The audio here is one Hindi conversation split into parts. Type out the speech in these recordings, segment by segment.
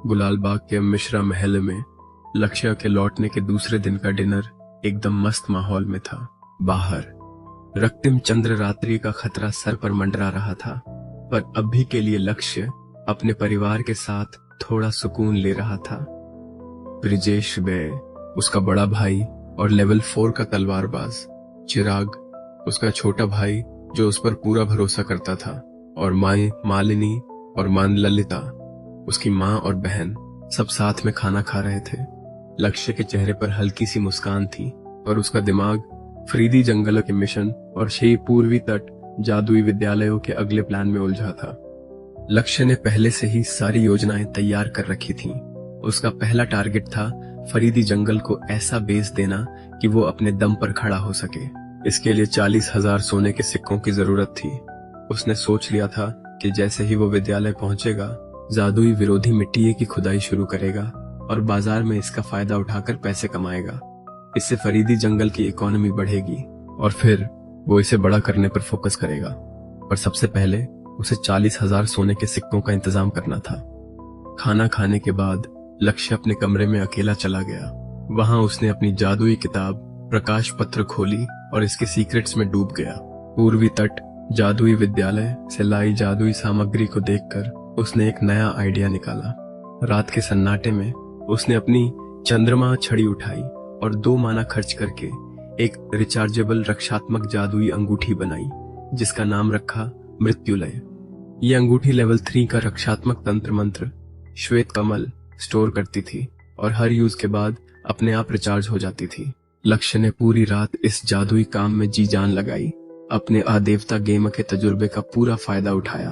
गुलाल बाग के मिश्रा महल में लक्ष्य के लौटने के दूसरे दिन का डिनर एकदम मस्त माहौल में था। बाहर रक्तिम चंद्र रात्रि का खतरा सर पर मंडरा रहा था, पर अभी के लिए लक्ष्य अपने परिवार के साथ थोड़ा सुकून ले रहा था। ब्रिजेश बे, उसका बड़ा भाई और लेवल 4 का तलवारबाज, चिराग उसका छोटा भाई जो उस पर पूरा भरोसा करता था, और माई मालिनी और मान ललिता उसकी माँ और बहन सब साथ में खाना खा रहे थे। लक्ष्य के चेहरे पर हल्की सी मुस्कान थी और उसका दिमाग फरीदी जंगलों के मिशन और शेई पूर्वी तट जादुई विद्यालयों के अगले प्लान में उलझा था। लक्ष्य ने पहले से ही सारी योजनाएं तैयार कर रखी थीं। उसका पहला टारगेट था फरीदी जंगल को ऐसा बेस देना कि वो अपने दम पर खड़ा हो सके। इसके लिए 40,000 सोने के सिक्कों की जरूरत थी। उसने सोच लिया था कि जैसे ही वो विद्यालय पहुंचेगा, जादुई विरोधी मिट्टी की खुदाई शुरू करेगा और बाजार में इसका फायदा उठाकर पैसे कमाएगा। इससे फरीदी जंगल की इकोनॉमी बढ़ेगी और फिर वो इसे बड़ा करने पर फोकस करेगा। पर सबसे पहले उसे 40,000 सोने के सिक्कों का इंतजाम करना था। खाना खाने के बाद लक्ष्य अपने कमरे में अकेला चला गया। वहां उसने अपनी जादुई किताब प्रकाश पत्र खोली और इसके सीक्रेट्स में डूब गया। पूर्वी तट जादुई विद्यालय से लाई जादुई सामग्री को देखकर उसने एक नया आइडिया निकाला। रात के सन्नाटे में उसने अपनी चंद्रमा छड़ी उठाई और 2 माना खर्च करके एक रिचार्जेबल रक्षात्मक जादुई अंगूठी बनाई, जिसका नाम रखा मृत्युलय। ये अंगूठी लेवल 3 का रक्षात्मक तंत्र मंत्र श्वेत कमल स्टोर करती थी और हर यूज के बाद अपने आप रिचार्ज हो जाती थी। लक्ष्य ने पूरी रात इस जादुई काम में जी जान लगाई, अपने आदेवता गेम के तजुर्बे का पूरा फायदा उठाया।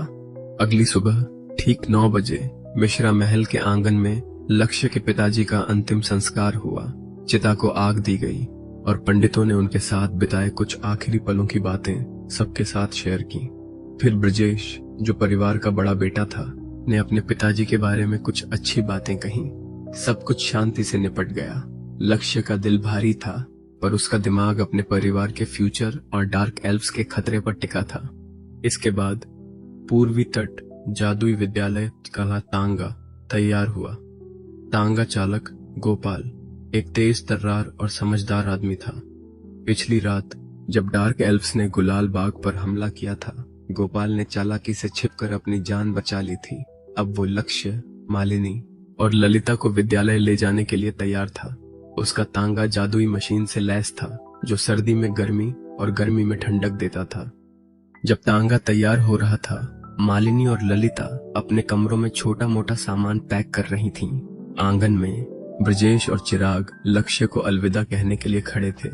अगली सुबह ठीक 9 बजे मिश्रा महल के आंगन में लक्ष्य के पिताजी का अंतिम संस्कार हुआ। चिता को आग दी गई और पंडितों ने उनके साथ बिताए कुछ आखिरी पलों की बातें सबके साथ शेयर की। फिर ब्रजेश, जो परिवार का बड़ा बेटा था, ने अपने पिताजी के बारे में कुछ अच्छी बातें कही। सब कुछ शांति से निपट गया। लक्ष्य का दिल भारी था, पर उसका दिमाग अपने परिवार के फ्यूचर और डार्क एल्व्स के खतरे पर टिका था। इसके बाद पूर्वी तट जादुई विद्यालय का तांगा तैयार हुआ। तांगा चालक गोपाल एक तेज तर्रार और समझदार आदमी था। पिछली रात जब डार्क एल्व्स ने गुलाल बाग पर हमला किया था, गोपाल ने चालाकी से छिपकर अपनी जान बचा ली थी। अब वो लक्ष्य, मालिनी और ललिता को विद्यालय ले जाने के लिए तैयार था। उसका तांगा जादुई मशीन से लैस था, जो सर्दी में गर्मी और गर्मी में ठंडक देता था। जब तांगा तैयार हो रहा था, मालिनी और ललिता अपने कमरों में छोटा मोटा सामान पैक कर रही थीं। आंगन में ब्रजेश और चिराग लक्ष्य को अलविदा कहने के लिए खड़े थे।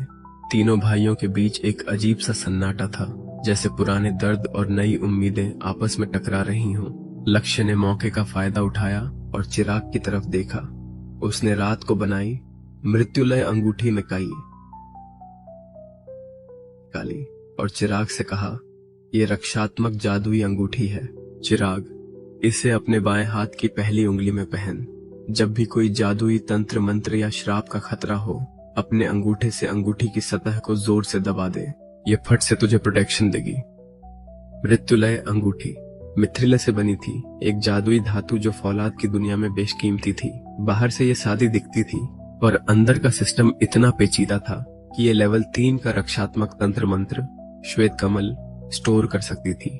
तीनों भाइयों के बीच एक अजीब सा सन्नाटा था, जैसे पुराने दर्द और नई उम्मीदें आपस में टकरा रही हों। लक्ष्य ने मौके का फायदा उठाया और चिराग की तरफ देखा। उसने रात को बनाई मृत्युलय अंगूठी निकाली और चिराग से कहा, यह रक्षात्मक जादुई अंगूठी है। चिराग, इसे अपने बाएं हाथ की पहली उंगली में पहन। जब भी कोई जादुई तंत्र मंत्र या श्राप का खतरा हो, अपने अंगूठे से अंगूठी की सतह को जोर से दबा दे। ये फट से तुझे प्रोटेक्शन देगी। मृत्युलय अंगूठी मिथ्रिल से बनी थी, एक जादुई धातु जो फौलाद की दुनिया में बेशकीमती थी। बाहर से ये सादी दिखती थी, पर अंदर का सिस्टम इतना पेचीदा था कि ये लेवल 3 का रक्षात्मक तंत्र मंत्र श्वेत कमल स्टोर कर सकती थी।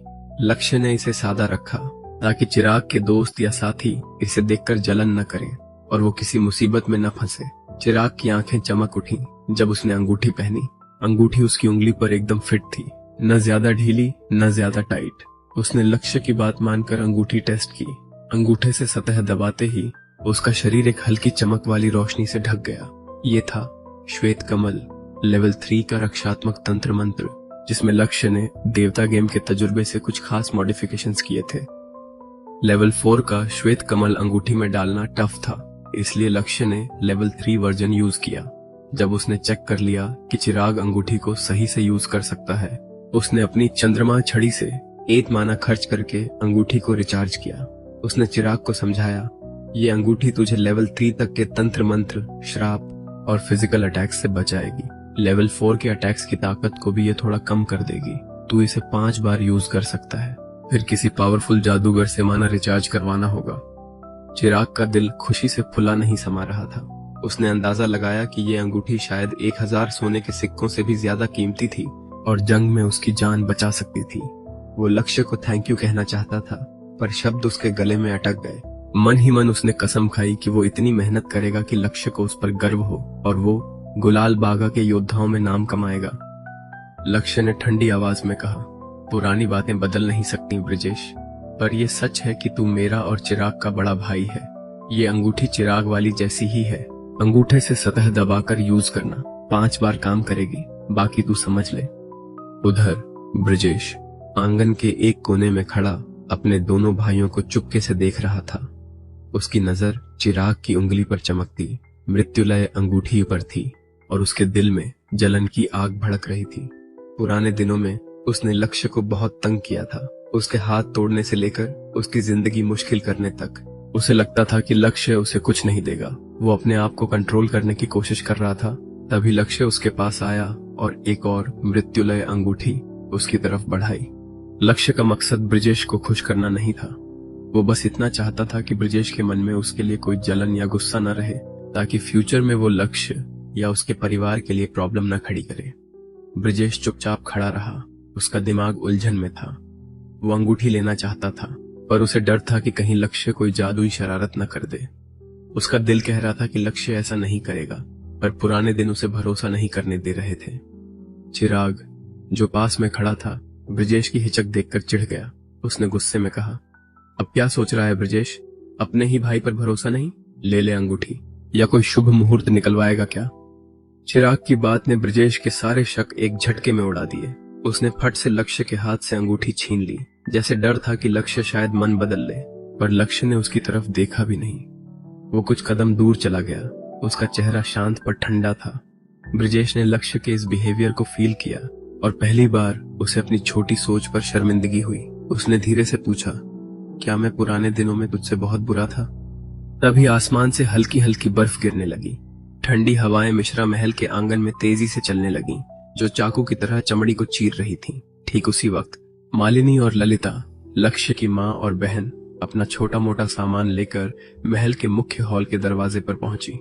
लक्ष्य ने इसे सादा रखा ताकि चिराग के दोस्त या साथी इसे देखकर जलन न करें और वो किसी मुसीबत में न फंसे। चिराग की आंखें चमक उठी जब उसने अंगूठी पहनी। अंगूठी उसकी उंगली पर एकदम फिट थी, न ज्यादा ढीली न ज्यादा टाइट। उसने लक्ष्य की बात मानकर अंगूठी टेस्ट की। अंगूठे से सतह दबाते ही उसका शरीर एक हल्की चमक वाली रोशनी से ढक गया। ये था श्वेत कमल लेवल 3 का रक्षात्मक तंत्र मंत्र, जिसमें लक्ष्य ने देवता गेम के तजुर्बे से कुछ खास मॉडिफिकेशंस किए थे। लेवल 4 का श्वेत कमल अंगूठी में डालना टफ था, इसलिए लक्ष्य ने लेवल 3 वर्जन यूज किया। जब उसने चेक कर लिया कि चिराग अंगूठी को सही से यूज कर सकता है, उसने अपनी चंद्रमा छड़ी से 8 माना खर्च करके अंगूठी को रिचार्ज किया। उसने चिराग को समझाया, ये अंगूठी तुझे लेवल 3 तक के तंत्र मंत्र, श्राप और फिजिकल अटैक्स से बचाएगी। लेवल 4 के अटैक्स की ताकत को भी ये थोड़ा कम कर देगी। तू इसे 5 बार यूज कर सकता है। फिर किसी पावरफुल जादूगर से माना रिचार्ज करवाना होगा। चिराग का दिल खुशी से फुला नहीं समा रहा था। उसने अंदाजा लगाया कि ये अंगूठी शायद 1000 सोने के सिक्कों से भी ज्यादा कीमती थी और जंग में उसकी जान बचा सकती थी। वो लक्ष्य को थैंक यू कहना चाहता था, पर शब्द उसके गले में अटक गए। मन ही मन उसने कसम खाई कि वो इतनी मेहनत करेगा कि लक्ष्य को उस पर गर्व हो और वो गुलाल बागा के योद्धाओं में नाम कमाएगा। लक्ष्य ने ठंडी आवाज में कहा, पुरानी बातें बदल नहीं सकती ब्रजेश, पर यह सच है कि तू मेरा और चिराग का बड़ा भाई है। ये अंगूठी चिराग वाली जैसी ही है। अंगूठे से सतह दबाकर यूज करना, 5 बार काम करेगी, बाकी तू समझ ले। उधर ब्रजेश आंगन के एक कोने में खड़ा अपने दोनों भाइयों को चुपके से देख रहा था। उसकी नजर चिराग की उंगली पर चमकती मृत्युलय अंगूठी पर थी और उसके दिल में जलन की आग भड़क रही थी। पुराने दिनों में उसने लक्ष्य को बहुत तंग किया था, उसके हाथ तोड़ने से लेकर उसकी जिंदगी मुश्किल करने तक। उसे लगता था कि लक्ष्य उसे कुछ नहीं देगा। वो अपने आप को कंट्रोल करने की कोशिश कर रहा था, तभी लक्ष्य उसके पास आया और एक और मृत्युलय अंगूठी उसकी तरफ बढ़ाई। लक्ष्य का मकसद ब्रजेश को खुश करना नहीं था। वो बस इतना चाहता था कि ब्रजेश के मन में उसके लिए कोई जलन या गुस्सा न रहे, ताकि फ्यूचर में वो लक्ष्य या उसके परिवार के लिए प्रॉब्लम न खड़ी करे। ब्रजेश चुपचाप खड़ा रहा, उसका दिमाग उलझन में था। वो अंगूठी लेना चाहता था, पर उसे डर था कि कहीं लक्ष्य कोई जादुई शरारत न कर दे। उसका दिल कह रहा था कि लक्ष्य ऐसा नहीं करेगा, पर पुराने दिन उसे भरोसा नहीं करने दे रहे थे। चिराग, जो पास में खड़ा था, ब्रजेश की हिचक देखकर चिढ़ गया। उसने गुस्से में कहा, अब क्या सोच रहा है ब्रजेश? अपने ही भाई पर भरोसा नहीं? ले ले अंगूठी, या कोई शुभ मुहूर्त निकलवाएगा क्या? चिराग की बात ने ब्रजेश के सारे शक एक झटके में उड़ा दिए। उसने फट से लक्ष्य के हाथ से अंगूठी छीन ली, जैसे डर था कि लक्ष्य शायद मन बदल ले, पर लक्ष्य ने उसकी तरफ देखा भी नहीं। वो कुछ कदम दूर चला गया। उसका चेहरा शांत पर ठंडा था। ब्रजेश ने लक्ष्य के इस बिहेवियर को फील किया और पहली बार उसे अपनी छोटी सोच पर शर्मिंदगी हुई। उसने धीरे से पूछा, क्या मैं पुराने दिनों में तुझसे बहुत बुरा था? तभी आसमान से हल्की हल्की बर्फ गिरने लगी। ठंडी हवाएं मिश्रा महल के आंगन में तेजी से चलने लगीं, जो चाकू की तरह चमड़ी को चीर रही थी। ठीक उसी वक्त मालिनी और ललिता, लक्ष्य की माँ और बहन, अपना छोटा मोटा सामान लेकर महल के मुख्य हॉल के दरवाजे पर पहुंची।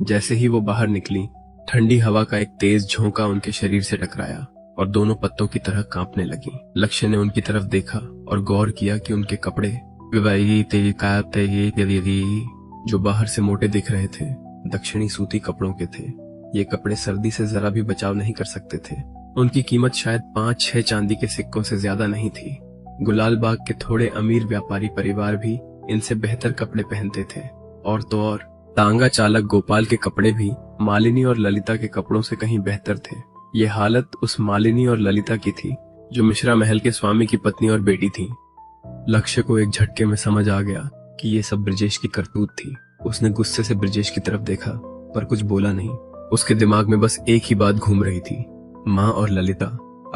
जैसे ही वो बाहर निकली, ठंडी हवा का एक तेज झोंका उनके शरीर से टकराया और दोनों पत्तों की तरह कांपने लगी। लक्ष्य ने उनकी तरफ देखा और गौर किया कि उनके कपड़े जो बाहर से मोटे दिख रहे थे, दक्षिणी सूती कपड़ों के थे। ये कपड़े सर्दी से जरा भी बचाव नहीं कर सकते थे। उनकी कीमत शायद 5-6 चांदी के सिक्कों से ज्यादा नहीं थी। गुलाल बाग के थोड़े अमीर व्यापारी परिवार भी इनसे बेहतर कपड़े पहनते थे। और तो और तांगा चालक गोपाल के कपड़े भी मालिनी और ललिता के कपड़ों से कहीं बेहतर थे। ये हालत उस मालिनी और ललिता की थी जो मिश्रा महल के स्वामी की पत्नी और बेटी थी। लक्ष्य को एक झटके में समझ आ गया कि ये सब ब्रजेश की करतूत थी। उसने गुस्से से ब्रजेश की तरफ देखा, पर कुछ बोला नहीं। उसके दिमाग में बस एक ही बात घूम रही थी, माँ और ललिता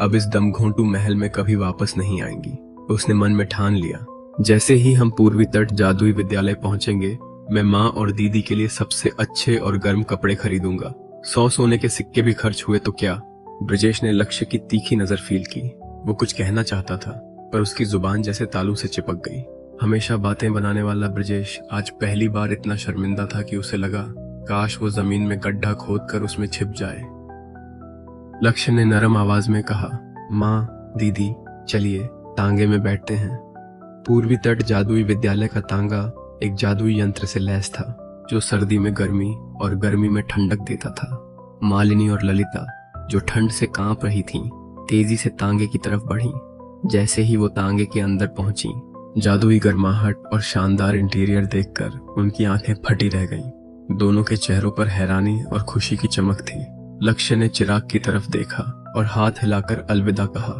अब इस दमघोंटू महल में कभी वापस नहीं आएंगी। उसने मन में ठान लिया, जैसे ही हम पूर्वी तट जादुई विद्यालय पहुंचेंगे, मैं माँ और दीदी के लिए सबसे अच्छे और गर्म कपड़े खरीदूंगा। 100 सोने के सिक्के भी खर्च हुए तो क्या? ब्रजेश ने लक्ष्य की तीखी नजर फील की। वो कुछ कहना चाहता था, पर उसकी जुबान जैसे तालू से चिपक गई। हमेशा बातें बनाने वाला ब्रजेश आज पहली बार इतना शर्मिंदा था कि उसे लगा काश वो जमीन में गड्ढा खोदकर उसमें छिप जाए। लक्ष्य ने नरम आवाज में कहा, माँ, दीदी, चलिए तांगे में बैठते हैं। पूर्वी तट जादुई विद्यालय का तांगा एक जादुई यंत्र से लैस था, जो सर्दी में गर्मी और गर्मी में ठंडक देता था। मालिनी और ललिता, जो ठंड से कांप रही थीं, तेजी से तांगे की तरफ बढ़ीं। जैसे ही वो तांगे के अंदर पहुंची, जादुई गर्माहट और शानदार इंटीरियर देखकर उनकी आंखें फटी रह गईं। दोनों के चेहरों पर हैरानी और खुशी की चमक थी। लक्ष्य ने चिराग की तरफ देखा और हाथ हिलाकर अलविदा कहा।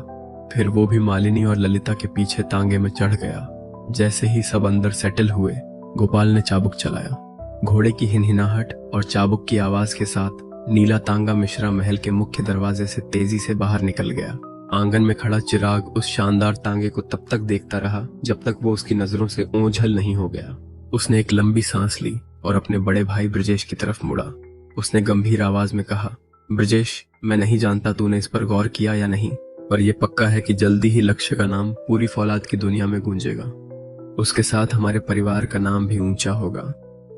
फिर वो भी मालिनी और ललिता के पीछे तांगे में चढ़ गया। जैसे ही सब अंदर सेटल हुए, गोपाल ने चाबुक चलाया। घोड़े की हिनहिनाहट और चाबुक की आवाज के साथ नीला तांगा मिश्रा महल के मुख्य दरवाजे से तेजी से बाहर निकल गया। आंगन में खड़ा चिराग उस शानदार तांगे को तब तक देखता रहा जब तक वो उसकी नजरों से ओझल नहीं हो गया। उसने एक लंबी सांस ली और अपने बड़े भाई ब्रजेश की तरफ मुड़ा। उसने गंभीर आवाज में कहा, ब्रजेश, मैं नहीं जानता तूने इस पर गौर किया या नहीं, पर यह पक्का है कि जल्दी ही लक्ष्य का नाम पूरी फौलाद की दुनिया में गूंजेगा। उसके साथ हमारे परिवार का नाम भी ऊंचा होगा।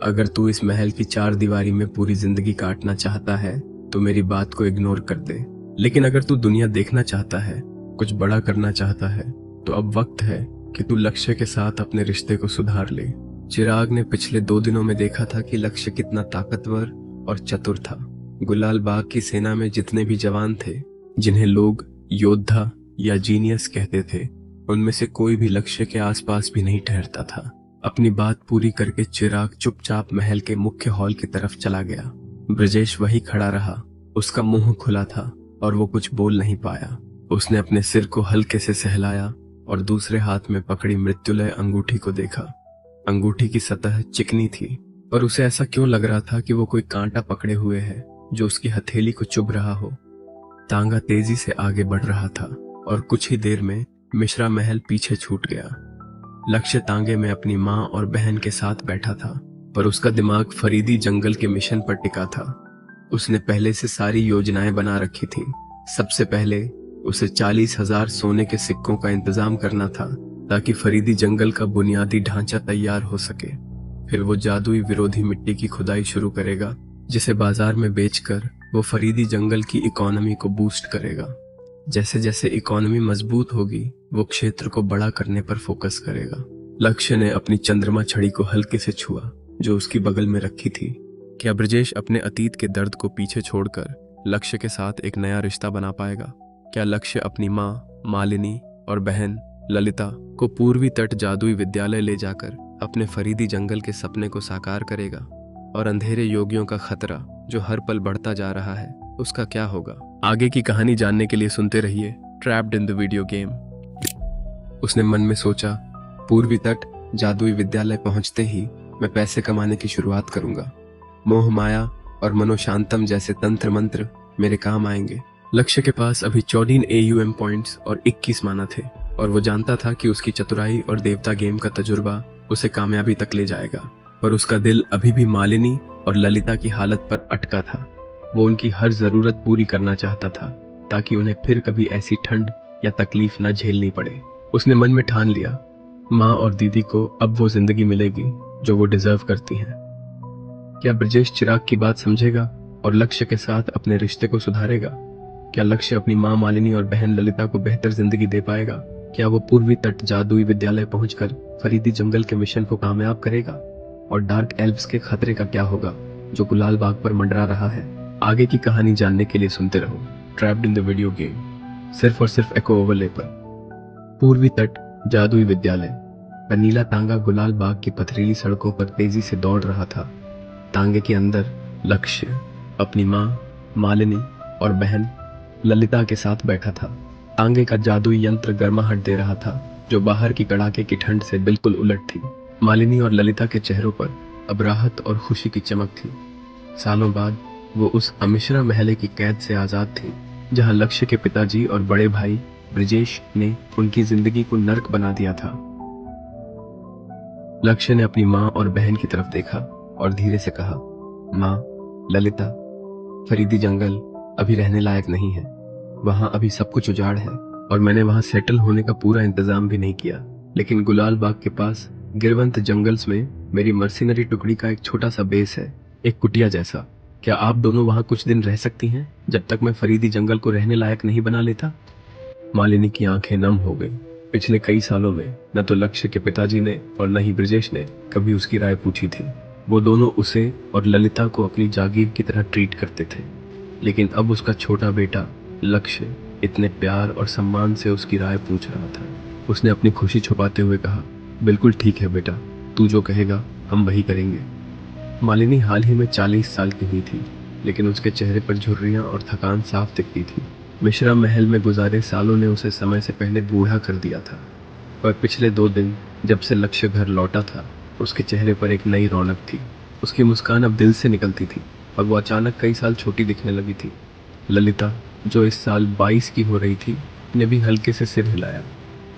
अगर तू इस महल की चार दीवारी में पूरी जिंदगी काटना चाहता है तो मेरी बात को इग्नोर कर दे, लेकिन अगर तू दुनिया देखना चाहता है, कुछ बड़ा करना चाहता है, तो अब वक्त है कि तू लक्ष्य के साथ अपने रिश्ते को सुधार ले। चिराग ने पिछले 2 दिनों में देखा था कि लक्ष्य कितना ताकतवर और चतुर था। गुलाल बाग की सेना में जितने भी जवान थे, जिन्हें लोग योद्धा या जीनियस कहते थे, उनमें से कोई भी लक्ष्य के आसपास भी नहीं ठहरता था। अपनी बात पूरी करके चिराग चुपचाप महल के मुख्य हॉल की तरफ चला गया। ब्रजेश वही खड़ा रहा। उसका मुंह खुला था और वो कुछ बोल नहीं पाया। उसने अपने सिर को हल्के से सहलाया और दूसरे हाथ में पकड़ी मृत्युलय अंगूठी को देखा। अंगूठी की सतह चिकनी थी, पर उसे ऐसा क्यों लग रहा था कि वो कोई कांटा पकड़े हुए है जो उसकी हथेली को चुभ रहा हो। तांगा तेजी से आगे बढ़ रहा था और कुछ ही देर में मिश्रा महल पीछे छूट गया। लक्ष्य तांगे में अपनी माँ और बहन के साथ बैठा था, पर उसका दिमाग फरीदी जंगल के मिशन पर टिका था। उसने पहले से सारी योजनाएं बना रखी थी। सबसे पहले उसे 40,000 सोने के सिक्कों का इंतजाम करना था ताकि फरीदी जंगल का बुनियादी ढांचा तैयार हो सके। फिर वो जादुई विरोधी मिट्टी की खुदाई शुरू करेगा, जिसे बाजार में बेचकर वो फरीदी जंगल की इकोनॉमी को बूस्ट करेगा। जैसे जैसे इकोनॉमी मजबूत होगी, वो क्षेत्र को बड़ा करने पर फोकस करेगा। लक्ष्य ने अपनी चंद्रमा छड़ी को हल्के से छुआ जो उसकी बगल में रखी थी। क्या ब्रजेश अपने अतीत के दर्द को पीछे छोड़कर लक्ष्य के साथ एक नया रिश्ता बना पाएगा? क्या लक्ष्य अपनी माँ मालिनी और बहन ललिता को पूर्वी तट जादुई विद्यालय ले जाकर अपने फरीदी जंगल के सपने को साकार करेगा? और अंधेरे योगियों का खतरा जो हर पल बढ़ता जा रहा है, उसका क्या होगा? आगे की कहानी जानने के लिए सुनते रहिए trapped in the video game. उसने मन में सोचा, पूर्वी तट जादुई विद्यालय पहुंचते ही मैं पैसे कमाने की शुरुआत करूंगा। मोह माया और मनोशांतम जैसे तंत्र मंत्र मेरे काम आएंगे। लक्ष्य के पास अभी 14 AUM पॉइंट्स और 21 माना थे और वो जानता था कि उसकी चतुराई और देवता गेम का तजुर्बा उसे कामयाबी तक ले जाएगा। पर उसका दिल अभी भी मालिनी और ललिता की हालत पर अटका था। वो उनकी हर जरूरत पूरी करना चाहता था ताकि उन्हें फिर कभी ऐसी ठंड या तकलीफ न झेलनी पड़े। उसने मन में ठान लिया, माँ और दीदी को अब वो जिंदगी मिलेगी जो वो डिजर्व करती हैं। क्या ब्रजेश चिराग की बात समझेगा और लक्ष्य के साथ अपने रिश्ते को सुधारेगा? क्या लक्ष्य अपनी माँ मालिनी और बहन ललिता को बेहतर जिंदगी दे पाएगा? क्या वो पूर्वी तट जादुई विद्यालय पहुंचकर फरीदी जंगल के मिशन को कामयाब करेगा? और डार्क एल्व्स के खतरे का क्या होगा जो गुलाल बाग पर मंडरा रहा है? आगे की कहानी जानने के लिए सुनते रहो trapped in the video game, सिर्फ और सिर्फ एको ओवरले पर। पूर्वी तट जादुई विद्यालय का नीला तांगा गुलाल बाग की पथरीली सड़कों पर तेजी से दौड़ रहा था। तांगे के अंदर लक्ष्य अपनी माँ मालिनी और बहन ललिता के साथ बैठा था। तांगे का जादुई यंत्र गर्माहट दे रहा था जो बाहर की कड़ाके की ठंड से बिल्कुल उलट थी। मालिनी और ललिता के चेहरों पर अब राहत और खुशी की चमक थी। सालों बाद वो उस अमिश्रा महल की कैद से आजाद थी जहां लक्ष्य के पिताजी और बड़े भाई ब्रजेश ने उनकी जिंदगी को नर्क बना दिया था। लक्ष्य ने अपनी माँ और बहन की तरफ देखा और धीरे से कहा, माँ ललिता, फरीदी जंगल अभी रहने लायक नहीं है। वहां अभी सब कुछ उजाड़ है और मैंने वहां सेटल होने का पूरा इंतजाम भी नहीं किया। लेकिन गुलाल बाग के पास गिरवंत जंगल्स में मेरी मर्सिनरी टुकड़ी का एक छोटा सा बेस है, एक कुटिया जैसा। क्या आप दोनों वहां कुछ दिन रह सकती हैं जब तक मैं फरीदी जंगल को रहने लायक नहीं बना लेता? मालिनी की आंखें नम हो गई। पिछले कई सालों में न तो लक्ष्य के पिताजी ने और न ही ब्रजेश ने कभी उसकी राय पूछी थी। वो दोनों उसे और ललिता को अपनी जागीर की तरह ट्रीट करते थे, लेकिन अब उसका छोटा बेटा लक्ष्य इतने प्यार और सम्मान से उसकी राय पूछ रहा था। उसने अपनी खुशी छुपाते हुए कहा, बिल्कुल ठीक है बेटा, तू जो कहेगा हम वही करेंगे। मालिनी हाल ही में 40 साल की हुई थी, लेकिन उसके चेहरे पर झुर्रियां और थकान साफ दिखती थी। मिश्रा महल में गुजारे सालों ने उसे समय से पहले बूढ़ा कर दिया था, पर पिछले 2 दिन जब से लक्ष्य घर लौटा था, उसके चेहरे पर एक नई रौनक थी। उसकी मुस्कान अब दिल से निकलती थी और वो अचानक कई साल छोटी दिखने लगी थी। ललिता, जो इस साल 22 की हो रही थी, ने भी हल्के से सिर हिलाया।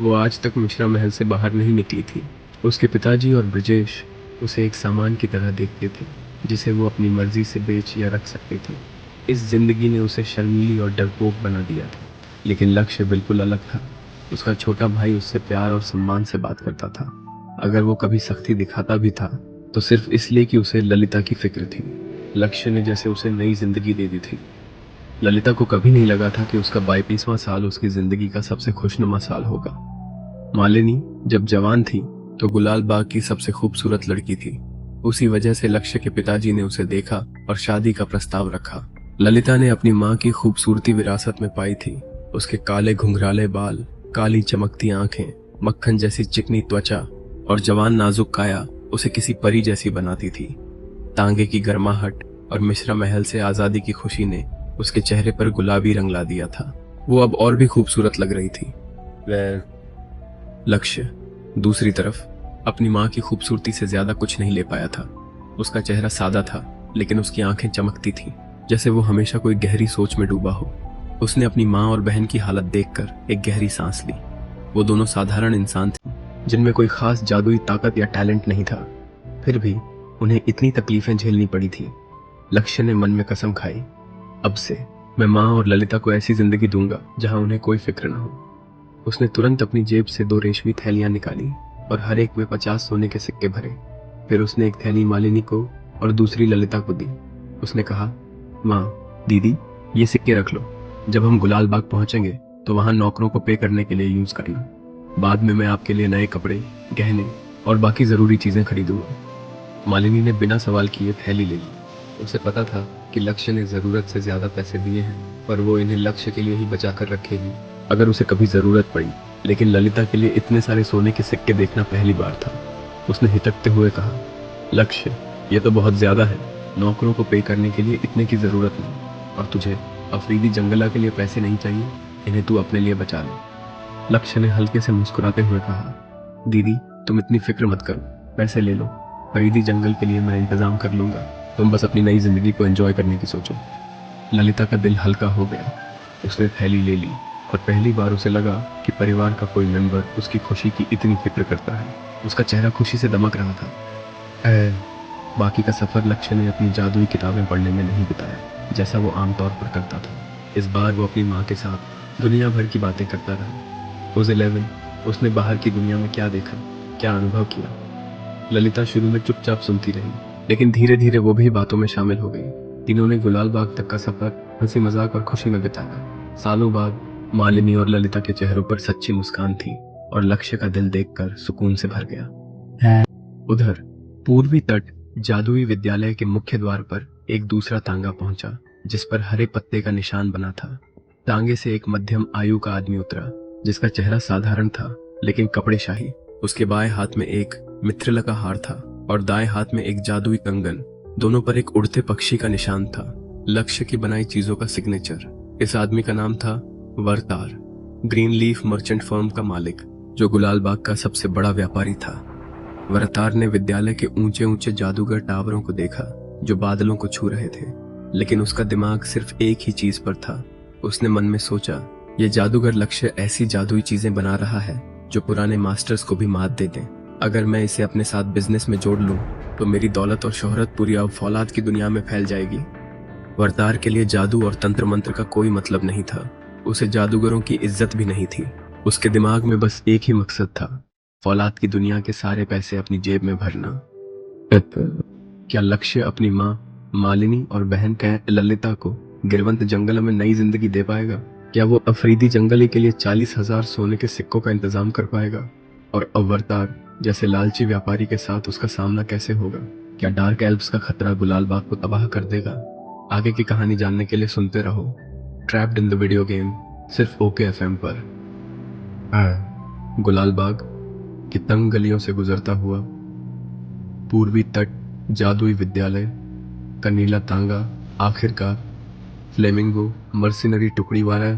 वो आज तक मिश्रा महल से बाहर नहीं निकली थी। उसके पिताजी और ब्रजेश उसे एक सामान की तरह देखते थे जिसे वो अपनी मर्जी से बेच या रख सकते थे। इस जिंदगी ने उसे शर्मीली और डरपोक बना दिया था, लेकिन लक्ष्य बिल्कुल अलग था। उसका छोटा भाई उससे प्यार और सम्मान से बात करता था। अगर वो कभी सख्ती दिखाता भी था तो सिर्फ इसलिए कि उसे ललिता की फिक्र थी। लक्ष्य ने जैसे उसे नई जिंदगी दे दी थी। ललिता को कभी नहीं लगा था कि उसका 22वां साल उसकी जिंदगी का सबसे खुशनुमा साल होगा। मालिनी जब जवान थी तो गुलाल बाग की सबसे खूबसूरत लड़की थी। उसी वजह से लक्ष्य के पिताजी ने उसे देखा और शादी का प्रस्ताव रखा। ललिता ने अपनी माँ की खूबसूरती विरासत में पाई थी। उसके काले घुंघराले बाल, काली चमकती आंखें, मक्खन जैसी चिकनी त्वचा और जवान नाजुक काया उसे किसी परी जैसी बनाती थी। तांगे की गर्माहट और मिश्रा महल से आजादी की खुशी ने उसके चेहरे पर गुलाबी रंग ला दिया था। वो अब और भी खूबसूरत लग रही थी। लक्ष्य दूसरी तरफ अपनी माँ की खूबसूरती से ज्यादा कुछ नहीं ले पाया था। उसका चेहरा सादा था लेकिन उसकी आंखें चमकती थीं, जैसे वो हमेशा कोई गहरी सोच में डूबा हो। उसने अपनी माँ और बहन की हालत देखकर एक गहरी सांस ली। वो दोनों साधारण इंसान थे जिनमें कोई खास जादुई ताकत या टैलेंट नहीं था, फिर भी उन्हें इतनी तकलीफें झेलनी पड़ी थी। लक्ष्य ने मन में कसम खाई, अब से मैं माँ और ललिता को ऐसी जिंदगी दूंगा जहां उन्हें कोई फिक्र न हो। उसने तुरंत अपनी जेब से 2 रेशमी थैलियां निकाली और हर एक में 50 सोने के सिक्के भरे। फिर उसने एक थैली मालिनी को और दूसरी ललिता को दी। उसने कहा, माँ, दीदी, ये सिक्के रख लो। जब हम गुलाल बाग पहुंचेंगे तो वहां नौकरों को पे करने के लिए यूज करना। बाद में मैं आपके लिए नए कपड़े, गहने और बाकी जरूरी चीजें खरीदूंगा। मालिनी ने बिना सवाल किए थैली ले ली। उसे पता था कि लक्ष्य ने जरूरत से ज्यादा पैसे दिए हैं, पर वो इन्हें लक्ष्य के लिए ही बचा कर रखेगी अगर उसे कभी जरूरत पड़ी। लेकिन ललिता के लिए इतने सारे सोने के सिक्के देखना पहली बार था। उसने हिचकते हुए कहा, लक्ष्य, ये तो बहुत ज्यादा है। नौकरों को पे करने के लिए इतने की जरूरत नहीं, और तुझे अफरीदी जंगला के लिए पैसे नहीं चाहिए। इन्हें तू अपने लिए बचा ले। लक्ष्य ने हल्के से मुस्कुराते हुए कहा, दीदी, तुम इतनी फिक्र मत करो, पैसे ले लो। अफरीदी जंगल के लिए मैं इंतजाम कर लूंगा। तुम बस अपनी नई जिंदगी को एंजॉय करने की सोचो। ललिता का दिल हल्का हो गया। उसने थैली ले ली और पहली बार उसे लगा कि परिवार का कोई मेंबर उसकी खुशी की इतनी फिक्र करता है। उसका चेहरा खुशी से दमक रहा था। बाकी का सफर लक्ष्य ने अपनी जादुई किताबें पढ़ने में नहीं बिताया, जैसा वो आमतौर पर करता था। इस बार वो अपनी माँ के साथ दुनिया भर की बातें करता रहा। रोज 11 उसने बाहर की दुनिया में क्या देखा, क्या अनुभव किया। ललिता शुरू में चुपचाप सुनती रही, लेकिन धीरे धीरे वो भी बातों में शामिल हो गई। तीनों ने गुलाल बाग तक का सफर हंसी मजाक और खुशी में बिताया। सालों बाद मालिनी और ललिता के चेहरों पर सच्ची मुस्कान थी और लक्ष्य का दिल देखकर सुकून से भर गया। उधर पूर्वी तट जादुई विद्यालय के मुख्य द्वार पर एक दूसरा तांगा पहुंचा, जिस पर हरे पत्ते का निशान बना था। तांगे से एक मध्यम आयु का आदमी उतरा, जिसका चेहरा साधारण था लेकिन कपड़े शाही। उसके बाएं हाथ में एक मित्रला का हार था और दाएं हाथ में एक जादुई कंगन। दोनों पर एक उड़ते पक्षी का निशान था, लक्ष्य की बनाई चीजों का सिग्नेचर। इस आदमी का नाम था वरतार, ग्रीन लीफ मर्चेंट फर्म का मालिक, जो गुलाल बाग का सबसे बड़ा व्यापारी था। वरतार ने विद्यालय के ऊंचे ऊंचे जादूगर टावरों को देखा जो बादलों को छू रहे थे, लेकिन उसका दिमाग सिर्फ एक ही चीज पर था। उसने मन में सोचा, ये जादूगर लक्ष्य ऐसी जादुई चीजें बना रहा है जो पुराने मास्टर्स को भी मात दे दें। अगर मैं इसे अपने साथ बिजनेस में जोड़ लूं तो मेरी दौलत और शोहरत पूरी अब फौलाद की दुनिया में फैल जाएगी। वरतार के लिए जादू और तंत्र मंत्र का कोई मतलब नहीं था। उसे जादूगरों की इज्जत भी नहीं थी। उसके दिमाग में बस एक ही मकसद था, फौलाद की दुनिया के सारे पैसे अपनी जेब में भरना। क्या लक्ष्य अपनी माँ मालिनी और बहन कह ललिता को गिरवंत जंगल में नई जिंदगी दे पाएगा? क्या वो अफरीदी जंगली के लिए 40,000 सोने के सिक्कों का इंतजाम कर पाएगा? और अवतार जैसे लालची व्यापारी के साथ उसका सामना कैसे होगा? क्या डार्क एल्व्स का खतरा गुलाल बाग को तबाह कर देगा? आगे की कहानी जानने के लिए सुनते रहो trapped in the video game, सिर्फ ओके एफएम पर। गुलाल बाग की तंग गलियों से गुजरता हुआ पूर्वी तट जादुई विद्यालय का नीला तांगा आखिरकार फ्लेमिंगो मर्सिनरी टुकड़ी वाला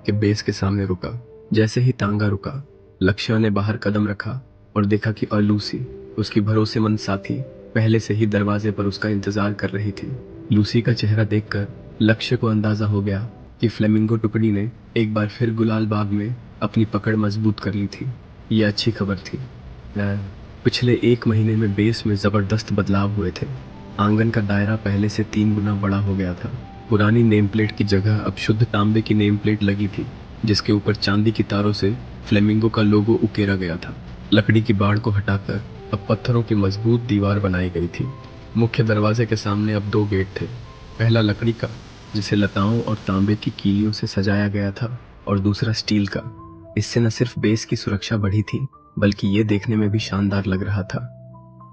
के बेस के सामने रुका। जैसे ही तांगा रुका, लक्ष्य ने बाहर कदम रखा और देखा कि लूसी, उसकी भरोसेमंद साथी, पहले से ही दरवाजे पर उसका इंतजार कर रही थी। लूसी का चेहरा देखकर लक्ष्य को अंदाजा हो गया कि फ्लेमिंगो टुकड़ी ने एक बार फिर गुलाल बाग में अपनी पकड़ मजबूत कर ली थी। ये अच्छी खबर थी। पिछले 1 महीने में बेस में जबरदस्त बदलाव हुए थे। आंगन का दायरा पहले से 3 गुना बड़ा हो गया था। पुरानी नेम प्लेट की जगह अब शुद्ध तांबे की नेम प्लेट लगी थी, जिसके ऊपर चांदी की तारों से फ्लेमिंगो का लोगो उकेरा गया था। लकड़ी की बाड़ को हटाकर अब पत्थरों की मजबूत दीवार बनाई गई थी। मुख्य दरवाजे के सामने अब 2 गेट थे। पहला लकड़ी का, जिसे लताओं और तांबे की कीलियों से सजाया गया था, और दूसरा स्टील का। इससे न सिर्फ बेस की सुरक्षा बढ़ी थी, बल्कि ये देखने में भी शानदार लग रहा था।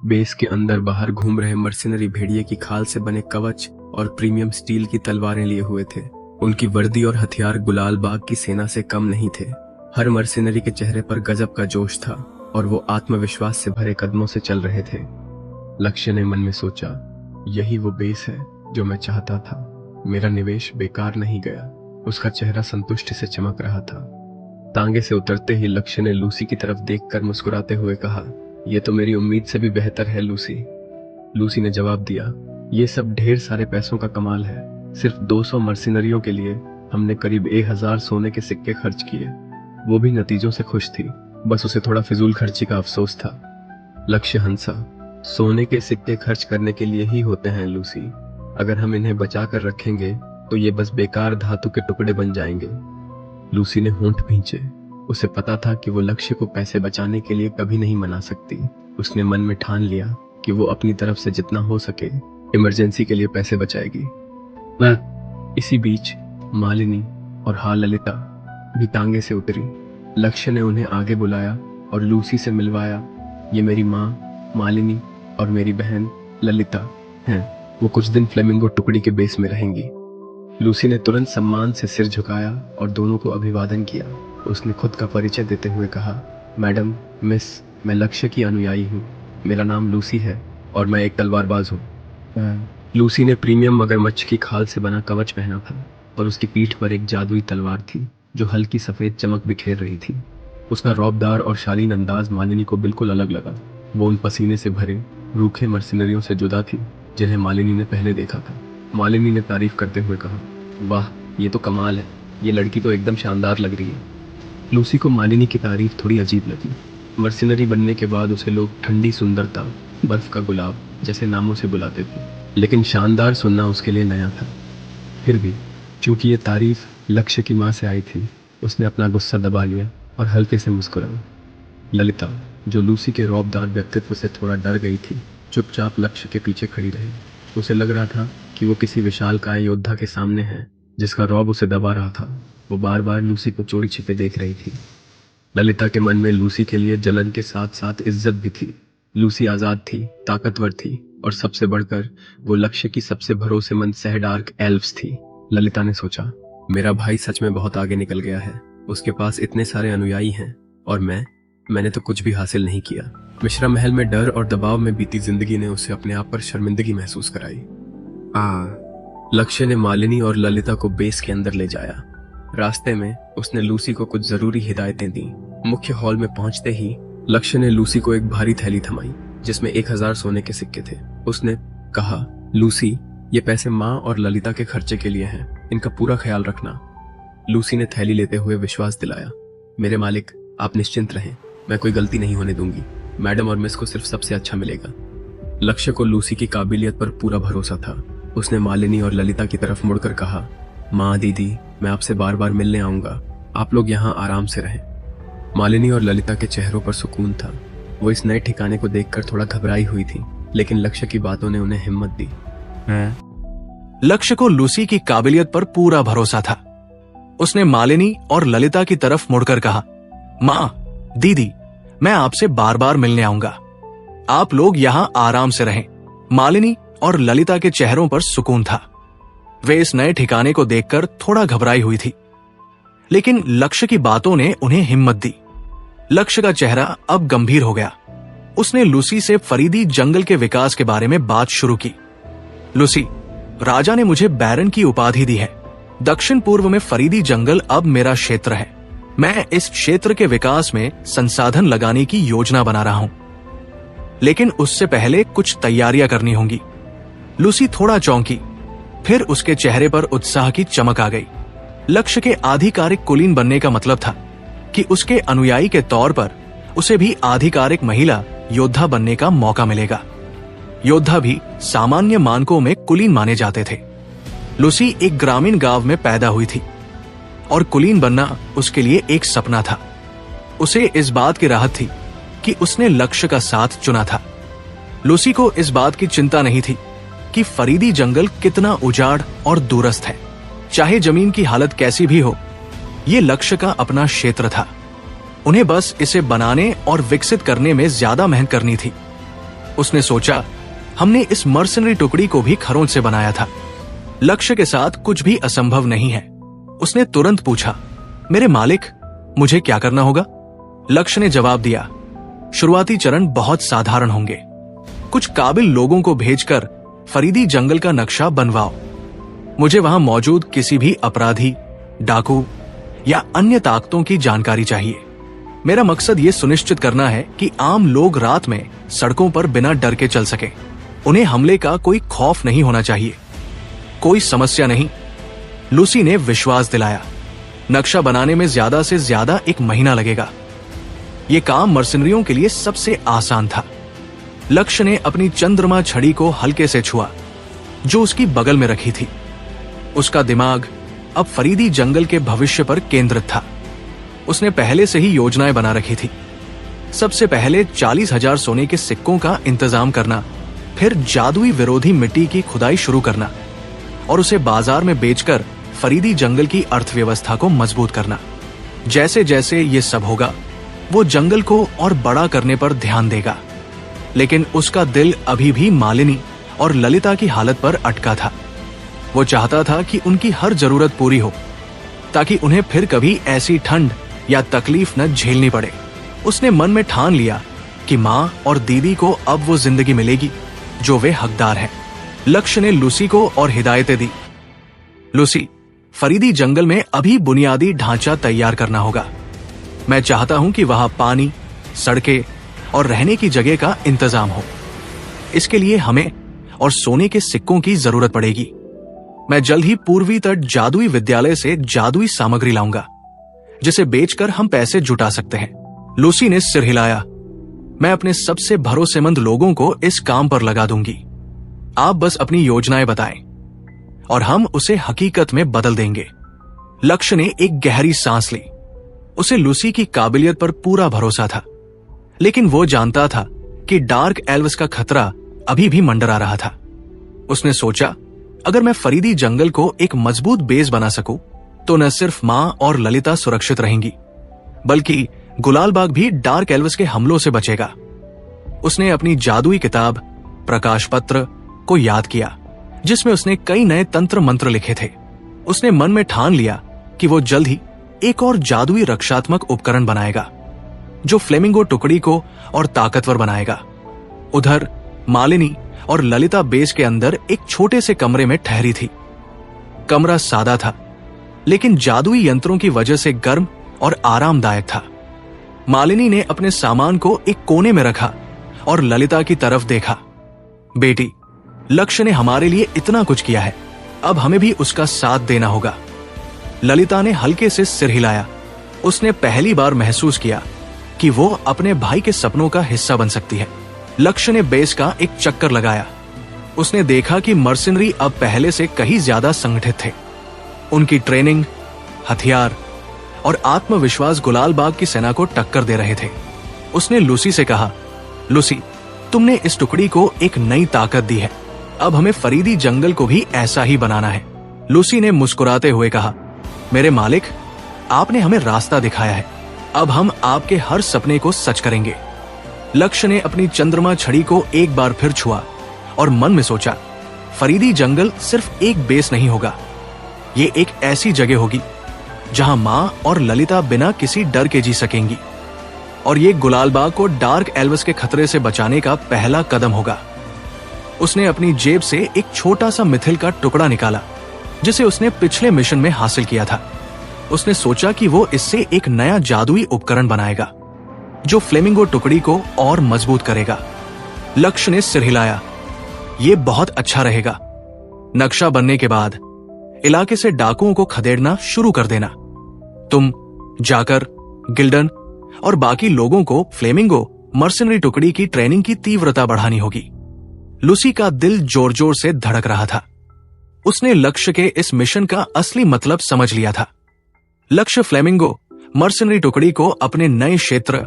बेस के अंदर बाहर घूम रहे मर्सिनरी भेड़िए की खाल से बने कवच और प्रीमियम स्टील की तलवारें लिए हुए थे। उनकी वर्दी और हथियार गुलाल बाग की सेना से कम नहीं थे। हर मर्सिनरी के चेहरे पर गजब का जोश था और वो आत्मविश्वास से भरे कदमों से चल रहे थे। लक्ष्य ने मन में सोचा, यही वो बेस है जो मैं चाहता था। मेरा निवेश बेकार नहीं गया। उसका चेहरा संतुष्टि से चमक रहा था। तांगे से उतरते ही लक्ष्य ने लूसी की तरफ देखकर मुस्कुराते हुए कहा, यह तो मेरी उम्मीद से भी बेहतर है लूसी। लूसी ने जवाब दिया, ये सब ढेर सारे पैसों का कमाल है। सिर्फ 200 मर्सिनरियों के लिए हमने करीब 1000 सोने के सिक्के खर्च किए। वो भी नतीजों से खुश थी, बस उसे थोड़ा फिजूल खर्ची का अफसोस था। लक्ष्य हंसा, सोने के सिक्के खर्च करने के लिए ही होते हैं लूसी। अगर हम इन्हें बचा कर रखेंगे तो ये बस बेकार धातु के टुकड़े बन जाएंगे। लूसी ने होंठ भींचे। उसे पता था कि वो लक्ष्य को पैसे बचाने के लिए कभी नहीं मना सकती। उसने मन में ठान लिया कि वो अपनी तरफ से जितना हो सके इमरजेंसी के लिए पैसे बचाएगी। इसी बीच मालिनी और ललिता भी तांगे से उतरी। लक्ष्य ने उन्हें आगे बुलाया और लूसी से मिलवाया। ये मेरी माँ मालिनी और मेरी बहन ललिता हैं। वो कुछ दिन फ्लेमिंगो टुकड़ी के बेस में रहेंगी। लूसी ने तुरंत सम्मान से सिर झुकाया और दोनों को अभिवादन किया। उसने खुद का परिचय देते हुए कहा, मैडम, मिस, मैं लक्ष्य की अनुयायी हूँ। मेरा नाम लूसी है और मैं एक तलवारबाज हूँ। लूसी ने प्रीमियम मगरमच्छ की खाल से बना कवच पहना था और उसकी पीठ पर एक जादुई तलवार थी जो हल्की सफेद चमक बिखेर रही थी। उसका रौबदार और शालीन अंदाज मालिनी को बिल्कुल अलग लगा। वो उन पसीने से भरे रूखे मर्सिनरियों से जुदा थी जिन्हें मालिनी ने पहले देखा था। मालिनी ने तारीफ करते हुए कहा, वाह, ये तो कमाल है। ये लड़की तो एकदम शानदार लग रही है। लूसी को मालिनी की तारीफ थोड़ी अजीब लगी। मर्सिनरी बनने के बाद उसे लोग ठंडी सुंदरता, बर्फ का गुलाब जैसे नामों से बुलाते थे, लेकिन शानदार सुनना उसके लिए नया था। फिर भी चूंकि ये तारीफ लक्ष्य की माँ से आई थी, उसने अपना गुस्सा दबा लिया और हल्के से मुस्कुराया। ललिता, जो लूसी के रौबदार व्यक्तित्व से थोड़ा डर गई थी, चुपचाप लक्ष्य के पीछे खड़ी रही। उसे लग रहा था कि वो किसी विशालकाय योद्धा के सामने है जिसका रौब उसे दबा रहा था। वो बार बार लूसी को चोरी छिपे देख रही थी। ललिता के मन में लूसी के लिए जलन के साथ साथ इज्जत भी थी। लूसी आजाद थी, ताकतवर थी और सबसे बढ़कर वो लक्ष्य की सबसे भरोसेमंद सहडार्क एल्व्स थी। ललिता ने सोचा, मेरा भाई सच में बहुत आगे निकल गया है। उसके पास इतने सारे अनुयायी हैं और मैंने तो कुछ भी हासिल नहीं किया। मिश्रा महल में डर और दबाव में बीती जिंदगी ने उसे अपने आप पर शर्मिंदगी महसूस कराई। लक्ष्य ने मालिनी और ललिता को बेस के अंदर ले जाया। रास्ते में उसने लूसी को कुछ जरूरी हिदायतें दी। मुख्य हॉल में पहुंचते ही लक्ष्य ने लूसी को एक भारी थैली थमाई जिसमें 1000 सोने के सिक्के थे। उसने कहा, लूसी, ये पैसे माँ और ललिता के खर्चे के लिए हैं। इनका पूरा ख्याल रखना। लूसी ने थैली लेते हुए विश्वास दिलाया, मेरे मालिक, आप निश्चिंत रहें, मैं कोई गलती नहीं होने दूंगी। मैडम और मिस को सिर्फ सबसे अच्छा मिलेगा। लक्ष्य को लूसी की काबिलियत पर पूरा भरोसा था। उसने मालिनी और ललिता की तरफ मुड़कर कहा, माँ, दीदी, मैं आपसे बार बार मिलने आऊंगा। आप लोग यहाँ आराम से रहें। मालिनी और ललिता के चेहरों पर सुकून था। वो इस नए ठिकाने को देखकर थोड़ा घबराई हुई थी, लेकिन लक्ष्य की बातों ने उन्हें हिम्मत दी। लक्ष्य को लूसी की काबिलियत पर पूरा भरोसा था। उसने मालिनी और ललिता की तरफ मुड़कर कहा, माँ, दीदी, मैं आपसे बार बार मिलने आऊंगा। आप लोग यहाँ आराम से रहें। मालिनी और ललिता के चेहरों पर सुकून था। वे इस नए ठिकाने को देखकर थोड़ा घबराई हुई थी, लेकिन लक्ष्य की बातों ने उन्हें हिम्मत दी। लक्ष्य का चेहरा अब गंभीर हो गया। उसने लूसी से फरीदी जंगल के विकास के बारे में बात शुरू की। लूसी, राजा ने मुझे बैरन की उपाधि दी है। दक्षिण पूर्व में फरीदी जंगल अब मेरा क्षेत्र है। मैं इस क्षेत्र के विकास में संसाधन लगाने की योजना बना रहा हूं, लेकिन उससे पहले कुछ तैयारियां करनी होंगी। लूसी थोड़ा चौंकी, फिर उसके चेहरे पर उत्साह की चमक आ गई। लक्ष्य के आधिकारिक कुलीन बनने का मतलब था कि उसके अनुयायी के तौर पर उसे भी आधिकारिक महिला योद्धा बनने का मौका मिलेगा। योद्धा भी सामान्य मानकों में कुलीन माने जाते थे। लूसी एक ग्रामीण गांव में पैदा हुई थी और कुलीन बनना उसके लिए एक सपना था। उसे इस बात की राहत थी कि उसने लक्ष्य का साथ चुना था। लूसी को इस बात की चिंता नहीं थी कि फरीदी जंगल कितना उजाड़ और दूरस्थ है। चाहे जमीन की हालत कैसी भी हो, ये लक्ष्य का अपना क्षेत्र था। उन्हें बस इसे बनाने और विकसित करने में ज्यादा मेहनत करनी थी। उसने सोचा, हमने इस मर्सनरी टुकड़ी को भी खरोंच से बनाया था। लक्ष्य के साथ कुछ भी असंभव नहीं है। उसने तुरंत पूछा, मेरे मालिक, मुझे क्या करना होगा? लक्ष्य ने जवाब दिया, शुरुआती चरण बहुत साधारण होंगे। कुछ काबिल लोगों को भेजकर फरीदी जंगल का नक्शा बनवाओ। मुझे वहां मौजूद किसी भी अपराधी, डाकू या अन्य ताकतों की जानकारी चाहिए। मेरा मकसद ये सुनिश्चित करना है कि आम लोग रात में सड़कों पर बिना डर के चल सके। उन्हें हमले का कोई खौफ नहीं होना चाहिए। कोई समस्या नहीं, लूसी ने विश्वास दिलाया। नक्शा बनाने में ज्यादा से ज्यादा 1 महीना लगेगा। यह काम मर्सनरियों के लिए सबसे आसान था। लक्ष्य ने अपनी चंद्रमा छड़ी को हल्के से छुआ जो उसकी बगल में रखी थी। उसका दिमाग अब फरीदी जंगल के भविष्य पर केंद्रित था। उसने पहले से ही योजनाएं बना रखी थी। सबसे पहले 40,000 सोने के सिक्कों का इंतजाम करना, फिर जादुई विरोधी मिट्टी की खुदाई शुरू करना और उसे बाजार में बेचकर फरीदी जंगल की अर्थव्यवस्था को मजबूत करना। जैसे जैसे ये सब होगा, वो जंगल को और बड़ा करने पर ध्यान देगा। लेकिन उसका दिल अभी भी मालिनी और ललिता की हालत पर अटका था। वो चाहता था कि उनकी हर जरूरत पूरी हो, ताकि उन्हें फिर कभी ऐसी ठंड या तकलीफ न झेलनी पड़े। उसने मन में ठान लिया कि माँ और दीदी को अब वो जिंदगी मिलेगी जो वे हकदार हैं। लक्ष्य ने लूसी को और हिदायतें दी। लूसी, फरीदी जंगल में अभी बुनियादी ढांचा तैयार करना होगा। मैं चाहता हूं कि वहां पानी, सड़कें और रहने की जगह का इंतजाम हो। इसके लिए हमें और सोने के सिक्कों की जरूरत पड़ेगी। मैं जल्द ही पूर्वी तट जादुई विद्यालय से जादुई सामग्री लाऊंगा, जिसे बेचकर हम पैसे जुटा सकते हैं। लूसी ने सिर हिलाया। मैं अपने सबसे भरोसेमंद लोगों को इस काम पर लगा दूंगी। आप बस अपनी योजनाएं बताएं और हम उसे हकीकत में बदल देंगे। लक्ष्य ने एक गहरी सांस ली। उसे लूसी की काबिलियत पर पूरा भरोसा था, लेकिन वो जानता था कि डार्क एल्व्स का खतरा अभी भी मंडरा रहा था। उसने सोचा, अगर मैं फरीदी जंगल को एक मजबूत बेस बना सकूं, तो न सिर्फ मां और ललिता सुरक्षित रहेंगी, बल्कि गुलालबाग भी डार्क एल्व्स के हमलों से बचेगा। उसने अपनी जादुई किताब प्रकाश पत्र को याद किया, जिसमें उसने कई नए तंत्र मंत्र लिखे थे। उसने मन में ठान लिया कि वो जल्द ही एक और जादुई रक्षात्मक उपकरण बनाएगा, जो फ्लेमिंगो टुकड़ी को और ताकतवर बनाएगा। उधर मालिनी और ललिता बेस के अंदर एक छोटे से कमरे में ठहरी थी। कमरा सादा था, लेकिन जादुई यंत्रों की वजह से गर्म और आरामदायक था। मालिनी ने अपने सामान को एक कोने में रखा और ललिता की तरफ देखा। बेटी, लक्ष्य ने हमारे लिए इतना कुछ किया है, अब हमें भी उसका साथ देना होगा। ललिता ने हल्के से सिर हिलाया। उसने पहली बार महसूस किया कि वो अपने भाई के सपनों का हिस्सा बन सकती है। लक्ष्य ने बेस का एक चक्कर लगाया। उसने देखा कि मर्सिनरी अब पहले से कहीं ज्यादा संगठित थे। उनकी ट्रेनिंग, हथियार और आत्मविश्वास गुलालबाग की सेना को टक्कर दे रहे थे। उसने लूसी से कहा, लूसी, तुमने इस टुकड़ी को एक नई ताकत दी है। अब हमें फरीदी जंगल को भी ऐसा ही बनाना है। लूसी ने मुस्कुराते हुए कहा, मेरे मालिक, आपने हमें रास्ता दिखाया है। अब हम आपके हर सपने को सच करेंगे। लक्ष्य ने अपनी चंद्रमा छड़ी को एक बार फिर छुआ और मन में सोचा, फरीदी जंगल सिर्फ एक बेस नहीं होगा, ये एक ऐसी जगह होगी जहां मां और ललिता बिना किसी डर के जी सकेंगी, और ये गुलालबाग को डार्क एल्व्स के खतरे से बचाने का पहला कदम होगा। उसने अपनी जेब से एक छोटा सा मिथिल का टुकड़ा निकाला, जिसे उसने पिछले मिशन में हासिल किया था। उसने सोचा कि वो इससे एक नया जादुई उपकरण बनाएगा, जो फ्लेमिंगो टुकड़ी को और मजबूत करेगा। लक्ष्य ने सिर हिलाया। ये बहुत अच्छा रहेगा। नक्शा बनने के बाद इलाके से डाकुओं को खदेड़ना शुरू कर देना। तुम जाकर गिल्डन और बाकी लोगों को फ्लेमिंगो मर्सिनरी टुकड़ी की ट्रेनिंग की तीव्रता बढ़ानी होगी। लूसी का दिल जोर जोर से धड़क रहा था। उसने लक्ष्य के इस मिशन का असली मतलब समझ लिया था। लक्ष्य फ्लेमिंगो मर्सिनरी टुकड़ी को अपने नए क्षेत्र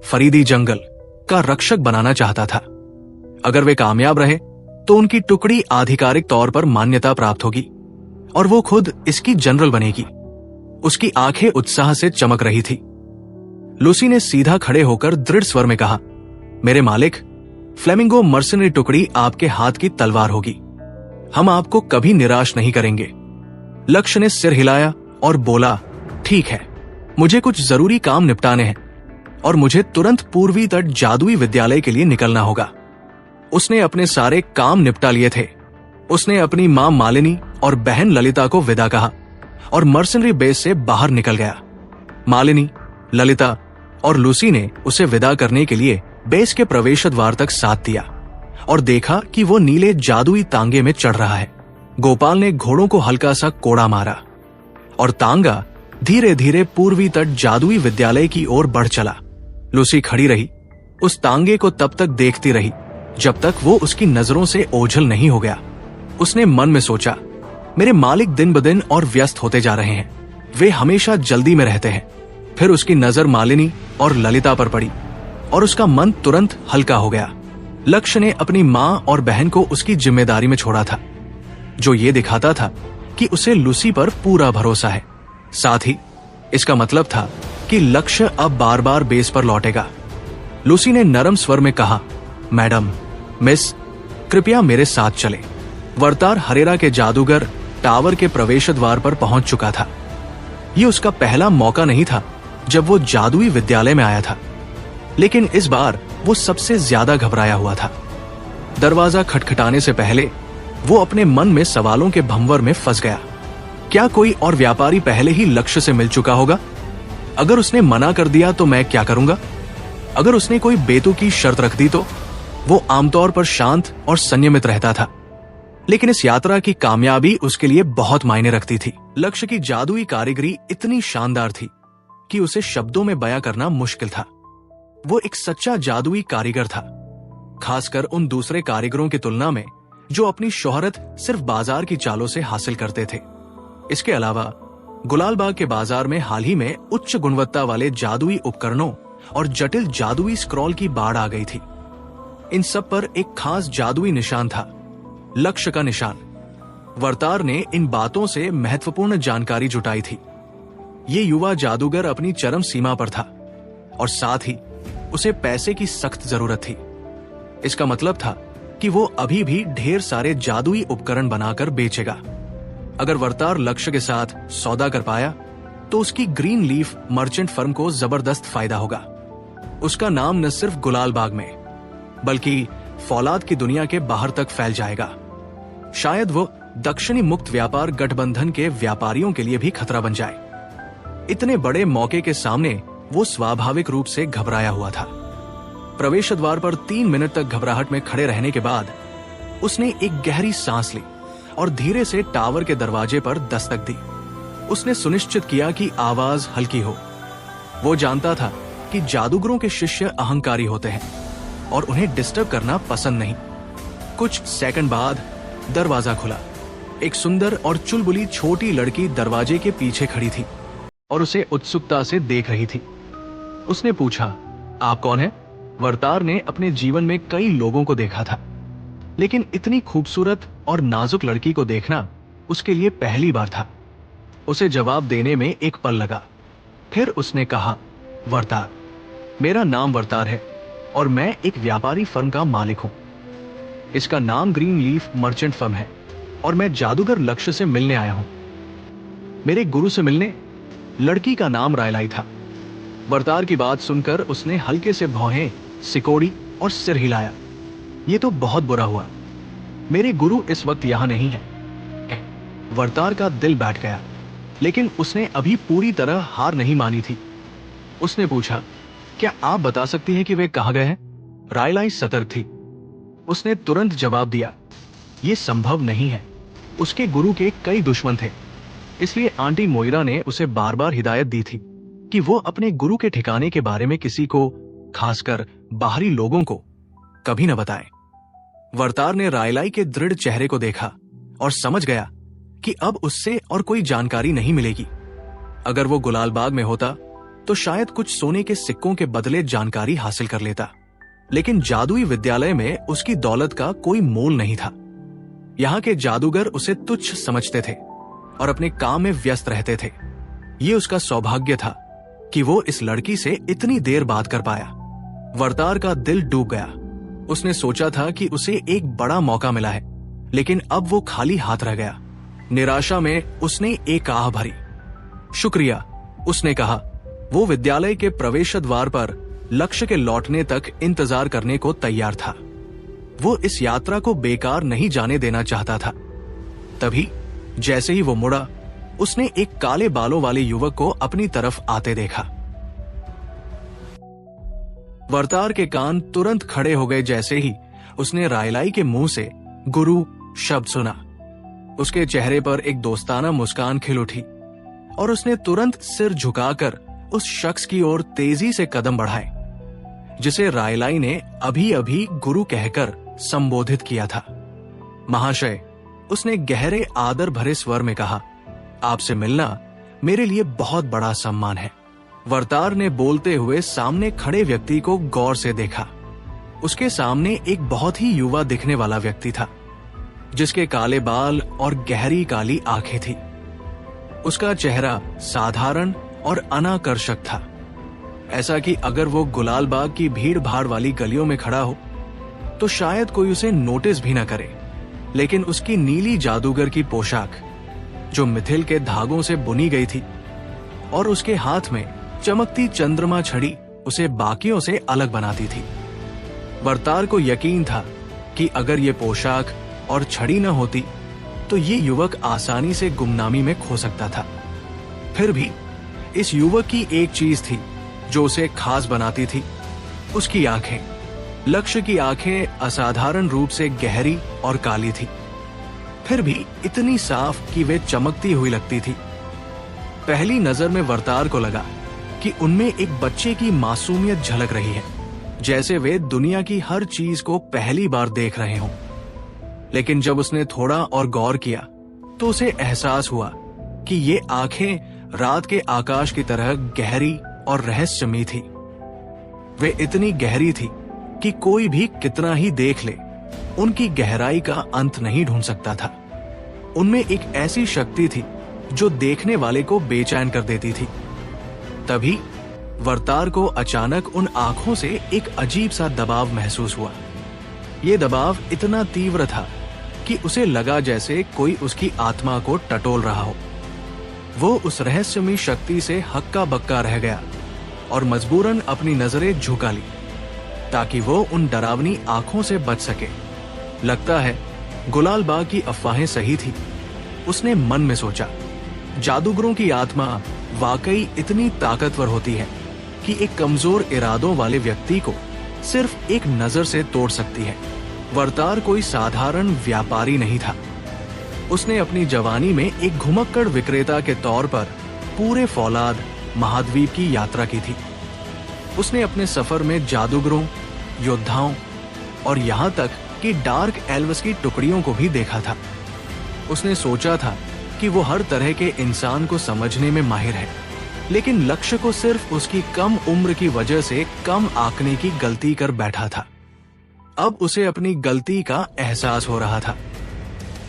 फरीदी जंगल का रक्षक बनाना चाहता था। अगर वे कामयाब रहे तो उनकी टुकड़ी आधिकारिक तौर पर मान्यता प्राप्त होगी और वो खुद इसकी जनरल बनेगी। उसकी आंखें उत्साह से चमक रही थी। लूसी ने सीधा खड़े होकर दृढ़ स्वर में कहा, मेरे मालिक, फ्लेमिंगो मर्सनरी टुकड़ी आपके हाथ की तलवार होगी। हम आपको कभी निराश नहीं करेंगे। लक्ष्य ने सिर हिलाया और बोला, ठीक है, मुझे कुछ जरूरी काम निपटाने हैं और मुझे तुरंत पूर्वी तट जादुई विद्यालय के लिए निकलना होगा। उसने अपने सारे काम निपटा लिए थे। उसने अपनी मां मालिनी और बहन ललिता को विदा कहा और मर्सनरी बेस से बाहर निकल गया। मालिनी, ललिता और लूसी ने उसे विदा करने के लिए बेस के प्रवेश द्वार तक साथ दिया और देखा कि वो नीले जादुई तांगे में चढ़ रहा है। गोपाल ने घोड़ों को हल्का सा कोड़ा मारा और तांगा धीरे धीरे पूर्वी तट जादुई विद्यालय की ओर बढ़ चला। लूसी खड़ी रही, उस तांगे को तब तक देखती रही जब तक वो उसकी नजरों से ओझल नहीं हो गया। उसने मन में सोचा, मेरे मालिक दिन ब दिन और व्यस्त होते जा रहे हैं, वे हमेशा जल्दी में रहते हैं। फिर उसकी नजर मालिनी और ललिता पर पड़ी और उसका मन तुरंत हल्का हो गया। लक्ष्य ने अपनी मां और बहन को उसकी जिम्मेदारी में छोड़ा था, जो ये दिखाता था कि उसे लूसी पर पूरा भरोसा है। साथ ही इसका मतलब था कि लक्ष्य अब बार बार बेस पर लौटेगा। लूसी ने नरम स्वर में कहा, मैडम, मिस, कृपया मेरे साथ चले। वर्तार हरेरा के जादूगर टावर के प्रवेश द्वार पर पहुंच चुका था। ये उसका पहला मौका नहीं था जब वो जादुई विद्यालय में आया था, लेकिन इस बार वो सबसे ज्यादा घबराया हुआ था। दरवाजा खटखटाने से पहले वो अपने मन में सवालों के भंवर में फंस गया। क्या कोई और व्यापारी पहले ही लक्ष्य से मिल चुका होगा? अगर उसने मना कर दिया तो मैं क्या करूंगा? अगर उसने कोई बेतुकी शर्त रख दी तो? वो आमतौर पर शांत और संयमित रहता था, लेकिन इस यात्रा की कामयाबी उसके लिए बहुत मायने रखती थी। लक्ष्य की जादुई कारीगरी इतनी शानदार थी कि उसे शब्दों में बयां करना मुश्किल था। वो एक सच्चा जादुई कारीगर था, खासकर उन दूसरे कारीगरों की तुलना में जो अपनी शोहरत सिर्फ बाजार की चालों से हासिल करते थे। इसके अलावा गुलालबाग के बाजार में हाल ही में उच्च गुणवत्ता वाले जादुई उपकरणों और जटिल जादुई स्क्रॉल की बाढ़ आ गई थी। इन सब पर एक खास जादुई निशान था, लक्ष्य का निशान। वर्तार ने इन बातों से महत्वपूर्ण जानकारी जुटाई थी। ये युवा जादूगर अपनी चरम सीमा पर था और साथ ही उसे पैसे की सख्त जरूरत थी। इसका मतलब था कि वो अभी भी ढेर सारे जादुई उपकरण बनाकर बेचेगा। अगर वर्तार लक्ष्य के साथ सौदा कर पाया तो उसकी ग्रीन लीफ मर्चेंट फर्म को जबरदस्त फायदा होगा। उसका नाम न सिर्फ गुलालबाग में बल्कि फौलाद की दुनिया के बाहर तक फैल जाएगा। शायद वो दक्षिणी मुक्त व्यापार गठबंधन के व्यापारियों के लिए भी खतरा बन जाए। इतने बड़े मौके के सामने वो स्वाभाविक रूप से घबराया हुआ था। प्रवेश द्वार पर 3 मिनट तक घबराहट में खड़े रहने के बाद उसने एक गहरी सांस ली और धीरे से टावर के दरवाजे पर दस्तक दी। उसने सुनिश्चित किया कि आवाज हल्की हो। वो जानता था कि जादूगरों के शिष्य अहंकारी होते हैं और उन्हें डिस्टर्ब करना पसंद नहीं। कुछ सेकंड बाद दरवाजा खुला। एक सुंदर और चुलबुली छोटी लड़की दरवाजे के पीछे खड़ी थी और उसे उत्सुकता से देख रही थी। उसने पूछा, आप कौन हैं? वर्तार ने अपने जीवन में कई लोगों को देखा था, लेकिन इतनी खूबसूरत और नाजुक लड़की को देखना उसके लिए पहली बार था। उसे जवाब देने में एक पल लगा। फिर उसने कहा, वर्तार, मेरा नाम वर्तार है और मैं एक व्यापारी फर्म का मालिक हूं। इसका नाम ग्रीन लीफ मर्चेंट फर्म है और मैं जादूगर लक्ष्य से मिलने आया हूं। मेरे गुरु से मिलने? लड़की का नाम रायलाई था। वर्तार की बात सुनकर उसने हल्के से भौहें सिकोड़ी और सिर हिलाया। ये तो बहुत बुरा हुआ। मेरे गुरु इस वक्त यहां नहीं है। वर्तार का दिल बैठ गया, लेकिन उसने अभी पूरी तरह हार नहीं मानी थी। उसने पूछा, क्या आप बता सकती हैं कि वे कहां गए हैं? रायलाई सतर्क थी। उसने तुरंत जवाब दिया, यह संभव नहीं है। उसके गुरु के कई दुश्मन थे, इसलिए आंटी मोइरा ने उसे बार बार हिदायत दी थी कि वो अपने गुरु के ठिकाने के बारे में किसी को, खासकर बाहरी लोगों को, कभी न बताए। वर्तार ने रायलाई के दृढ़ चेहरे को देखा और समझ गया कि अब उससे और कोई जानकारी नहीं मिलेगी। अगर वो गुलालबाग में होता तो शायद कुछ सोने के सिक्कों के बदले जानकारी हासिल कर लेता। लेकिन जादुई विद्यालय में उसकी दौलत का कोई मोल नहीं था। यहाँ के जादूगर उसे तुच्छ समझते थे और अपने काम में व्यस्त रहते थे। ये उसका सौभाग्य था कि वो इस लड़की से इतनी देर बात कर पाया। वरतार का दिल डूब गया। उसने सोचा था कि उसे एक बड़ा मौका मिला है, लेकिन अब वो खाली हाथ रह गया। निराशा में उसने एक आह भरी। शुक्रिया, उसने कहा। वो विद्यालय के प्रवेश द्वार पर लक्ष्य के लौटने तक इंतजार करने को तैयार था। वो इस यात्रा को बेकार नहीं जाने देना चाहता था। तभी जैसे ही वो मुड़ा, उसने एक काले बालों वाले युवक को अपनी तरफ आते देखा। वरतार के कान तुरंत खड़े हो गए जैसे ही उसने रायलाई के मुंह से गुरु शब्द सुना। उसके चेहरे पर एक दोस्ताना मुस्कान खिल उठी और उसने तुरंत सिर झुकाकर उस शख्स की ओर तेजी से कदम बढ़ाए जिसे रायलाई ने अभी अभी गुरु कहकर संबोधित किया था। महाशय, उसने गहरे आदर भरे स्वर में कहा, आपसे मिलना मेरे लिए बहुत बड़ा सम्मान है। वरतार ने बोलते हुए सामने खड़े व्यक्ति को गौर से देखा। उसके सामने एक बहुत ही युवा दिखने वाला व्यक्ति था, जिसके काले बाल और गहरी काली आंखें थी। उसका चेहरा साधारण और अनाकर्षक था, ऐसा कि अगर वो गुलालबाग की भीड़ भाड़ वाली गलियों में खड़ा हो तो शायद कोई उसे नोटिस भी न करे। लेकिन उसकी नीली जादूगर की पोशाक, जो मिथिल के धागों से बुनी गई थी, और उसके हाथ में चमकती चंद्रमा छड़ी उसे बाकियों से अलग बनाती थी। वरतार को यकीन था कि अगर ये पोशाक और छड़ी न होती तो ये युवक आसानी से गुमनामी में खो सकता था। फिर भी इस युवक की एक चीज थी जो उसे खास बनाती थी, उसकी आंखें। लक्ष्य की आंखें असाधारण रूप से गहरी और काली थी, फिर भी इतनी साफ कि वे चमकती हुई लगती थी। पहली नजर में वरतार को लगा कि उनमें एक बच्चे की मासूमियत झलक रही है, जैसे वे दुनिया की हर चीज को पहली बार देख रहे हों। लेकिन जब उसने थोड़ा और गौर किया तो उसे एहसास हुआ कि ये आंखें रात के आकाश की तरह गहरी और रहस्यमयी थी। वे इतनी गहरी थी कि कोई भी कितना ही देख ले, उनकी गहराई का अंत नहीं ढूंढ सकता था। उनमें एक ऐसी शक्ति थी जो देखने वाले को बेचैन कर देती थी। तभी वरतार को अचानक उन आंखों से एक अजीब सा दबाव महसूस हुआ। यह दबाव इतना तीव्र था कि उसे लगा जैसे कोई उसकी आत्मा को टटोल रहा हो। वो उस रहस्यमयी शक्ति से हक्का बक्का रह गया और मजबूरन अपनी नजरें झुका ली ताकि वो उन डरावनी आंखों से बच सके। लगता है गुलालबाग की अफवाहें सही थी, उसने मन में सोचा। जादूगरों की आत्मा वाकई इतनी ताकतवर होती है कि एक कमजोर इरादों वाले व्यक्ति को सिर्फ एक नजर से तोड़ सकती है। वरतार कोई साधारण व्यापारी नहीं था। उसने अपनी जवानी में एक घुमक्कड़ विक्रेता के तौर पर पूरे फौलाद महाद्वीप की यात्रा की थी। उसने अपने सफर में जादूगरों, योद्धाओं और यहाँ तक कि डार्क एल्व्स की टुकड़ियों को भी देखा था। उसने सोचा था कि वो हर तरह के इंसान को समझने में माहिर है, लेकिन लक्ष्य को सिर्फ उसकी कम उम्र की वजह से कम आंकने की गलती कर बैठा था। अब उसे अपनी गलती का एहसास हो रहा था।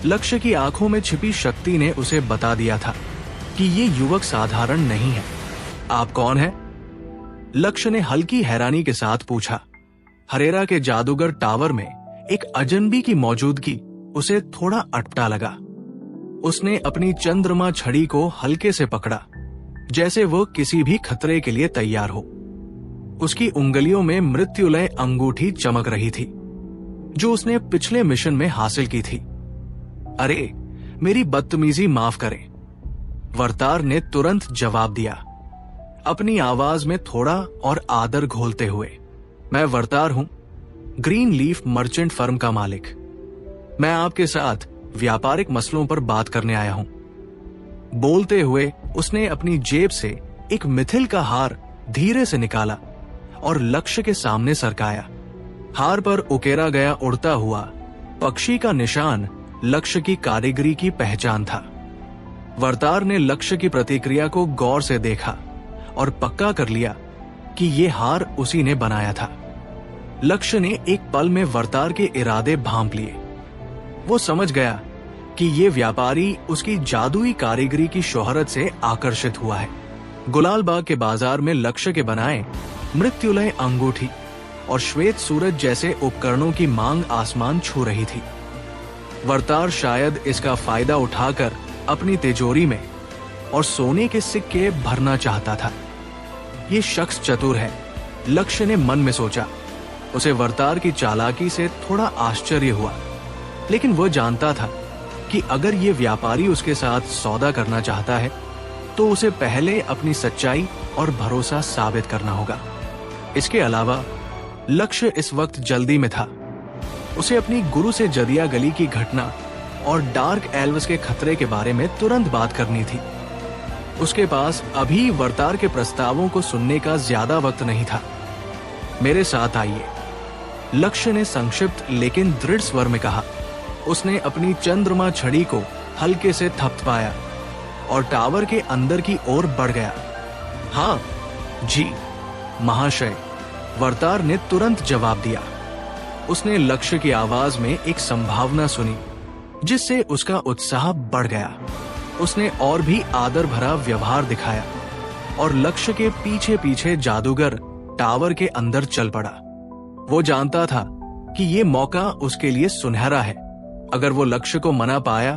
लक्ष्य की आंखों में छिपी शक्ति ने उसे बता दिया था कि ये युवक साधारण नहीं है। आप कौन हैं? लक्ष्य ने हल्की हैरानी के साथ पूछा। हरेरा के जादूगर टावर में एक अजनबी की मौजूदगी उसे थोड़ा अटपटा लगा। उसने अपनी चंद्रमा छड़ी को हल्के से पकड़ा, जैसे वो किसी भी खतरे के लिए तैयार हो। उसकी उंगलियों में मृत्युलय अंगूठी चमक रही थी, जो उसने पिछले मिशन में हासिल की थी। अरे, मेरी बदतमीजी माफ करें, वरतार ने तुरंत जवाब दिया, अपनी आवाज में थोड़ा और आदर घोलते हुए। मैं वरतार हूं, ग्रीन लीफ मर्चेंट फर्म का मालिक। मैं आपके साथ व्यापारिक मसलों पर बात करने आया हूं। बोलते हुए उसने अपनी जेब से एक मिथिल का हार धीरे से निकाला और लक्ष्य के सामने सरकाया। हार पर उकेरा गया उड़ता हुआ पक्षी का निशान लक्ष्य की कारीगरी की पहचान था। वरतार ने लक्ष्य की प्रतिक्रिया को गौर से देखा और पक्का कर लिया कि ये हार उसी ने बनाया था। लक्ष्य ने एक पल में वर्तार के इरादे भांप लिए। वो समझ गया कि ये व्यापारी उसकी जादुई कारीगरी की शोहरत से आकर्षित हुआ है। गुलाल बाग के बाजार में लक्ष्य के बनाए मृत्युलय अंगूठी और श्वेत सूरज जैसे उपकरणों की मांग आसमान छू रही थी। वर्तार शायद इसका फायदा उठाकर अपनी तिजोरी में और सोने के सिक्के भरना चाहता था। ये शख्स चतुर है, लक्ष्य ने मन में सोचा। उसे वर्तार की चालाकी से थोड़ा आश्चर्य हुआ, लेकिन वह जानता था कि अगर ये व्यापारी उसके साथ सौदा करना चाहता है तो उसे पहले अपनी सच्चाई और भरोसा साबित करना होगा। इसके अलावा लक्ष्य इस वक्त जल्दी में था। उसे अपनी गुरु से जदिया गली की घटना और डार्क एल्व्स के खतरे के बारे में तुरंत बात करनी थी। उसके पास अभी वर्तार के प्रस्तावों को सुनने का ज्यादा वक्त नहीं था। मेरे साथ आइए, लक्ष्य ने संक्षिप्त लेकिन दृढ़ स्वर में कहा। उसने अपनी चंद्रमा छड़ी को हल्के से थपथपाया और टावर के अंदर की ओर बढ़ गया। हाँ जी महाशय, वर्तार ने तुरंत जवाब दिया। उसने लक्ष्य की आवाज में एक संभावना सुनी जिससे उसका उत्साह बढ़ गया। उसने और भी आदर भरा व्यवहार दिखाया और लक्ष्य के पीछे पीछे जादूगर टावर के अंदर चल पड़ा। वो जानता था कि ये मौका उसके लिए सुनहरा है। अगर वो लक्ष्य को मना पाया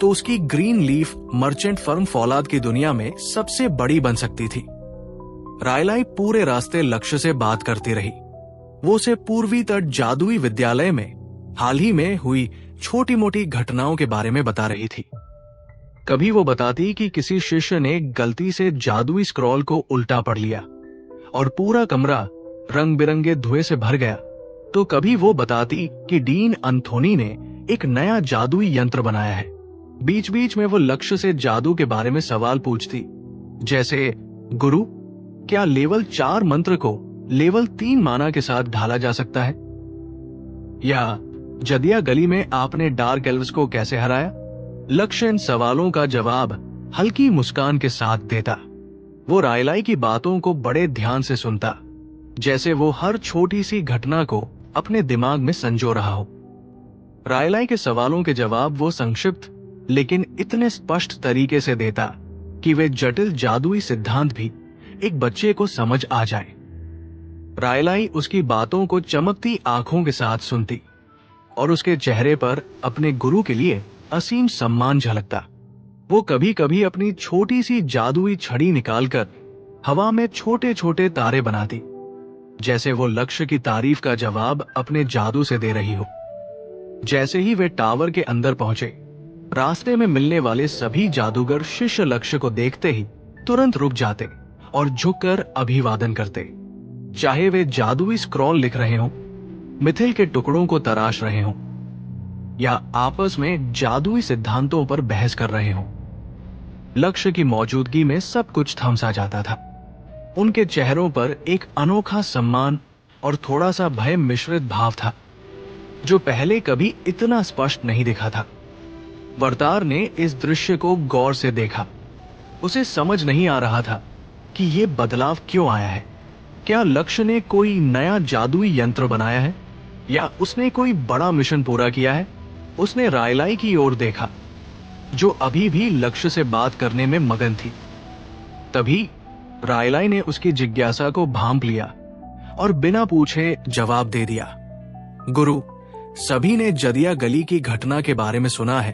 तो उसकी ग्रीन लीफ मर्चेंट फर्म फौलाद की दुनिया में सबसे बड़ी बन सकती थी। रायलाई पूरे रास्ते लक्ष्य से बात करती रही। वो उसे पूर्वी तट जादुई विद्यालय में हाल ही में हुई छोटी मोटी घटनाओं के बारे में बता रही थी। कभी वो बताती कि किसी शिष्य ने गलती से जादुई स्क्रॉल को उल्टा पढ़ लिया और पूरा कमरा रंग बिरंगे धुएं से भर गया, तो कभी वो बताती कि डीन अंथोनी ने एक नया जादुई यंत्र बनाया है। बीच बीच में वो लक्ष्य से जादू के बारे में सवाल पूछती, जैसे गुरु, क्या लेवल 4 मंत्र को लेवल 3 माना के साथ ढाला जा सकता है? या जदिया गली में आपने डार्क एल्व्स को कैसे हराया? लक्ष्य इन सवालों का जवाब हल्की मुस्कान के साथ देता। वो रायलाई की बातों को बड़े ध्यान से सुनता, जैसे वो हर छोटी सी घटना को अपने दिमाग में संजो रहा हो। रायलाई के सवालों के जवाब वो संक्षिप्त लेकिन इतने स्पष्ट तरीके से देता कि वे जटिल जादुई सिद्धांत भी एक बच्चे को समझ आ जाए। रायलाई उसकी बातों को चमकती आंखों के साथ सुनती और उसके चेहरे पर अपने गुरु के लिए असीम सम्मान झलकता। वो कभी कभी अपनी छोटी सी जादुई छड़ी निकालकर हवा में छोटे छोटे तारे बनाती, जैसे वो लक्ष्य की तारीफ का जवाब अपने जादू से दे रही हो। जैसे ही वे टावर के अंदर पहुंचे, रास्ते में मिलने वाले सभी जादूगर शिष्य लक्ष्य को देखते ही तुरंत रुक जाते और झुककर अभिवादन करते, चाहे वे जादुई स्क्रॉल लिख रहे हों, मिथिल के टुकड़ों को तराश रहे हों या आपस में जादुई सिद्धांतों पर बहस कर रहे हों। लक्ष्य की मौजूदगी में सब कुछ थम सा जाता था। उनके चेहरों पर एक अनोखा सम्मान और थोड़ा सा भय मिश्रित भाव था, जो पहले कभी इतना स्पष्ट नहीं दिखा था। वर्तार ने इस दृश्य को गौर से देखा। उसे समझ नहीं आ रहा था कि ये बदलाव क्यों आया है। क्या लक्ष्य ने कोई नया जादुई यंत्र बनाया है या उसने कोई बड़ा मिशन पूरा किया है? उसने रायलाई की ओर देखा, जो अभी भी लक्ष्य से बात करने में मगन थी। तभी रायलाई ने उसकी जिज्ञासा को भांप लिया और बिना पूछे जवाब दे दिया। गुरु, सभी ने जदिया गली की घटना के बारे में सुना है,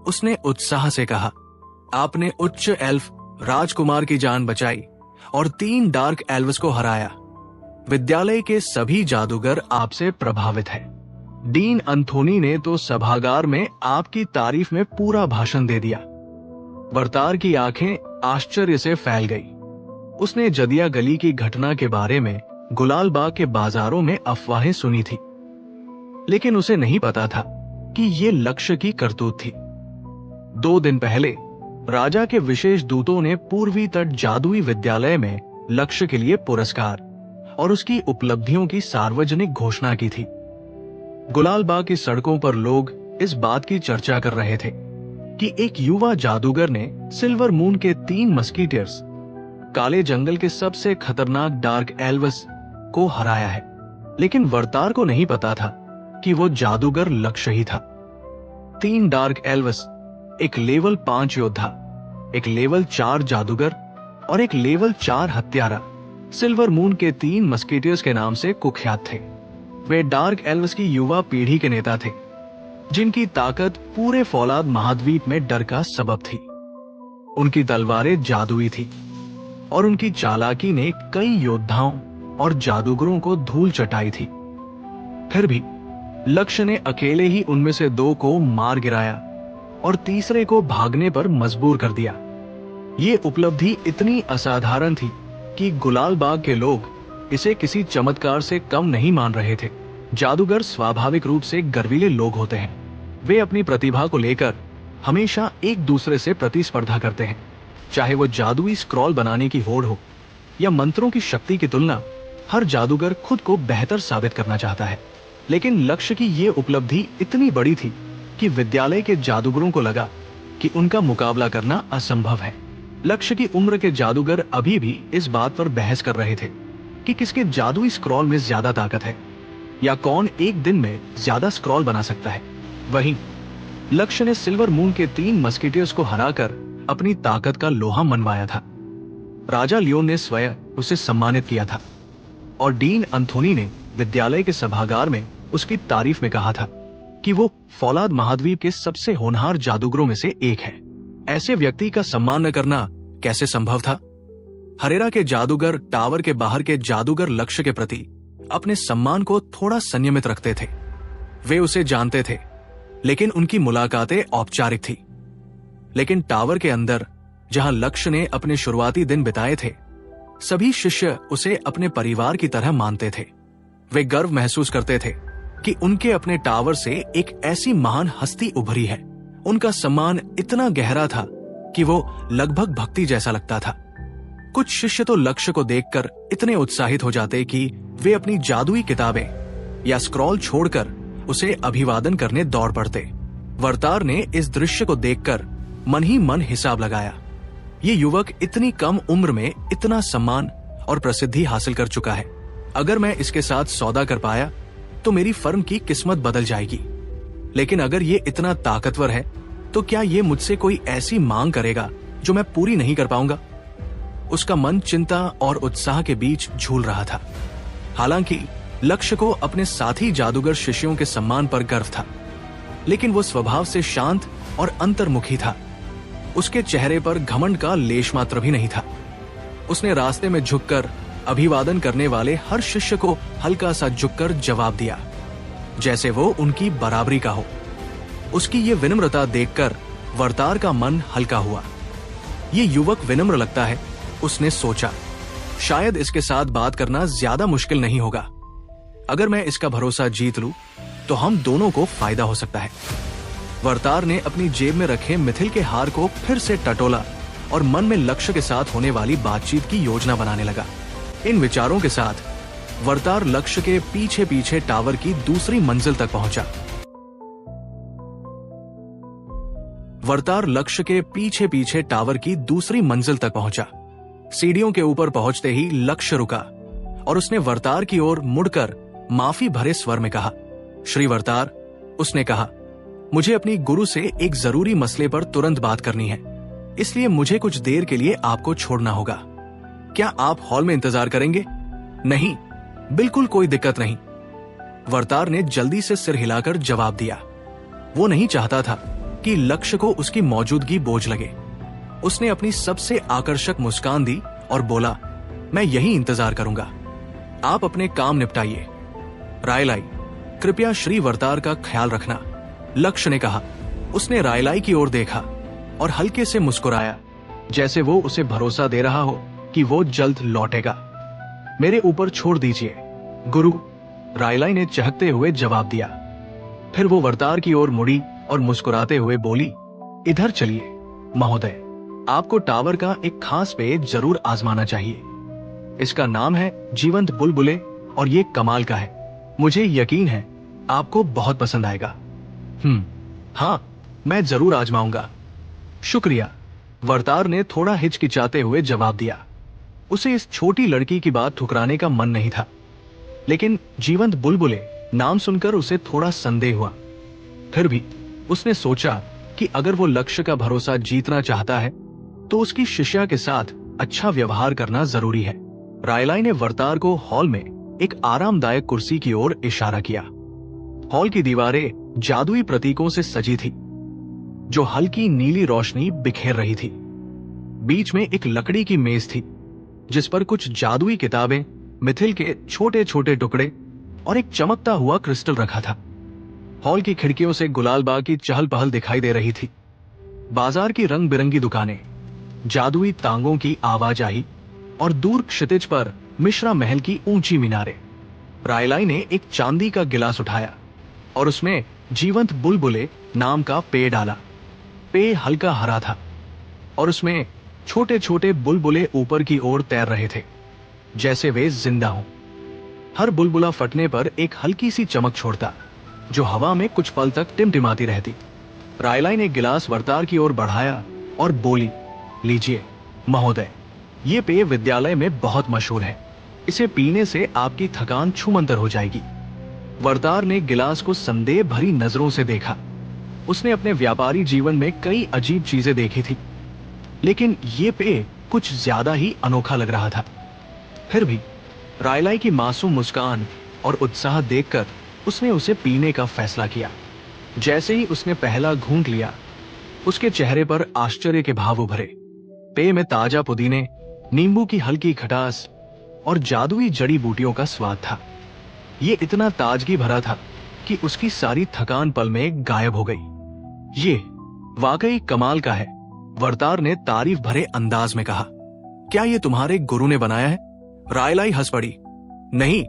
उसने उत्साह से कहा। आपने उच्च एल्फ राजकुमार की जान बचाई और 3 डार्क एल्व्स को हराया। विद्यालय के सभी जादूगर आपसे प्रभावित हैं। डीन अंथोनी ने तो सभागार में आपकी तारीफ में पूरा भाषण दे दिया। वर्तार की आंखें आश्चर्य से फैल गई। उसने जदिया गली की घटना के बारे में गुलाल बाग के बाजारों में अफवाहें सुनी थी, लेकिन उसे नहीं पता था कि ये लक्ष्य की करतूत थी। 2 दिन पहले राजा के विशेष दूतों ने पूर्वी तट जादुई विद्यालय में लक्ष्य के लिए पुरस्कार और उसकी उपलब्धियों की सार्वजनिक घोषणा की थी। गुलाल बाग की सड़कों पर लोग इस बात की चर्चा कर रहे थे कि एक युवा जादूगर ने सिल्वर मून के 3 मस्कीटियर्स, काले जंगल के सबसे खतरनाक डार्क एल्व्स को हराया है। लेकिन वरतार को नहीं पता था कि वो जादूगर लक्ष्य ही था। 3 डार्क एल्व्स, एक लेवल 5 योद्धा, एक लेवल 4 जादूगर और एक लेवल 4 हत्यारा सिल्वर मून के 3 मस्केटियर्स के नाम से कुख्यात थे। वे डार्क एल्व्स की युवा पीढ़ी के नेता थे, जिनकी ताकत पूरे फौलाद महाद्वीप में डर का सबब थी। उनकी तलवारें जादुई थी और उनकी चालाकी ने कई योद्धाओं और जादूगरों को धूल चटाई थी। फिर भी लक्ष्य ने अकेले ही उनमें से 2 को मार गिराया और तीसरे को भागने पर मजबूर कर दिया। ये उपलब्धि इतनी असाधारण थी कि गुलाल बाग के लोग इसे किसी चमत्कार से कम नहीं मान रहे थे। जादूगर स्वाभाविक रूप से गर्वीले लोग होते हैं। वे अपनी प्रतिभा को लेकर हमेशा एक दूसरे से प्रतिस्पर्धा करते हैं, चाहे वो जादुई स्क्रॉल बनाने की होड़ हो या मंत्रों की शक्ति की तुलना। हर जादूगर खुद को बेहतर साबित करना चाहता है, लेकिन लक्ष्य की ये उपलब्धि इतनी बड़ी थी कि विद्यालय के जादूगरों को लगा कि उनका मुकाबला करना असंभव है। लक्ष्य की उम्र के जादूगर अभी भी इस बात पर बहस कर रहे थे कि किसके जादुई स्क्रॉल में ज्यादा ताकत है या कौन एक दिन में ज्यादा स्क्रॉल बना सकता है। वहीं लक्ष्य ने सिल्वर मून के 3 मस्केटियर्स को हराकर अपनी ताकत का लोहा मनवाया था। राजा लियोन ने स्वयं उसे सम्मानित किया था और डीन अंथोनी ने विद्यालय के सभागार में उसकी तारीफ में कहा था कि वो फौलाद महाद्वीप के सबसे होनहार जादूगरों में से एक है। ऐसे व्यक्ति का सम्मान न करना कैसे संभव था? हरेरा के जादूगर टावर के बाहर के जादूगर लक्ष्य के प्रति अपने सम्मान को थोड़ा संयमित रखते थे। वे उसे जानते थे, लेकिन उनकी मुलाकातें औपचारिक थी। लेकिन टावर के अंदर, जहां लक्ष्य ने अपने शुरुआती दिन बिताए थे, सभी शिष्य उसे अपने परिवार की तरह मानते थे। वे गर्व महसूस करते थे कि उनके अपने टावर से एक ऐसी महान हस्ती उभरी है। उनका सम्मान इतना गहरा था कि वो लगभग भक्ति जैसा लगता था। कुछ शिष्य तो लक्ष्य को देखकर इतने उत्साहित हो जाते कि वे अपनी जादुई किताबें या स्क्रॉल छोड़कर उसे अभिवादन करने दौड़ पड़ते। वरतार ने इस दृश्य को देखकर मन ही मन हिसाब लगाया। ये युवक इतनी कम उम्र में इतना सम्मान और प्रसिद्धि हासिल कर चुका है। अगर मैं इसके साथ सौदा कर पाया तो मेरी फर्म की किस्मत बदल जाएगी। लेकिन अगर ये इतना ताकतवर है तो क्या ये मुझसे कोई ऐसी मांग करेगा जो मैं पूरी नहीं कर पाऊंगा? उसका मन चिंता और उत्साह के बीच झूल रहा था। हालांकि लक्ष्य को अपने साथी जादूगर शिष्यों के सम्मान पर गर्व था, लेकिन वो स्वभाव से शांत और अंतर्मुखी था। उसके चेहरे पर घमंड का लेश मात्र भी नहीं था। उसने रास्ते में झुककर अभिवादन करने वाले हर शिष्य को हल्का सा झुककर जवाब दिया, जैसे वो उनकी बराबरी का हो। उसकी ये विनम्रता देखकर वरतार का मन हल्का हुआ। ये युवक विनम्र लगता है, उसने सोचा। शायद इसके साथ बात करना ज्यादा मुश्किल नहीं होगा। अगर मैं इसका भरोसा जीत लूं, तो हम दोनों को फायदा हो सकता है। वरतार ने अपनी जेब में रखे मिथिल के हार को फिर से टटोला और मन में लक्ष्य के साथ होने वाली बातचीत की योजना बनाने लगा। इन विचारों के साथ वरतार लक्ष्य के पीछे पीछे टावर की दूसरी मंजिल तक पहुंचा। वरतार लक्ष्य के पीछे पीछे टावर की दूसरी मंजिल तक पहुंचा। सीढ़ियों के ऊपर पहुंचते ही लक्ष्य रुका और उसने वरतार की ओर मुड़कर माफी भरे स्वर में कहा, श्री वरतार, उसने कहा, मुझे अपनी गुरु से एक जरूरी मसले पर तुरंत बात करनी है, इसलिए मुझे कुछ देर के लिए आपको छोड़ना होगा। क्या आप हॉल में इंतजार करेंगे? नहीं, बिल्कुल कोई दिक्कत नहीं। वरतार ने जल्दी से सिर हिलाकर जवाब दिया। वो नहीं चाहता था कि लक्ष्य को उसकी मौजूदगी बोझ लगे। उसने अपनी सबसे आकर्षक मुस्कान दी और बोला, मैं यही इंतजार करूंगा, आप अपने काम निपटाइए। रायलाई, कृपया श्री वरतार का ख्याल रखना, लक्ष्य ने कहा। उसने रायलाई की ओर देखा और हल्के से मुस्कुराया, जैसे वो उसे भरोसा दे रहा हो कि वो जल्द लौटेगा। मेरे ऊपर छोड़ दीजिए गुरु, रायलाई ने चहकते हुए जवाब दिया। फिर वो वरतार की ओर मुड़ी और मुस्कुराते हुए बोली, इधर चलिए महोदय, आपको टावर का एक खास पेय जरूर आजमाना चाहिए। इसका नाम है जीवंत बुलबुले और ये कमाल का है। मुझे यकीन है आपको बहुत पसंद आएगा। हाँ, मैं जरूर आजमाऊंगा। शुक्रिया, वरतार ने थोड़ा हिचकिचाते हुए जवाब दिया। उसे इस छोटी लड़की की बात ठुकराने का मन नहीं था, लेकिन जीवंत बुलबुले नाम सुनकर उसे थोड़ा संदेह हुआ। फिर भी उसने सोचा कि अगर वो लक्ष्य का भरोसा जीतना चाहता है तो उसकी शिष्या के साथ अच्छा व्यवहार करना जरूरी है। रायलाई ने वर्तार को हॉल में एक आरामदायक कुर्सी की ओर इशारा किया। हॉल की दीवारें जादुई प्रतीकों से सजी थी, जो हल्की नीली रोशनी बिखेर रही थी। बीच में एक लकड़ी की मेज थी, जिस पर कुछ जादुई किताबें, मिथिल के छोटे छोटे टुकड़े और एक चमकता हुआ क्रिस्टल रखा था। हॉल की खिड़कियों से गुलालबाग की चहल पहल दिखाई दे रही थी। बाजार की रंग बिरंगी दुकानें, जादुई तांगों की आवाजाही और दूर क्षितिज पर मिश्रा महल की ऊंची मीनारें। रायलाई ने एक चांदी का गिलास उठाया और उसमें जीवंत बुलबुले नाम का पेय डाला। पेय हल्का हरा था और उसमें छोटे छोटे बुलबुले ऊपर की ओर तैर रहे थे, जैसे वे जिंदा हों। हर बुलबुला फटने पर एक हल्की सी चमक छोड़ता, जो हवा में कुछ पल तक टिमटिमाती रहती। रायलाई ने गिलास वर्तार की ओर बढ़ाया और बोली, लीजिए महोदय, ये पेय विद्यालय में बहुत मशहूर है। इसे पीने से आपकी थकान छूमंतर हो जाएगी। वर्तार ने गिलास को संदेह भरी नजरों से देखा। उसने अपने व्यापारी जीवन में कई अजीब चीजें देखी थी, लेकिन ये पेय कुछ ज्यादा ही अनोखा लग रहा था। फिर भी रायलाई की मासूम मुस्कान और उत्साह देखकर उसने उसे पीने का फैसला किया। जैसे ही उसने पहला घूंट लिया, उसके चेहरे पर आश्चर्य के भाव उभरे। पेय में ताजा पुदीने, नींबू की हल्की खटास और जादुई जड़ी बूटियों का स्वाद था। ये इतना ताजगी भरा था कि उसकी सारी थकान पल में गायब हो गई। ये वाकई कमाल का है, वर्तार ने तारीफ भरे अंदाज में कहा। क्या ये तुम्हारे गुरु ने बनाया है? रायलाई हंस पड़ी। नहीं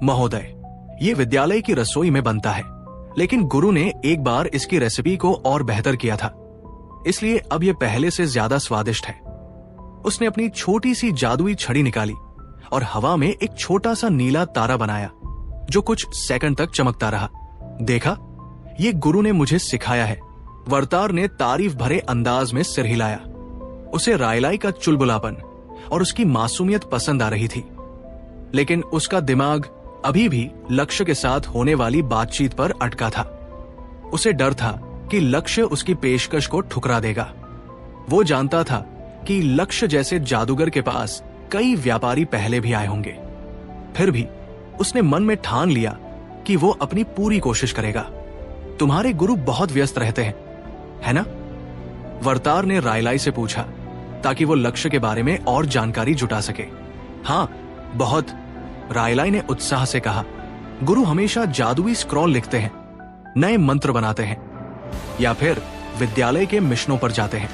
महोदय, ये विद्यालय की रसोई में बनता है, लेकिन गुरु ने एक बार इसकी रेसिपी को और बेहतर किया था, इसलिए अब ये पहले से ज्यादा स्वादिष्ट है। उसने अपनी छोटी सी जादुई छड़ी निकाली और हवा में एक छोटा सा नीला तारा बनाया, जो कुछ सेकंड तक चमकता रहा। देखा, ये गुरु ने मुझे सिखाया है। वर्तार ने तारीफ भरे अंदाज में सिर हिलाया। उसे रायलाई का चुलबुलापन और उसकी मासूमियत पसंद आ रही थी, लेकिन उसका दिमाग अभी भी लक्ष्य के साथ होने वाली बातचीत पर अटका था। उसे डर था कि लक्ष्य उसकी पेशकश को ठुकरा देगा। वो जानता था कि लक्ष्य जैसे जादूगर के पास कई व्यापारी पहले भी आए होंगे। फिर भी उसने मन में ठान लिया कि वो अपनी पूरी कोशिश करेगा। तुम्हारे गुरु बहुत व्यस्त रहते हैं, है ना? वर्तार ने रायलाई से पूछा, ताकि वो लक्ष्य के बारे में और जानकारी जुटा सके। हाँ, बहुत, रायलाई ने उत्साह से कहा। गुरु हमेशा जादुई स्क्रॉल लिखते हैं, नए मंत्र बनाते हैं, या फिर विद्यालय के मिशनों पर जाते हैं।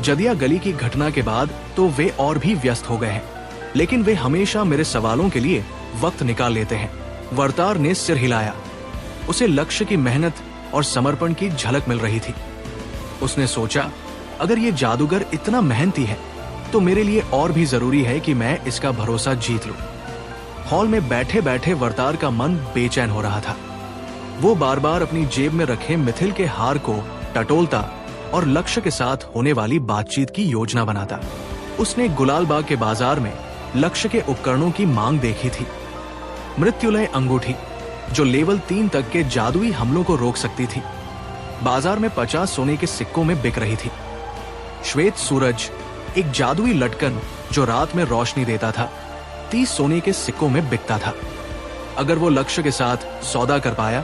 जदिया गली की घटना के बाद तो वे और भी व्यस्त हो गए हैं, लेकिन वे हमेशा मेरे सवालों के लिए वक्त निकाल लेते हैं। वर्तार ने सिर हिलाया। उसे लक्ष्य की मेहनत और समर्पण की झलक मिल रही थी। उसने सोचा, अगर ये जादूगर इतना मेहनती है तो मेरे लिए और भी जरूरी है कि मैं इसका भरोसा जीत लूं। हॉल में बैठे बैठे वर्तार का मन बेचैन हो रहा था। वो बार बार अपनी जेब में रखे मिथिल के हार को टटोलता और लक्ष्य के साथ होने वाली बातचीत की योजना बनाता। उसने गुलालबाग के बाजार में लक्ष्य के उपकरणों की मांग देखी थी। मृत्युलय अंगूठी, जो लेवल 3 तक के जादुई हमलों को रोक सकती थी, बाजार में 50 सोने के सिक्कों में बिक रही थी। श्वेत सूरज, एक जादुई लटकन जो रात में रोशनी देता था, 30 सोने के सिक्कों में बिकता था। अगर वो लक्ष्य के साथ सौदा कर पाया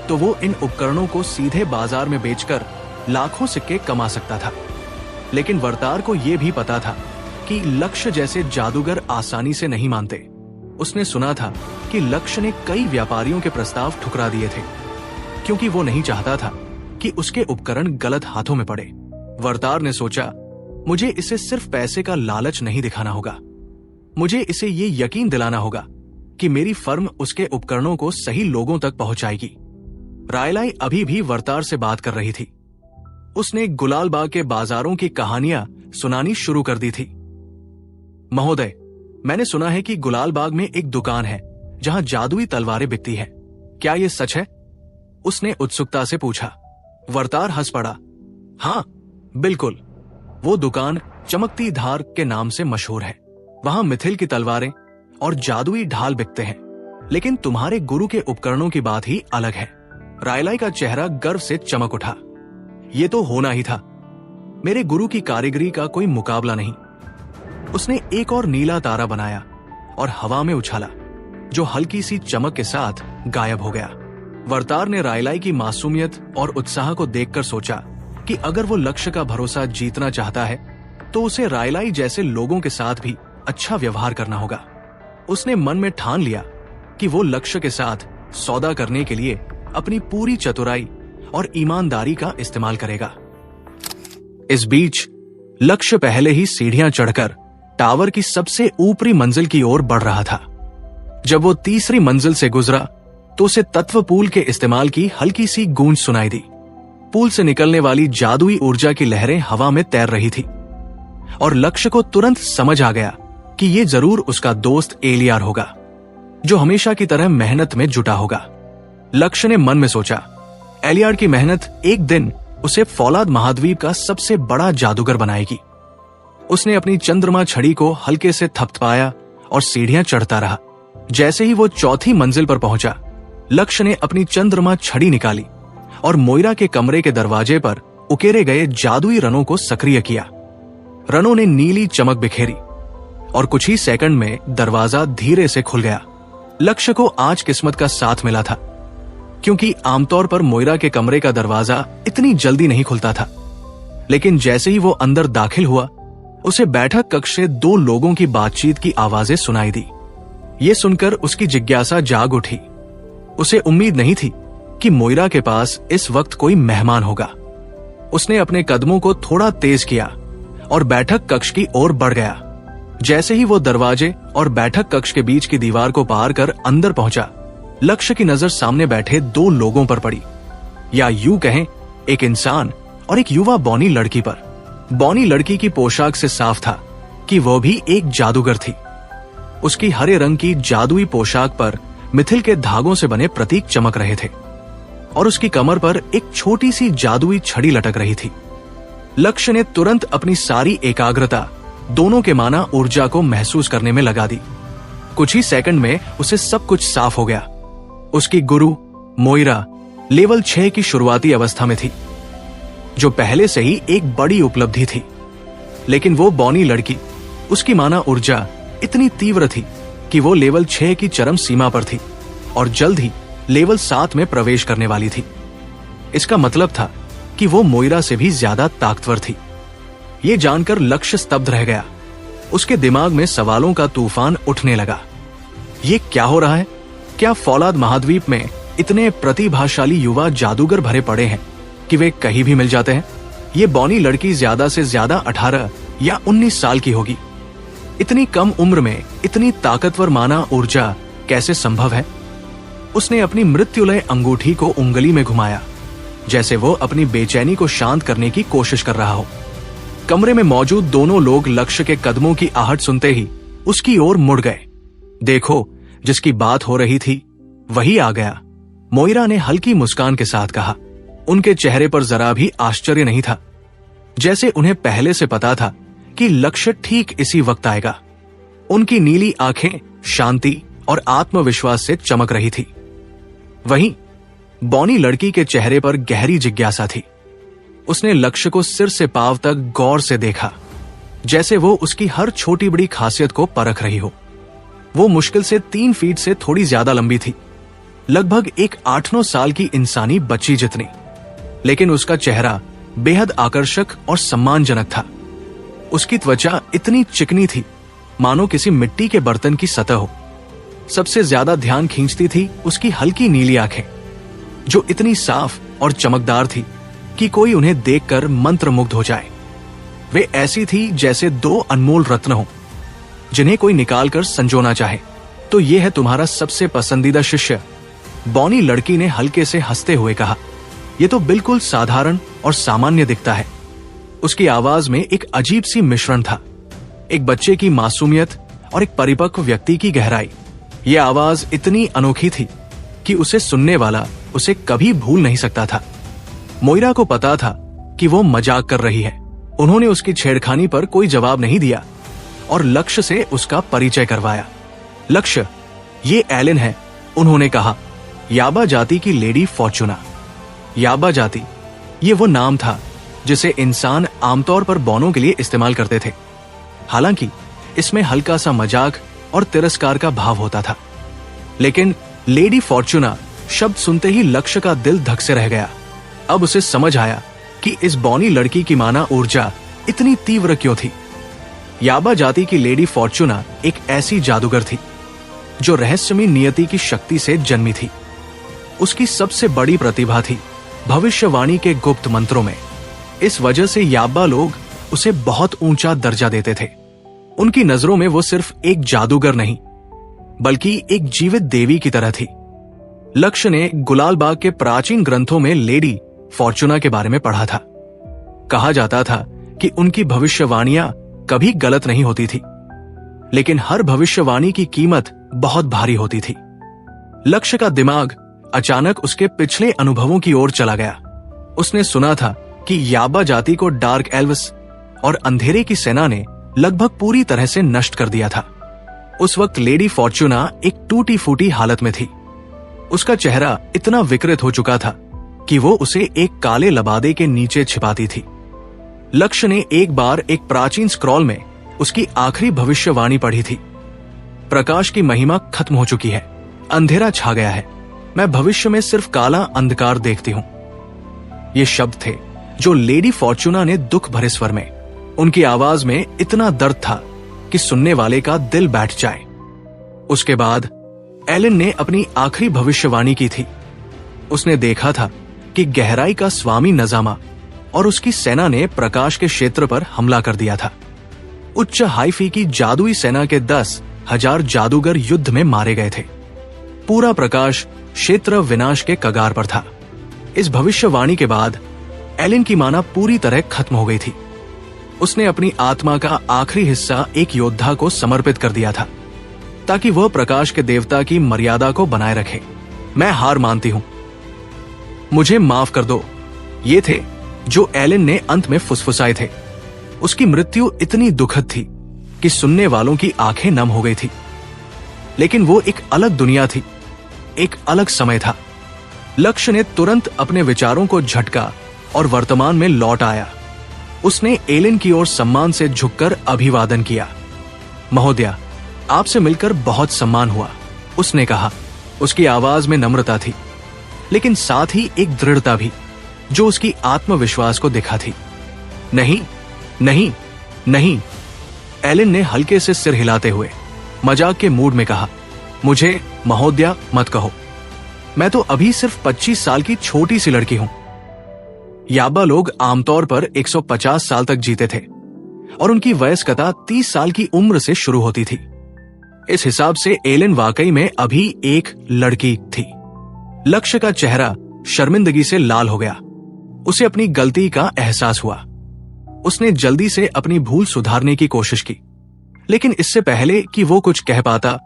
तो वो इन उपकरणों को सीधे बाजार में बेचकर लाखों सिक्के कमा सकता था। लेकिन वर्तार को यह भी पता था कि लक्ष्य जैसे जादूगर आसानी से नहीं मानते। उसने सुना था कि लक्ष्य ने कई व्यापारियों के प्रस्ताव ठुकरा दिए थे, क्योंकि वो नहीं चाहता था कि उसके उपकरण गलत हाथों में पड़े। वर्तार ने सोचा, मुझे इसे सिर्फ पैसे का लालच नहीं दिखाना होगा, मुझे इसे ये यकीन दिलाना होगा कि मेरी फर्म उसके उपकरणों को सही लोगों तक पहुंचाएगी। रायलाई अभी भी वर्तार से बात कर रही थी। उसने गुलालबाग के बाजारों की कहानियां सुनानी शुरू कर दी थी। महोदय, मैंने सुना है कि गुलालबाग में एक दुकान है जहां जादुई तलवारें बिकती है। क्या यह सच है? उसने उत्सुकता से पूछा। वर्तार हंस पड़ा। हाँ, बिल्कुल। वो दुकान चमकती धार के नाम से मशहूर है। वहां मिथिल की तलवारें और जादुई ढाल बिकते हैं। लेकिन तुम्हारे गुरु के उपकरणों की बात ही अलग है। रायलाई का चेहरा गर्व से चमक उठा। ये तो होना ही था। मेरे गुरु की कारीगरी का कोई मुकाबला नहीं। उसने एक और नीला तारा बनाया और हवा में उछाला, जो हल्की सी चमक के साथ गायब हो गया। वर्तार ने रायलाई की मासूमियत और उत्साह को देखकर सोचा कि अगर वो लक्ष्य का भरोसा जीतना चाहता है तो उसे रायलाई जैसे लोगों के साथ भी अच्छा व्यवहार करना होगा। उसने मन में ठान लिया कि वो लक्ष्य के साथ सौदा करने के लिए अपनी पूरी चतुराई और ईमानदारी का इस्तेमाल करेगा। इस बीच लक्ष्य पहले ही सीढ़ियां चढ़कर टावर की सबसे ऊपरी मंजिल की ओर बढ़ रहा था। जब वो तीसरी मंजिल से गुजरा तो उसे तत्व पूल के इस्तेमाल की हल्की सी गूंज सुनाई दी। पूल से निकलने वाली जादुई ऊर्जा की लहरें हवा में तैर रही थी और लक्ष्य को तुरंत समझ आ गया कि ये जरूर उसका दोस्त एलियार होगा, जो हमेशा की तरह मेहनत में जुटा होगा। लक्ष्य ने मन में सोचा, एलियार की मेहनत एक दिन उसे फौलाद महाद्वीप का सबसे बड़ा जादूगर बनाएगी। उसने अपनी चंद्रमा छड़ी को हल्के से थपथपाया और सीढ़ियां चढ़ता रहा। जैसे ही वो चौथी मंजिल पर पहुंचा, लक्ष्य ने अपनी चंद्रमा छड़ी निकाली और मोइरा के कमरे के दरवाजे पर उकेरे गए जादुई रनों को सक्रिय किया। रनों ने नीली चमक बिखेरी और कुछ ही सेकंड में दरवाजा धीरे से खुल गया। लक्ष्य को आज किस्मत का साथ मिला था, क्योंकि आमतौर पर मोइरा के कमरे का दरवाजा इतनी जल्दी नहीं खुलता था। लेकिन जैसे ही वो अंदर दाखिल हुआ, उसे बैठक कक्ष से दो लोगों की बातचीत की आवाजें सुनाई दी। ये सुनकर उसकी जिज्ञासा जाग उठी। उसे उम्मीद नहीं थी कि मोइरा के पास इस वक्त कोई मेहमान होगा। उसने अपने कदमों को थोड़ा तेज किया और बैठक कक्ष की ओर बढ़ गया। जैसे ही वो दरवाजे और बैठक कक्ष के बीच की दीवार को पार कर अंदर पहुंचा, लक्ष्य की नजर सामने बैठे दो लोगों पर पड़ी, या यूं कहें एक इंसान और एक युवा बौनी लड़की पर। बौनी लड़की की पोशाक से साफ था कि वो भी एक जादूगर थी। उसकी हरे रंग की जादुई पोशाक पर मिथिल के धागों से बने प्रतीक चमक रहे थे और उसकी कमर पर एक छोटी सी जादुई छड़ी लटक रही थी। लक्ष्य ने तुरंत अपनी सारी एकाग्रता दोनों के माना ऊर्जा को महसूस करने में लगा दी। कुछ ही सेकंड में उसे सब कुछ साफ हो गया। उसकी गुरु मोइरा लेवल 6 की शुरुआती अवस्था में थी, जो पहले से ही एक बड़ी उपलब्धि थी। लेकिन वो बौनी लड़की, उसकी माना ऊर्जा इतनी तीव्र थी कि वो लेवल 6 की चरम सीमा पर थी और जल्द ही लेवल 7 में प्रवेश करने वाली थी। इसका मतलब था कि वो मोइरा से भी ज्यादा ताकतवर थी। ये जानकर लक्ष्य स्तब्ध रह गया। उसके दिमाग में सवालों का तूफान उठने लगा। ये क्या हो रहा है? क्या फौलाद महाद्वीप में इतने प्रतिभाशाली युवा जादूगर भरे पड़े हैं कि वे कहीं भी मिल जाते हैं? ये बौनी लड़की ज्यादा से ज्यादा 18 या 19 साल की होगी। इतनी कम उम्र में इतनी ताकतवर माना ऊर्जा कैसे संभव है? उसने अपनी मृत्युलय अंगूठी को उंगली में घुमाया, जैसे वो अपनी बेचैनी को शांत करने की कोशिश कर रहा हो। कमरे में मौजूद दोनों लोग लक्ष्य के कदमों की आहट सुनते ही उसकी ओर मुड़ गए। देखो, जिसकी बात हो रही थी वही आ गया, मोइरा ने हल्की मुस्कान के साथ कहा। उनके चेहरे पर जरा भी आश्चर्य नहीं था, जैसे उन्हें पहले से पता था कि लक्ष्य ठीक इसी वक्त आएगा। उनकी नीली आंखें शांति और आत्मविश्वास से चमक रही थी। वहीं बौनी लड़की के चेहरे पर गहरी जिज्ञासा थी। उसने लक्ष्य को सिर से पांव तक गौर से देखा, जैसे वो उसकी हर छोटी बड़ी खासियत को परख रही हो। वो मुश्किल से 3 फीट से थोड़ी ज्यादा लंबी थी, लगभग एक 8-9 साल की इंसानी बच्ची जितनी। लेकिन उसका चेहरा बेहद आकर्षक और सम्मानजनक था। उसकी त्वचा इतनी चिकनी थी मानो किसी मिट्टी के बर्तन की सतह हो। सबसे ज्यादा ध्यान खींचती थी उसकी हल्की नीली आंखें, जो इतनी साफ और चमकदार थी कि कोई उन्हें देखकर मंत्रमुग्ध हो जाए। वे ऐसी थी जैसे 2 अनमोल रत्न हो, जिन्हें कोई निकालकर संजोना चाहे। तो ये है तुम्हारा सबसे पसंदीदा शिष्य? बौनी लड़की ने हल्के से हंसते हुए कहा। यह तो बिल्कुल साधारण और सामान्य दिखता है। उसकी आवाज में एक अजीब सी मिश्रण था, एक बच्चे की मासूमियत और एक परिपक्व व्यक्ति की गहराई। यह आवाज इतनी अनोखी थी कि उसे सुनने वाला उसे कभी भूल नहीं सकता था। मोइरा को पता था कि वो मजाक कर रही है। उन्होंने उसकी छेड़खानी पर कोई जवाब नहीं दिया और लक्ष्य से उसका परिचय करवाया। लक्ष्य, ये एलन है उन्होंने कहा, याबा जाति की लेडी फॉर्चूना। याबा जाति, ये वो नाम था जिसे इंसान आमतौर पर बौनों के लिए इस्तेमाल करते थे। हालांकि इसमें हल्का सा मजाक और तिरस्कार का भाव होता था, लेकिन लेडी फॉर्चूना शब्द सुनते ही लक्ष्य का दिल धक से रह गया। अब उसे समझ आया कि इस बौनी लड़की की माना ऊर्जा इतनी तीव्र क्यों थी। याबा जाति की लेडी फॉर्चूना एक ऐसी जादूगर थी जो रहस्यमयी नियति की शक्ति से जन्मी थी। उसकी सबसे बड़ी प्रतिभा थी भविष्यवाणी के गुप्त मंत्रों में। इस वजह से याबा लोग उसे बहुत ऊंचा दर्जा देते थे। उनकी नजरों में वो सिर्फ एक जादूगर नहीं, बल्कि एक जीवित देवी की तरह थी। लक्ष्य ने गुलालबाग के प्राचीन ग्रंथों में लेडी फॉर्चूना के बारे में पढ़ा था। कहा जाता था कि उनकी भविष्यवाणियां कभी गलत नहीं होती थी, लेकिन हर भविष्यवाणी की कीमत बहुत भारी होती थी। लक्ष्य का दिमाग अचानक उसके पिछले अनुभवों की ओर चला गया। उसने सुना था कि याबा जाति को डार्क एल्व्स और अंधेरे की सेना ने लगभग पूरी तरह से नष्ट कर दिया था। उस वक्त लेडी फॉर्चूना एक टूटी फूटी हालत में थी। उसका चेहरा इतना विकृत हो चुका था कि वो उसे एक काले लबादे के नीचे छिपाती थी। लक्ष्य ने एक बार एक प्राचीन स्क्रॉल में उसकी आखिरी भविष्यवाणी पढ़ी थी। प्रकाश की महिमा खत्म हो चुकी है, अंधेरा छा गया है, मैं भविष्य में सिर्फ काला अंधकार देखती हूं। ये शब्द थे जो लेडी फॉर्चूना ने दुख भरे स्वर में, उनकी आवाज में इतना दर्द था कि सुनने वाले का दिल बैठ जाए। उसके बाद एलन ने अपनी आखिरी भविष्यवाणी की थी। उसने देखा था कि गहराई का स्वामी नजामा और उसकी सेना ने प्रकाश के क्षेत्र पर हमला कर दिया था। उच्च हाइफी की जादुई सेना के 10,000 जादूगर युद्ध में मारे गए थे। पूरा प्रकाश क्षेत्र विनाश के कगार पर था। इस भविष्यवाणी के बाद एलन की माना पूरी तरह खत्म हो गई थी। उसने अपनी आत्मा का आखिरी हिस्सा एक योद्धा को समर्पित कर दिया था ताकि वह प्रकाश के देवता की मर्यादा को बनाए रखे। मैं हार मानती हूं, मुझे माफ कर दो। ये थे जो एलन ने अंत में फुसफुसाए थे। उसकी मृत्यु इतनी दुखद थी कि सुनने वालों की आंखें नम हो गई थी। लेकिन वो एक अलग दुनिया थी, एक अलग समय था। लक्ष्य ने तुरंत अपने विचारों को झटका और वर्तमान में लौट आया। उसने एलन की ओर सम्मान से झुककर अभिवादन किया। महोदया, आपसे मिलकर बहुत सम्मान हुआ, उसने कहा। उसकी आवाज में नम्रता थी, लेकिन साथ ही एक दृढ़ता भी जो उसकी आत्मविश्वास को दिखा थी। नहीं नहीं नहीं, एलन ने हल्के से सिर हिलाते हुए मजाक के मूड में कहा, मुझे महोदया मत कहो, मैं तो अभी सिर्फ 25 साल की छोटी सी लड़की हूं। याबा लोग आमतौर पर 150 साल तक जीते थे और उनकी वयस्कता 30 साल की उम्र से शुरू होती थी। इस हिसाब से एलन वाकई में अभी एक लड़की थी। लक्ष्य का चेहरा शर्मिंदगी से लाल हो गया। उसे अपनी गलती का एहसास हुआ। उसने जल्दी से अपनी भूल सुधारने की कोशिश की, लेकिन इससे पहले कि वो कुछ कह पाता,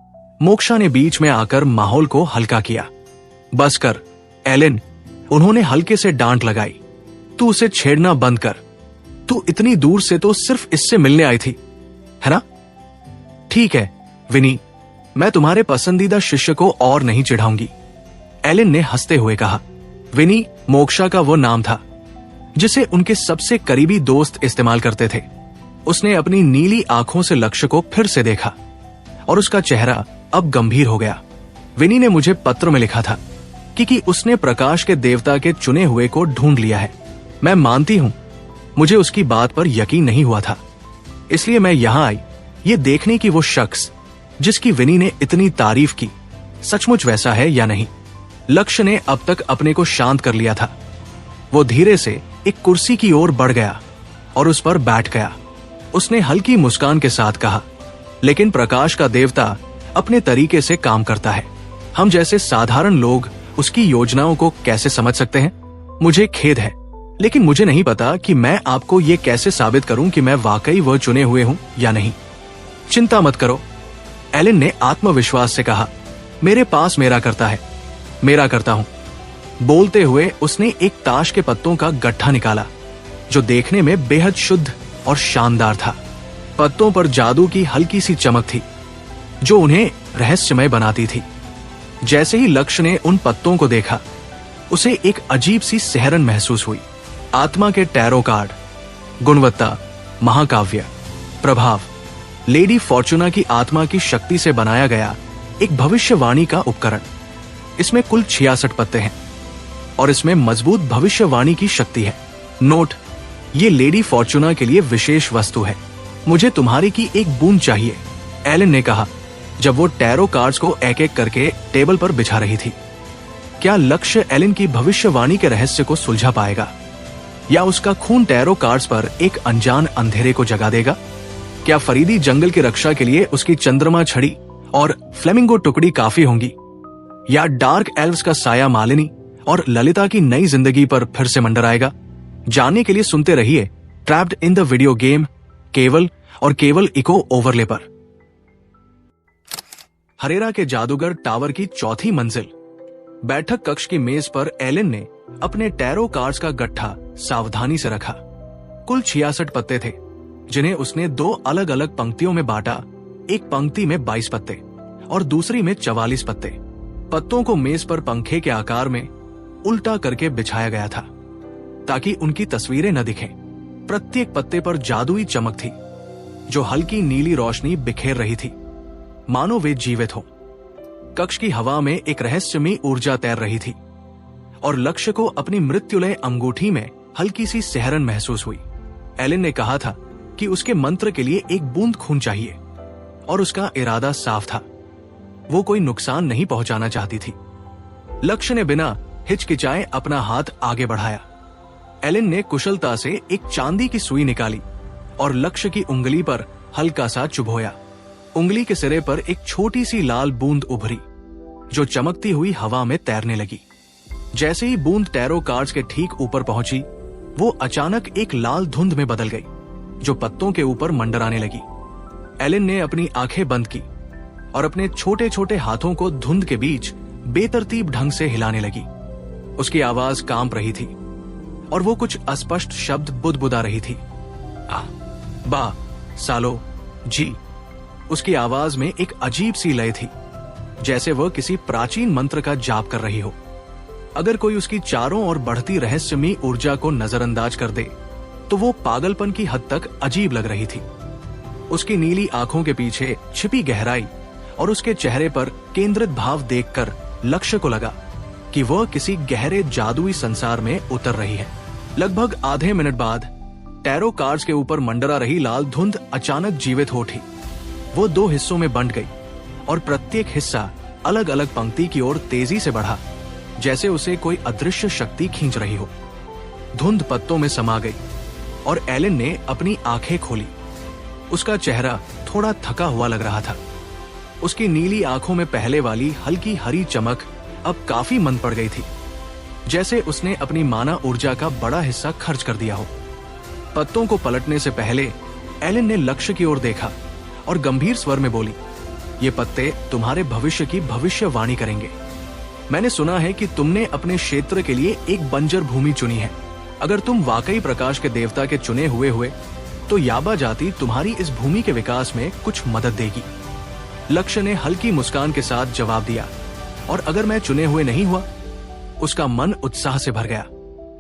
मोक्षा ने बीच में आकर माहौल को हल्का किया। बस कर एलन, उन्होंने हल्के से डांट लगाई। तू उसे छेड़ना बंद कर। तू इतनी दूर से तो सिर्फ इससे मिलने आई थी, है ना? ठीक है विनी, मैं तुम्हारे पसंदीदा शिष्य को और नहीं चिढ़ाऊंगी, एलन ने हंसते हुए कहा। विनी मोक्षा का वो नाम था जिसे उनके सबसे करीबी दोस्त इस्तेमाल करते थे। उसने अपनी नीली आंखों से लक्ष्य को फिर से देखा और उसका चेहरा अब गंभीर हो गया। विनी ने मुझे पत्र में लिखा था कि उसने प्रकाश के देवता के चुने हुए को ढूंढ लिया है। मैं मानती हूं, मुझे उसकी बात पर यकीन नहीं हुआ था, इसलिए मैं यहां आई ये देखने की वो शख्स जिसकी विनी ने इतनी तारीफ की सचमुच वैसा है या नहीं। लक्ष्य ने अब तक अपने को शांत कर लिया था। वो धीरे से एक कुर्सी की ओर बढ़ गया और उस पर बैठ गया। उसने हल्की मुस्कान के साथ कहा, लेकिन प्रकाश का देवता अपने तरीके से काम करता है। हम जैसे साधारण लोग उसकी योजनाओं को कैसे समझ सकते हैं? मुझे खेद है, लेकिन मुझे नहीं पता कि मैं आपको ये कैसे साबित करूं कि मैं वाकई वह चुने हुए हूं या नहीं। चिंता मत करो, एलन ने आत्मविश्वास से कहा। मेरे पास मेरा करता हूं। बोलते हुए उसने एक ताश के पत्तों का गट्ठा निकाला जो देखने में बेहद शुद्ध और शानदार था। पत्तों पर जादू की हल्की सी चमक थी जो उन्हें रहस्यमय बनाती थी। जैसे ही लक्ष्य ने उन पत्तों को देखा, उसे एक अजीब सी सिहरन महसूस हुई। आत्मा के टैरो कार्ड, गुणवत्ता, महाकाव्य, प्रभाव, लेडी फॉर्चूना की आत्मा की शक्ति से बनाया गया एक भविष्यवाणी का उपकरण। इसमें कुल 66 पत्ते हैं और इसमें मजबूत भविष्यवाणी की शक्ति है। नोट: ये लेडी फॉर्चूना के लिए विशेष वस्तु है। मुझे तुम्हारी की एक बूंद चाहिए, एलन ने कहा जब वो टैरो कार्ड्स को एक एक करके टेबल पर बिछा रही थी। क्या लक्ष्य एलन की भविष्यवाणी के रहस्य को सुलझा पाएगा, या उसका खून टैरो कार्ड्स पर एक अनजान अंधेरे को जगा देगा? क्या फरीदी जंगल की रक्षा के लिए उसकी चंद्रमा छड़ी और फ्लेमिंगो टुकड़ी काफी होंगी, या डार्क एल्व्स का साया मालिनी और ललिता की नई जिंदगी पर फिर से मंडराएगा? जानने के लिए सुनते रहिए trapped in the video game, केवल और केवल इको ओवरले पर। हरेरा के जादूगर टावर की चौथी मंजिल। बैठक कक्ष की मेज पर एलन ने अपने टैरो कार्ड्स का गट्ठा सावधानी से रखा। कुल 66 पत्ते थे, जिन्हें उसने 2 अलग अलग पंक्तियों में बांटा। एक पंक्ति में 22 पत्ते और दूसरी में 44 पत्ते। पत्तों को मेज पर पंखे के आकार में उल्टा करके बिछाया गया था ताकि उनकी तस्वीरें न दिखें। प्रत्येक पत्ते पर जादुई चमक थी जो हल्की नीली रोशनी बिखेर रही थी, मानो वे जीवित हो। कक्ष की हवा में एक रहस्यमयी ऊर्जा तैर रही थी और लक्ष्य को अपनी मृत्युलय अंगूठी में हल्की सी सिहरन महसूस हुई। एलन ने कहा था कि उसके मंत्र के लिए एक बूंद खून चाहिए और उसका इरादा साफ था, वो कोई नुकसान नहीं पहुंचाना चाहती थी। लक्ष्य ने बिना हिचकिचाए अपना हाथ आगे बढ़ाया। एलन ने कुशलता से एक चांदी की सुई निकाली और लक्ष्य की उंगली पर हल्का सा चुभोया। उंगली के सिरे पर एक छोटी सी लाल बूंद उभरी जो चमकती हुई हवा में तैरने लगी। जैसे ही बूंद टैरो कार्ड्स के ठीक ऊपर पहुंची, वो अचानक एक लाल धुंध में बदल गई जो पत्तों के ऊपर मंडराने लगी। एलन ने अपनी आंखें बंद की और अपने छोटे छोटे हाथों को धुंध के बीच बेतरतीब ढंग से हिलाने लगी। उसकी आवाज कांप रही थी और वो कुछ अस्पष्ट शब्द बुदबुदा रही थी। आ, बा, सालो, जी। उसकी आवाज में एक अजीब सी लय थी, जैसे वह किसी प्राचीन मंत्र का जाप कर रही हो। अगर कोई उसकी चारों ओर बढ़ती रहस्यमयी ऊर्जा को नजरअंदाज कर दे तो वो पागलपन की हद तक अजीब लग रही थी। उसकी नीली आंखों के पीछे छिपी गहराई और उसके चेहरे पर केंद्रित भाव देखकर लक्ष्य को लगा कि वह किसी गहरे जादुई संसार में उतर रही है। लगभग आधे मिनट बाद टैरो कार्ड्स के ऊपर मंडरा रही लाल धुंध अचानक जीवित हो उठी। वो 2 हिस्सों में बंट गई और प्रत्येक हिस्सा अलग अलग पंक्ति की ओर तेजी से बढ़ा, जैसे उसे कोई अदृश्य शक्ति खींच रही हो। धुंध पत्तों में समा गई और एलन ने अपनी आंखें खोली। उसका चेहरा थोड़ा थका हुआ लग रहा था। उसकी नीली आंखों में पहले वाली हल्की हरी चमक अब काफी मंद पड़ गई थी, जैसे उसने अपनी माना ऊर्जा का बड़ा हिस्सा खर्च कर दिया हो। पत्तों को पलटने से पहले एलन ने लक्ष्य की ओर देखा और गंभीर स्वर में बोली, ये पत्ते तुम्हारे भविष्य की भविष्यवाणी करेंगे। मैंने सुना है कि तुमने अपने क्षेत्र के लिए एक बंजर भूमि चुनी है। अगर तुम वाकई प्रकाश के देवता के चुने हुए तो याबा जाति तुम्हारी इस भूमि के विकास में कुछ मदद देगी। लक्ष्य ने हल्की मुस्कान के साथ जवाब दिया, और अगर मैं चुने हुए नहीं हुआ? उसका मन उत्साह से भर गया।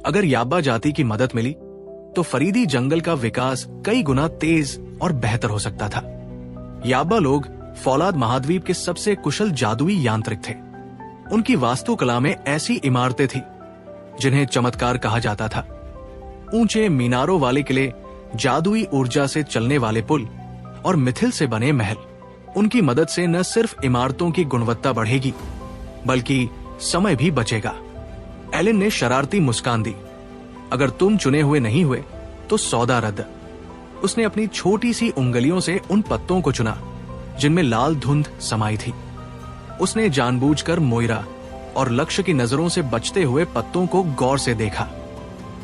अगर याबा जाति की मदद मिली तो फरीदी जंगल का विकास कई गुना तेज और बेहतर हो सकता था। याबा लोग फौलाद महाद्वीप के सबसे कुशल जादुई यांत्रिक थे। उनकी वास्तुकला में ऐसी इमारतें थी जिन्हें चमत्कार कहा जाता था। ऊंचे मीनारों वाले किले, जादुई ऊर्जा से चलने वाले पुल और मिथिल से बने महल। उनकी मदद से न सिर्फ इमारतों की गुणवत्ता बढ़ेगी बल्कि समय भी बचेगा। एलन ने शरारती मुस्कान दी। अगर तुम चुने हुए नहीं हुए तो सौदा रद्द। उसने अपनी छोटी सी उंगलियों से उन पत्तों को चुना जिनमें लाल धुंध समाई थी। उसने जानबूझकर मोइरा और लक्ष्य की नजरों से बचते हुए पत्तों को गौर से देखा।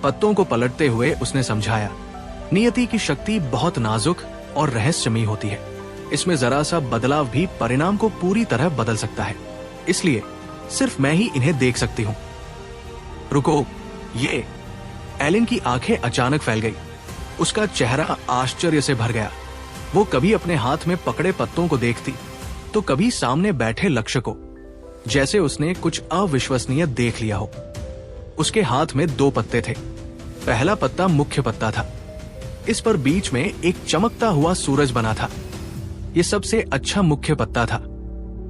पत्तों को पलटते हुए उसने समझाया, नियति की शक्ति बहुत नाजुक और रहस्यमयी होती है। इसमें जरा सा बदलाव भी परिणाम को पूरी तरह बदल सकता है, इसलिए सिर्फ मैं ही इन्हें देख सकती हूँ। रुको, ये। एलन की आंखें अचानक फैल गई। उसका चेहरा आश्चर्य से भर गया। वो कभी अपने हाथ में पकड़े पत्तों को देखती तो कभी सामने बैठे लक्ष्य को। जैसे उसने कुछ अविश्वसनीय देख लिया हो। उसके हाथ में 2 पत्ते थे। पहला पत्ता मुख्य पत्ता था। इस पर बीच में एक चमकता हुआ सूरज बना था। यह सबसे अच्छा मुख्य पत्ता था,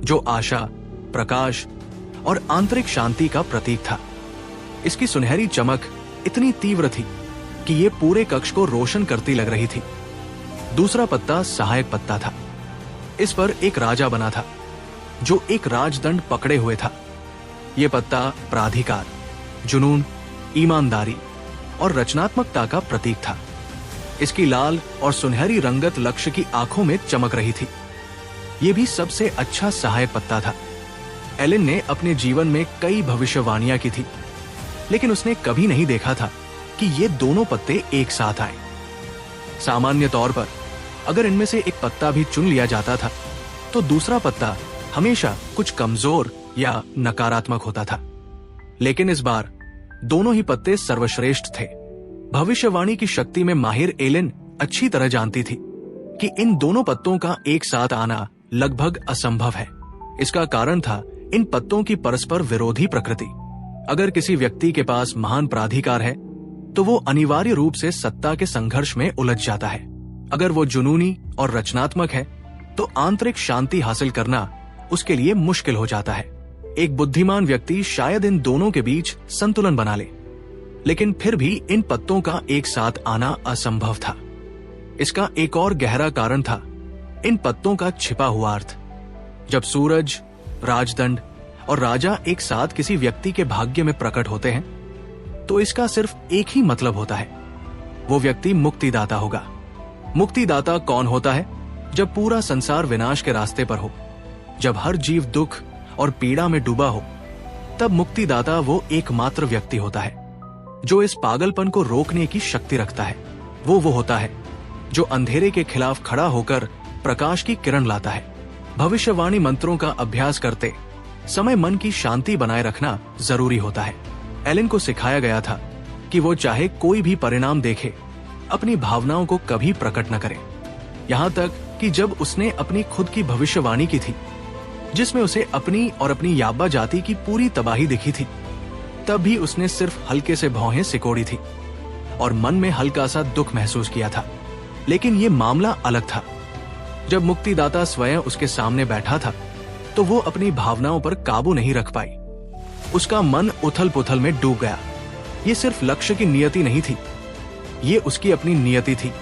जो आशा, प्रकाश और आंतरिक शांति का प्रतीक था। इसकी सुनहरी चमक इतनी तीव्र थी कि यह पूरे कक्ष को रोशन करती लग रही थी। दूसरा पत्ता सहायक पत्ता था। इस पर एक राजा बना था, जो एक राजदंड पकड़े हुए था। यह पत्ता प्राधिकार, जुनून, ईमानदारी और रचनात्मकता का प्रतीक था। इसकी लाल और सुनहरी रंगत लक्ष्य की आंखों में चमक रही थी। यह भी सबसे अच्छा सहायक पत्ता था। एलिन ने अपने जीवन में कई भविष्यवाणियां की थी, लेकिन उसने कभी नहीं देखा था कि ये दोनों पत्ते एक साथ आए। सामान्य तौर पर अगर इनमें से एक पत्ता भी चुन लिया जाता था, तो दूसरा पत्ता हमेशा कुछ कमजोर या नकारात्मक होता था। लेकिन इस बार दोनों ही पत्ते सर्वश्रेष्ठ थे। भविष्यवाणी की शक्ति में माहिर एलिन अच्छी तरह जानती थी कि इन दोनों पत्तों का एक साथ आना लगभग असंभव है। इसका कारण था इन पत्तों की परस्पर विरोधी प्रकृति। अगर किसी व्यक्ति के पास महान प्राधिकार है, तो वो अनिवार्य रूप से सत्ता के संघर्ष में उलझ जाता है। अगर वो जुनूनी और रचनात्मक है, तो आंतरिक शांति हासिल करना उसके लिए मुश्किल हो जाता है। एक बुद्धिमान व्यक्ति शायद इन दोनों के बीच संतुलन बना ले, लेकिन फिर भी इन पत्तों का एक साथ आना असंभव था। इसका एक और गहरा कारण था इन पत्तों का छिपा हुआ अर्थ। जब सूरज, राजदंड और राजा एक साथ किसी व्यक्ति के भाग्य में प्रकट होते हैं, तो इसका सिर्फ एक ही मतलब होता है, वो व्यक्ति मुक्तिदाता होगा। मुक्तिदाता कौन होता है? जब पूरा संसार विनाश के रास्ते पर हो, जब हर जीव दुख और पीड़ा में डूबा हो, तब मुक्तिदाता वो एकमात्र व्यक्ति होता है जो इस पागलपन को रोकने की शक्ति रखता है। वो होता है जो अंधेरे के खिलाफ खड़ा होकर प्रकाश की किरण लाता है। भविष्यवाणी मंत्रों का अभ्यास करते समय मन की शांति बनाए रखना जरूरी होता है। एलिन को सिखाया गया था कि वो चाहे कोई भी परिणाम देखे, अपनी भावनाओं को कभी प्रकट न करे। यहाँ तक कि जब उसने अपनी खुद की भविष्यवाणी की थी, जिसमें उसे अपनी और अपनी याबा जाति की पूरी तबाही दिखी थी, तब भी उसने सिर्फ हल्के से भौहें सिकोड़ी थी और मन में हल्का सा दुख महसूस किया था। लेकिन ये मामला अलग था। जब मुक्तिदाता स्वयं उसके सामने बैठा था, तो वो अपनी भावनाओं पर काबू नहीं रख पाई। उसका मन उथल पुथल में डूब गया। ये सिर्फ लक्ष्य की नियति नहीं थी, ये उसकी अपनी नियति थी,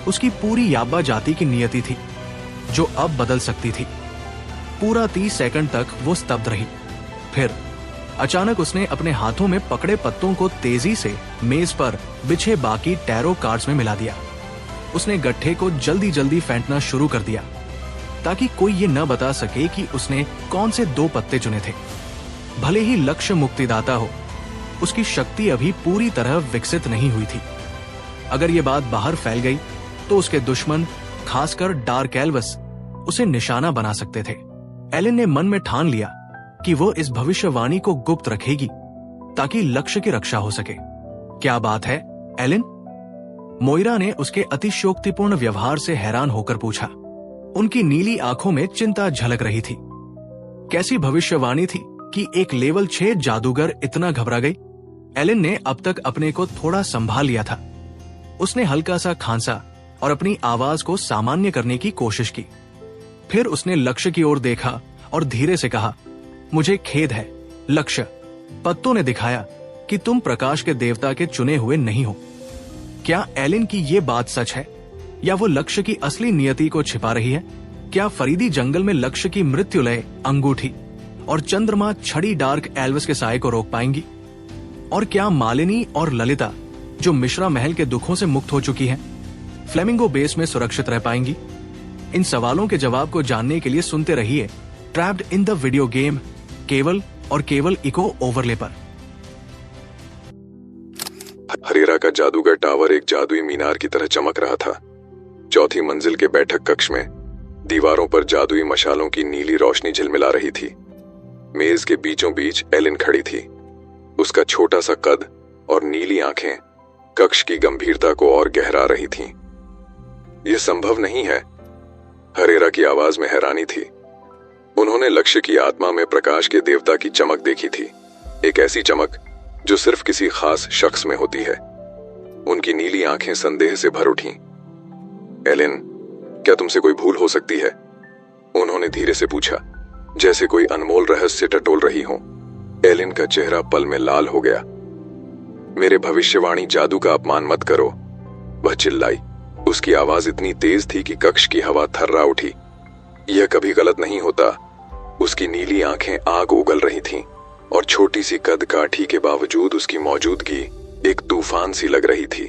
उसकी पूरी याबा जाति की नियति थी, जो अब बदल सकती थी। पूरा 30 सेकंड तक वो स्तब्ध रही। फिर अचानक उसने अपने हाथों में पकड़े पत्तों को तेजी से मेज पर बिछे बाकी टैरो कार्ड्स में मिला दिया। उसने गट्ठे को जल्दी जल्दी फेंटना शुरू कर दिया, ताकि कोई ये न बता सके कि उसने कौन से 2 पत्ते चुने थे। भले ही लक्ष्य मुक्तिदाता हो, उसकी शक्ति अभी पूरी तरह विकसित नहीं हुई थी। अगर ये बात बाहर फैल गई, तो उसके दुश्मन, खासकर डार्क एल्वस, उसे निशाना बना सकते थे। एलिन ने मन में ठान लिया कि वो इस भविष्यवाणी को गुप्त रखेगी, ताकि लक्ष्य की रक्षा हो सके। क्या बात है, एलिन? मोइरा ने उसके अतिशयोक्तिपूर्ण व्यवहार से हैरान होकर पूछा। उनकी नीली आंखों में चिंता झलक रही थी। कैसी भविष्यवाणी थी कि एक लेवल 6 जादूगर इतना घबरा गई? एलिन ने अब तक अपने को थोड़ा संभाल लिया था। उसने हल्का सा खांसा और अपनी आवाज को सामान्य करने की कोशिश की। फिर उसने लक्ष्य की ओर देखा और धीरे से कहा, मुझे खेद है लक्ष्य, पत्तों ने दिखाया कि तुम प्रकाश के देवता के चुने हुए नहीं हो। क्या एलिन की ये बात सच है, या वो लक्ष्य की असली नियति को छिपा रही है? क्या फरीदी जंगल में लक्ष्य की मृत्युलय अंगूठी और चंद्रमा छड़ी डार्क एल्वस के साए को रोक पाएंगी? और क्या मालिनी और ललिता, जो मिश्रा महल के दुखों से मुक्त हो चुकी हैं, फ्लेमिंगो बेस में सुरक्षित रह पाएंगी? इन सवालों के जवाब को जानने के लिए सुनते रहिए trapped in the video game, केवल और केवल इको ओवरले पर। हरेरा का जादूगर टावर एक जादुई मीनार की तरह चमक रहा था। 4थी मंजिल के बैठक कक्ष में दीवारों पर जादुई मशालों की नीली रोशनी झिलमिला रही थी। मेज के बीचों बीच एलिन खड़ी थी। उसका छोटा सा कद और नीली आंखें कक्ष की गंभीरता को और गहरा रही थीं। यह संभव नहीं है, हरेरा की आवाज में हैरानी थी। उन्होंने लक्ष्य की आत्मा में प्रकाश के देवता की चमक देखी थी, एक ऐसी चमक जो सिर्फ किसी खास शख्स में होती है। उनकी नीली आंखें संदेह से भर उठीं। एलिन, क्या तुमसे कोई भूल हो सकती है? उन्होंने धीरे से पूछा, जैसे कोई अनमोल रहस्य टटोल रही हो। एलिन का चेहरा पल में लाल हो गया। मेरे भविष्यवाणी जादू का अपमान मत करो, वह चिल्लाई। उसकी आवाज इतनी तेज थी कि कक्ष की हवा थर्रा उठी। यह कभी गलत नहीं होता। उसकी नीली आंखें आग उगल रही थीं और छोटी सी कद काठी के बावजूद उसकी मौजूदगी एक तूफान सी लग रही थी।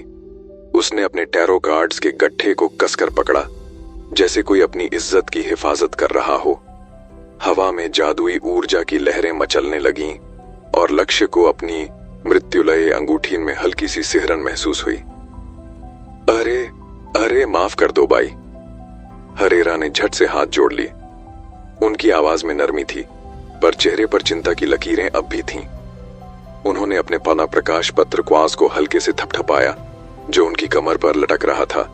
उसने अपने टैरो कार्ड्स के गट्ठे को कसकर पकड़ा, जैसे कोई अपनी इज्जत की हिफाजत कर रहा हो। हवा में जादुई ऊर्जा की लहरें मचलने लगीं और लक्ष्य को अपनी मृत्युलय अंगूठी में हल्की सी सिहरन महसूस हुई। अरे अरे, माफ कर दो बाई। हरेरा ने झट से हाथ जोड़ लिए। उनकी आवाज में नरमी थी, पर चेहरे पर चिंता की लकीरें अब भी थीं। उन्होंने अपने पाना प्रकाश पत्र क्वास को हल्के से थपथपाया, जो उनकी कमर पर लटक रहा था,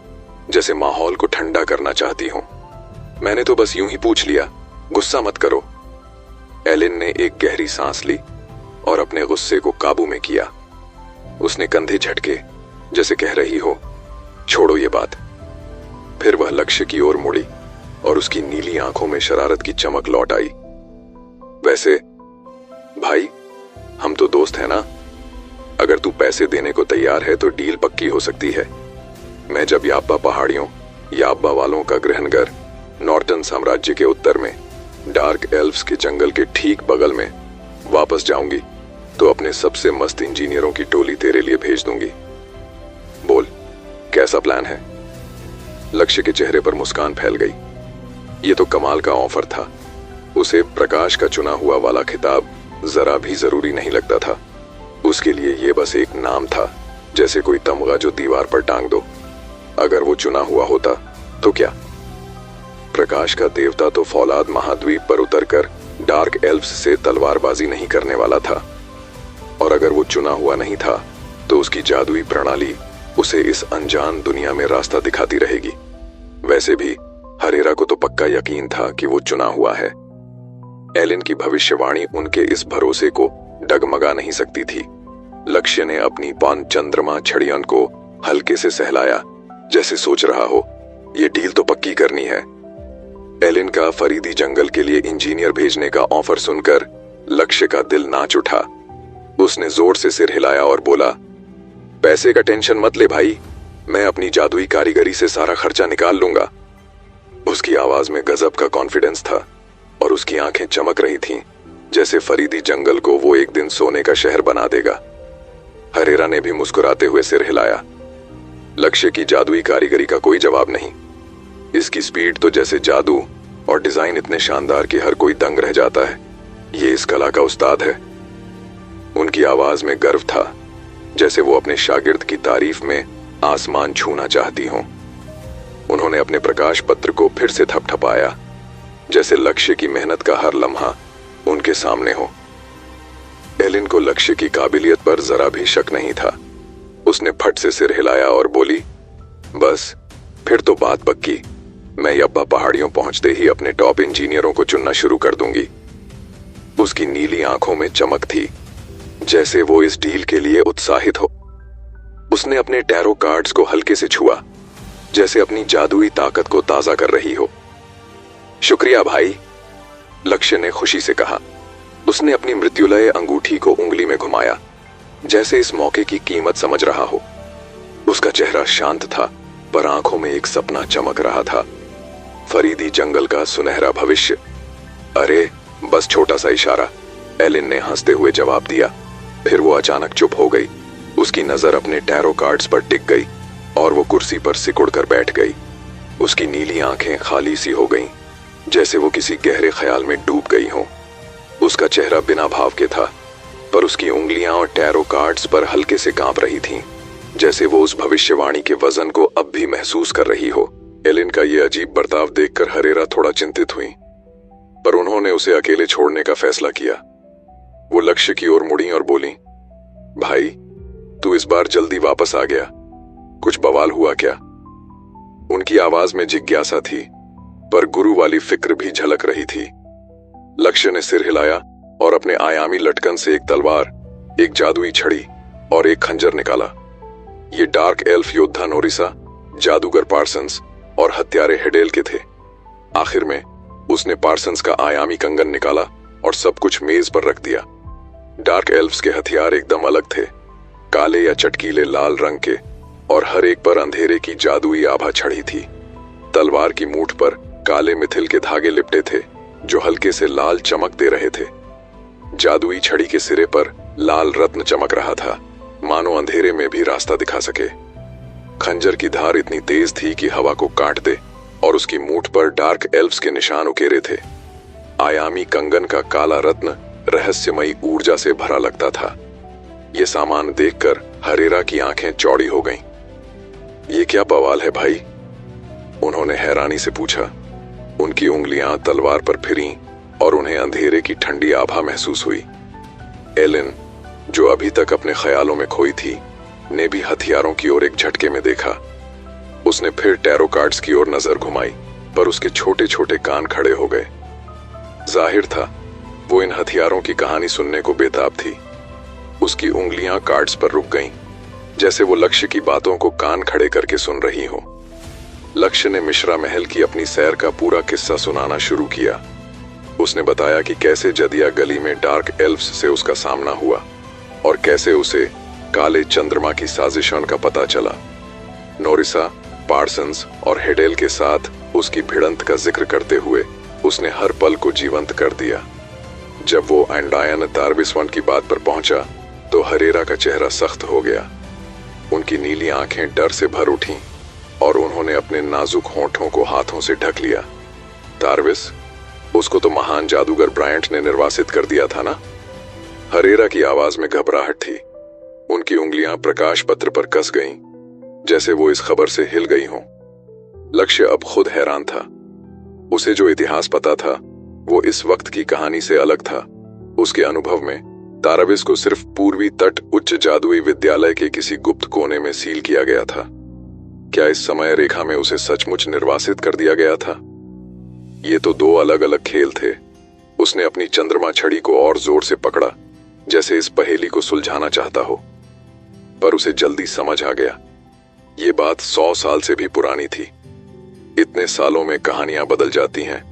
जैसे माहौल को ठंडा करना चाहती हो। मैंने तो बस यूं ही पूछ लिया, गुस्सा मत करो। एलिन ने एक गहरी सांस ली और अपने गुस्से को काबू में किया। उसने कंधे झटके, जैसे कह रही हो, छोड़ो ये बात। फिर वह लक्ष्य की ओर मुड़ी और उसकी नीली आंखों में शरारत की चमक लौट आई। वैसे भाई, हम तो दोस्त हैं ना? अगर तू पैसे देने को तैयार है तो डील पक्की हो सकती है। मैं जब याब्बा पहाड़ियों, याब्बा वालों का गृहनगर नॉर्टन साम्राज्य के उत्तर में डार्क एल्व्स के जंगल के ठीक बगल में वापस जाऊंगी, तो अपने सबसे मस्त इंजीनियरों की टोली तेरे लिए भेज दूंगी। बोल, कैसा प्लान है? लक्ष्य के चेहरे पर मुस्कान फैल गई। ये तो कमाल का ऑफर था। उसे प्रकाश का चुना हुआ वाला खिताब जरा भी जरूरी नहीं लगता था। उसके लिए ये बस एक नाम था, जैसे कोई तमगा जो दीवार पर टांग दो। अगर वो चुना हुआ होता तो क्या? प्रकाश का देवता तो फौलाद महाद्वीप पर उतरकर डार्क एल्व्स से तलवारबाजी नहीं करने वाला था, और अगर वो चुना हुआ नहीं था तो उसकी जादुई प्रणाली उसे इस अनजान दुनिया में रास्ता दिखाती रहेगी। वैसे भी हरेरा को तो पक्का यकीन था कि वो चुना हुआ है। एलिन की भविष्यवाणी उनके इस भरोसे को डगमगा नहीं सकती थी। लक्ष्य ने अपनी पान चंद्रमा छड़ियन को हल्के से सहलाया, जैसे सोच रहा हो, ये डील तो पक्की करनी है। एलिन का फरीदी जंगल के लिए इंजीनियर भेजने का ऑफर सुनकर लक्ष्य का दिल नाच उठा। उसने जोर से सिर हिलाया और बोला, पैसे का टेंशन मत ले भाई, मैं अपनी जादुई कारीगरी से सारा खर्चा निकाल लूंगा। उसकी आवाज में गजब का कॉन्फिडेंस था और उसकी आंखें चमक रही थीं, जैसे फरीदी जंगल को वो एक दिन सोने का शहर बना देगा। हरेरा ने भी मुस्कुराते हुए सिर हिलाया। लक्ष्य की जादुई कारीगरी का कोई जवाब नहीं। इसकी स्पीड तो जैसे जादू और डिजाइन इतने शानदार कि हर कोई दंग रह जाता है। ये इस कला का उस्ताद है। उनकी आवाज में गर्व था, जैसे वो अपने शागिर्द की तारीफ में आसमान छूना चाहती हों। उन्होंने अपने प्रकाश पत्र को फिर से थपथपाया, जैसे लक्ष्य की मेहनत का हर लम्हा उनके सामने हो। एलिन को लक्ष्य की काबिलियत पर जरा भी शक नहीं था। उसने फट से सिर हिलाया और बोली, बस फिर तो बात पक्की। मैं यब्बा पहाड़ियों पहुंचते ही अपने टॉप इंजीनियरों को चुनना शुरू कर दूंगी। उसकी नीली आंखों में चमक थी, जैसे वो इस डील के लिए उत्साहित हो। उसने अपने टैरो कार्ड्स को हल्के से छुआ, जैसे अपनी जादुई ताकत को ताजा कर रही हो। शुक्रिया भाई, लक्ष्य ने खुशी से कहा। उसने अपनी मृत्युलय अंगूठी को उंगली में घुमाया, जैसे इस मौके की कीमत समझ रहा हो। उसका चेहरा शांत था, पर आंखों में एक सपना चमक रहा था, फरीदी जंगल का सुनहरा भविष्य। अरे बस छोटा सा इशारा, एलिन ने हंसते हुए जवाब दिया। फिर वो अचानक चुप हो गई। उसकी नजर अपने टैरो कार्ड्स पर टिक गई और वो कुर्सी पर सिकुड़ कर बैठ गई। उसकी नीली आंखें खाली सी हो गईं, जैसे वो किसी गहरे ख्याल में डूब गई हों। उसका चेहरा बिना भाव के था, पर उसकी उंगलियां और टैरो कार्ड्स पर हल्के से कांप रही थीं, जैसे वो उस भविष्यवाणी के वजन को अब भी महसूस कर रही हो। एलिन का ये अजीब बर्ताव देखकर हरेरा थोड़ा चिंतित हुई, पर उन्होंने उसे अकेले छोड़ने का फैसला किया। वो लक्ष्य की ओर मुड़ी और बोली, भाई तू इस बार जल्दी वापस आ गया, कुछ बवाल हुआ क्या? उनकी आवाज में जिज्ञासा थी, पर गुरु वाली फिक्र भी झलक रही थी। लक्ष्य ने सिर हिलाया और अपने आयामी लटकन से एक तलवार, एक जादुई छड़ी और एक खंजर निकाला। ये डार्क एल्फ योद्धा नोरिसा, जादूगर पार्सन्स और हत्यारे हेडेल के थे। आखिर में उसने पार्सन्स का आयामी कंगन निकाला और सब कुछ मेज पर रख दिया। डार्क एल्फ्स के हथियार एकदम अलग थे, काले या चटकीले लाल रंग के, और हर एक पर अंधेरे की जादुई आभा चढ़ी थी। तलवार की मूठ पर काले मिथिल के धागे लिपटे थे जो हल्के से लाल चमक दे रहे थे। जादुई छड़ी के सिरे पर लाल रत्न चमक रहा था, मानो अंधेरे में भी रास्ता दिखा सके। खंजर की धार इतनी तेज थी कि हवा को काट दे, और उसकी मूठ पर डार्क एल्फ्स के निशान उकेरे थे। आयामी कंगन का काला रत्न रहस्यमयी ऊर्जा से भरा लगता था। ये सामान देखकर हरेरा की आंखें चौड़ी हो गईं। ये क्या बवाल है भाई? उन्होंने हैरानी से पूछा। उनकी उंगलियां तलवार पर फिरीं और उन्हें अंधेरे की ठंडी आभा महसूस हुई। एलिन, जो अभी तक अपने ख्यालों में खोई थी, ने भी हथियारों की ओर एक झटके में देखा। उसने फिर टैरो कार्ड्स की ओर नजर घुमाई, पर उसके छोटे छोटे कान खड़े हो गए। जाहिर था वो इन हथियारों की कहानी सुनने को बेताब थी। उसकी उंगलियां कार्ड्स पर रुक गईं, जैसे वो लक्ष्य की बातों को कान खड़े करके सुन रही हो। लक्ष्य ने मिश्रा महल की अपनी सैर का पूरा किस्सा सुनाना शुरू किया। उसने बताया कि कैसे जदिया गली में डार्क एल्फ्स से उसका सामना हुआ और कैसे उसे काले चंद्रमा की साजिशों का पता चला। नोरिसा, पार्सन्स और हेडेल के साथ उसकी भिड़ंत का जिक्र करते हुए उसने हर पल को जीवंत कर दिया। जब वो एंडायन तारबिस्वन की बात पर पहुंचा तो हरेरा का चेहरा सख्त हो गया। उनकी नीली आंखें डर से भर उठीं और उन्होंने अपने नाजुक होंठों को हाथों से ढक लिया। तारविस, उसको तो महान जादूगर ब्रायंट ने निर्वासित कर दिया था ना? हरेरा की आवाज में घबराहट थी। उनकी उंगलियां प्रकाश पत्र पर कस गईं, जैसे वो इस खबर से हिल गई हों। लक्ष्य अब खुद हैरान था। उसे जो इतिहास पता था वो इस वक्त की कहानी से अलग था। उसके अनुभव में ताराविस को सिर्फ पूर्वी तट उच्च जादुई विद्यालय के किसी गुप्त कोने में सील किया गया था। क्या इस समय रेखा में उसे सचमुच निर्वासित कर दिया गया था? ये तो दो अलग अलग खेल थे। उसने अपनी चंद्रमा छड़ी को और जोर से पकड़ा, जैसे इस पहेली को सुलझाना चाहता हो, पर उसे जल्दी समझ आ गया। ये बात 100 साल से भी पुरानी थी। इतने सालों में कहानियां बदल जाती हैं,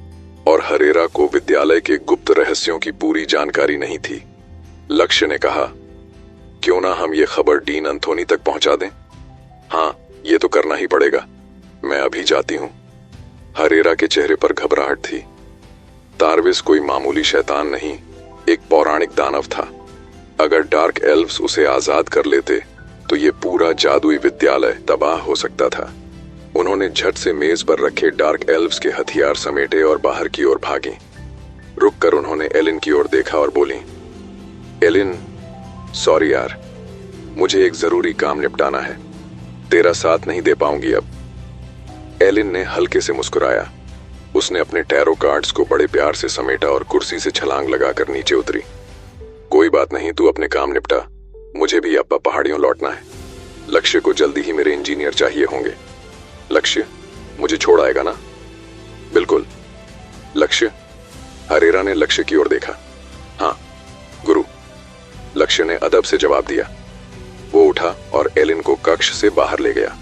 और हरेरा को विद्यालय के गुप्त रहस्यों की पूरी जानकारी नहीं थी। लक्ष्य ने कहा, क्यों ना हम ये खबर डीन अंथोनी तक पहुंचा दें? हाँ, ये तो करना ही पड़ेगा। मैं अभी जाती हूं। हरेरा के चेहरे पर घबराहट थी। तारविस कोई मामूली शैतान नहीं, एक पौराणिक दानव था। अगर डार्क एल्व्स उसे आजाद कर लेते तो ये पूरा जादुई विद्यालय तबाह हो सकता था। उन्होंने झट से मेज पर रखे डार्क एल्व्स के हथियार समेटे और बाहर की ओर भागी। रुककर उन्होंने एलिन की ओर देखा और बोली, एलिन, सॉरी यार, मुझे एक जरूरी काम निपटाना है। तेरा साथ नहीं दे पाऊंगी अब। एलिन ने हल्के से मुस्कुराया। उसने अपने टैरो कार्ड्स को बड़े प्यार से समेटा और कुर्सी से छलांग लगाकर नीचे उतरी। कोई बात नहीं, तू अपने काम निपटा। मुझे भी अब पहाड़ियों लौटना है। लक्ष्य को जल्दी ही मेरे इंजीनियर चाहिए होंगे। लक्ष्य मुझे छोड़ आएगा ना? बिल्कुल। लक्ष्य? हरेरा ने लक्ष्य की ओर देखा। हाँ गुरु, लक्ष्य ने अदब से जवाब दिया। वो उठा और एलिन को कक्ष से बाहर ले गया।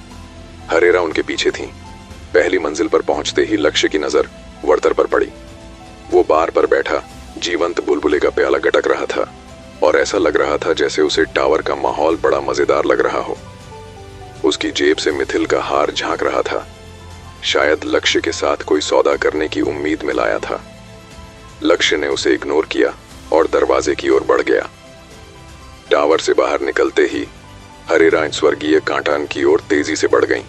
हरेरा उनके पीछे थी। पहली मंजिल पर पहुंचते ही लक्ष्य की नजर वर्तर पर पड़ी। वो बार पर बैठा जीवंत बुलबुले का प्याला गटक रहा था और ऐसा लग रहा था जैसे उसे टावर का माहौल बड़ा मजेदार लग रहा हो। उसकी जेब से मिथिल का हार झांक रहा था। शायद लक्ष्य के साथ कोई सौदा करने की उम्मीद में लाया था। लक्ष्य ने उसे इग्नोर किया और दरवाजे की ओर बढ़ गया। टावर से बाहर निकलते ही हरेरा स्वर्गीय कांटान की ओर तेजी से बढ़ गईं,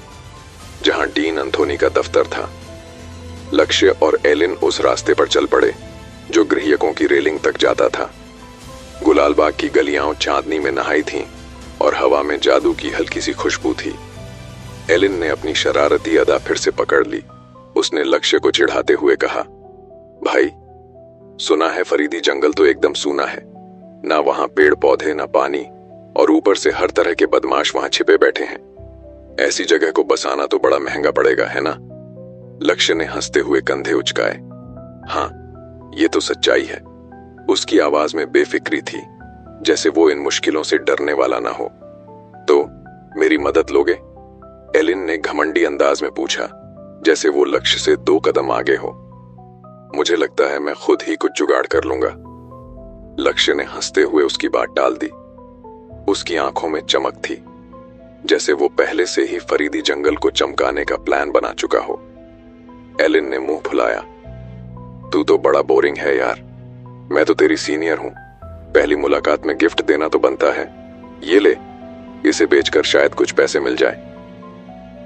जहां डीन अंथोनी का दफ्तर था। लक्ष्य और एलिन उस रास्ते पर चल पड़े जो गृहयकों की रेलिंग तक जाता था। गुलालबाग की गलियां चांदनी में नहाई थीं और हवा में जादू की हल्की सी खुशबू थी। एलिन ने अपनी शरारती अदा फिर से पकड़ ली। उसने लक्ष्य को चिढ़ाते हुए कहा, भाई, सुना है फरीदी जंगल तो एकदम सूना है, ना वहां पेड़ पौधे ना पानी, और ऊपर से हर तरह के बदमाश वहां छिपे बैठे हैं। ऐसी जगह को बसाना तो बड़ा महंगा पड़ेगा, है ना? लक्ष्य ने हंसते हुए कंधे उचकाए। हाँ, ये तो सच्चाई है। उसकी आवाज में बेफिक्री थी, जैसे वो इन मुश्किलों से डरने वाला ना हो। तो मेरी मदद लोगे? एलिन ने घमंडी अंदाज में पूछा, जैसे वो लक्ष्य से 2 कदम आगे हो। मुझे लगता है मैं खुद ही कुछ जुगाड़ कर लूंगा। लक्ष्य ने हंसते हुए उसकी बात टाल दी। उसकी आंखों में चमक थी, जैसे वो पहले से ही फरीदी जंगल को चमकाने का प्लान बना चुका हो। एलिन ने मुंह फुलाया, तू तो बड़ा बोरिंग है यार। मैं तो तेरी सीनियर हूं। पहली मुलाकात में गिफ्ट देना तो बनता है। ये ले, इसे बेचकर शायद कुछ पैसे मिल जाए।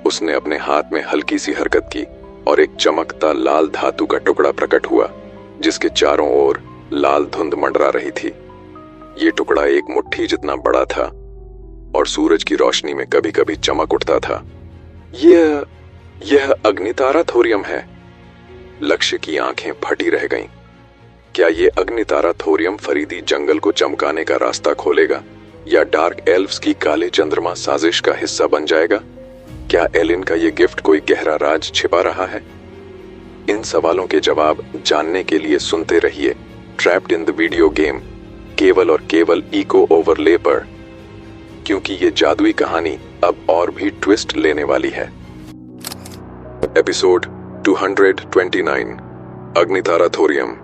उसने अपने हाथ में हल्की सी हरकत की और एक चमकता लाल धातु का टुकड़ा प्रकट हुआ, जिसके चारों ओर लाल धुंध मंडरा रही थी। ये टुकड़ा एक मुट्ठी जितना बड़ा था और सूरज की रोशनी में कभी कभी चमक उठता था। यह अग्नितारा थोरियम है। लक्ष्य की आंखें फटी रह गईं। क्या ये अग्नितारा थोरियम फरीदी जंगल को चमकाने का रास्ता खोलेगा, या डार्क एल्व्स की काले चंद्रमा साजिश का हिस्सा बन जाएगा? क्या एलिन का ये गिफ्ट कोई गहरा राज छिपा रहा है? इन सवालों के जवाब जानने के लिए सुनते रहिए trapped in the video game, केवल और केवल इको ओवरले पर, क्योंकि ये जादुई कहानी अब और भी ट्विस्ट लेने वाली है। Episode 229, Agnitara thorium.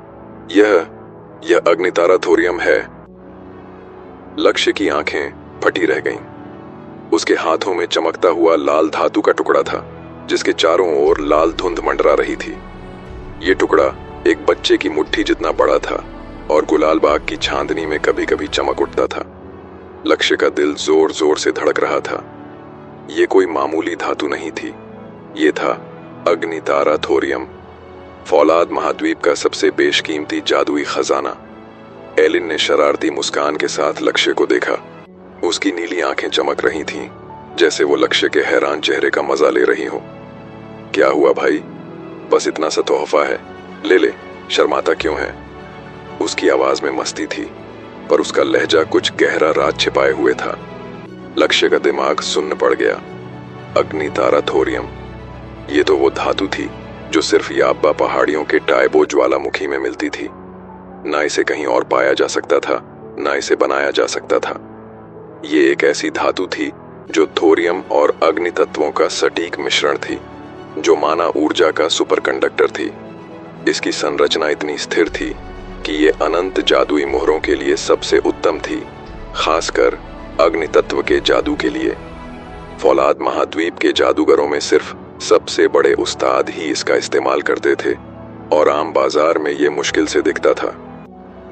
यह अग्नितारा थोरियम है। लक्ष्य की आंखें फटी रह गईं। उसके हाथों में चमकता हुआ लाल धातु का टुकड़ा था, जिसके चारों ओर लाल धुंध मंडरा रही थी। ये टुकड़ा एक बच्चे की मुट्ठी जितना बड़ा था और गुलाल बाग की चांदनी में कभी कभी चमक उठता था। लक्ष्य का दिल जोर जोर से धड़क रहा था। ये कोई मामूली धातु नहीं थी, ये था अग्नितारा थोरियम, फौलाद महाद्वीप का सबसे बेशकीमती जादुई खजाना। एलिन ने शरारती मुस्कान के साथ लक्ष्य को देखा। उसकी नीली आंखें चमक रही थीं, जैसे वो लक्ष्य के हैरान चेहरे का मजा ले रही हो। क्या हुआ भाई? बस इतना सा तोहफा है, ले ले, शर्माता क्यों है? उसकी आवाज में मस्ती थी, पर उसका लहजा कुछ गहरा राज छिपाए हुए था। लक्ष्य का दिमाग सुन्न पड़ गया। अग्नितारा थोरियम, ये तो वो धातु थी जो सिर्फ याब्बा पहाड़ियों के टाइबो ज्वालामुखी में मिलती थी। ना इसे कहीं और पाया जा सकता था, ना इसे बनाया जा सकता था। ये एक ऐसी धातु थी जो थोरियम और अग्नि तत्वों का सटीक मिश्रण थी, जो माना ऊर्जा का सुपरकंडक्टर थी। इसकी संरचना इतनी स्थिर थी कि ये अनंत जादुई मोहरों के लिए सबसे उत्तम थी, खासकर अग्नि तत्व के जादू के लिए। फौलाद महाद्वीप के जादूगरों में सिर्फ सबसे बड़े उस्ताद ही इसका इस्तेमाल करते थे और आम बाजार में ये मुश्किल से दिखता था।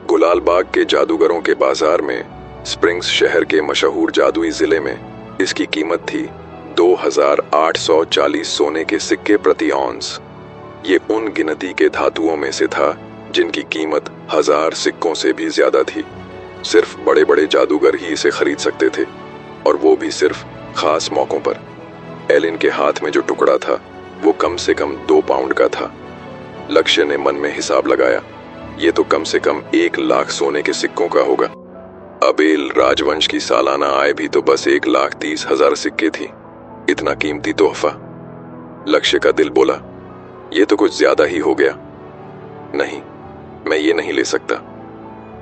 गुलाल बाग के जादूगरों के बाजार में, स्प्रिंग्स शहर के मशहूर जादुई जिले में, इसकी कीमत थी 2840 सोने के सिक्के प्रति औंस। ये उन गिनती के धातुओं में से था जिनकी कीमत 1000 सिक्कों से भी ज्यादा थी। सिर्फ बड़े बड़े जादूगर ही इसे खरीद सकते थे, और वो भी सिर्फ खास मौकों पर। एलिन के हाथ में जो टुकड़ा था वो कम से कम 2 पाउंड का था। लक्ष्य ने मन में हिसाब लगाया, ये तो कम से कम 1 लाख सोने के सिक्कों का होगा। अबेल राजवंश की सालाना आय भी तो बस 1,30,000 सिक्के थी। इतना कीमती तोहफा। लक्ष्य का दिल बोला, ये तो कुछ ज्यादा ही हो गया। नहीं, मैं ये नहीं ले सकता,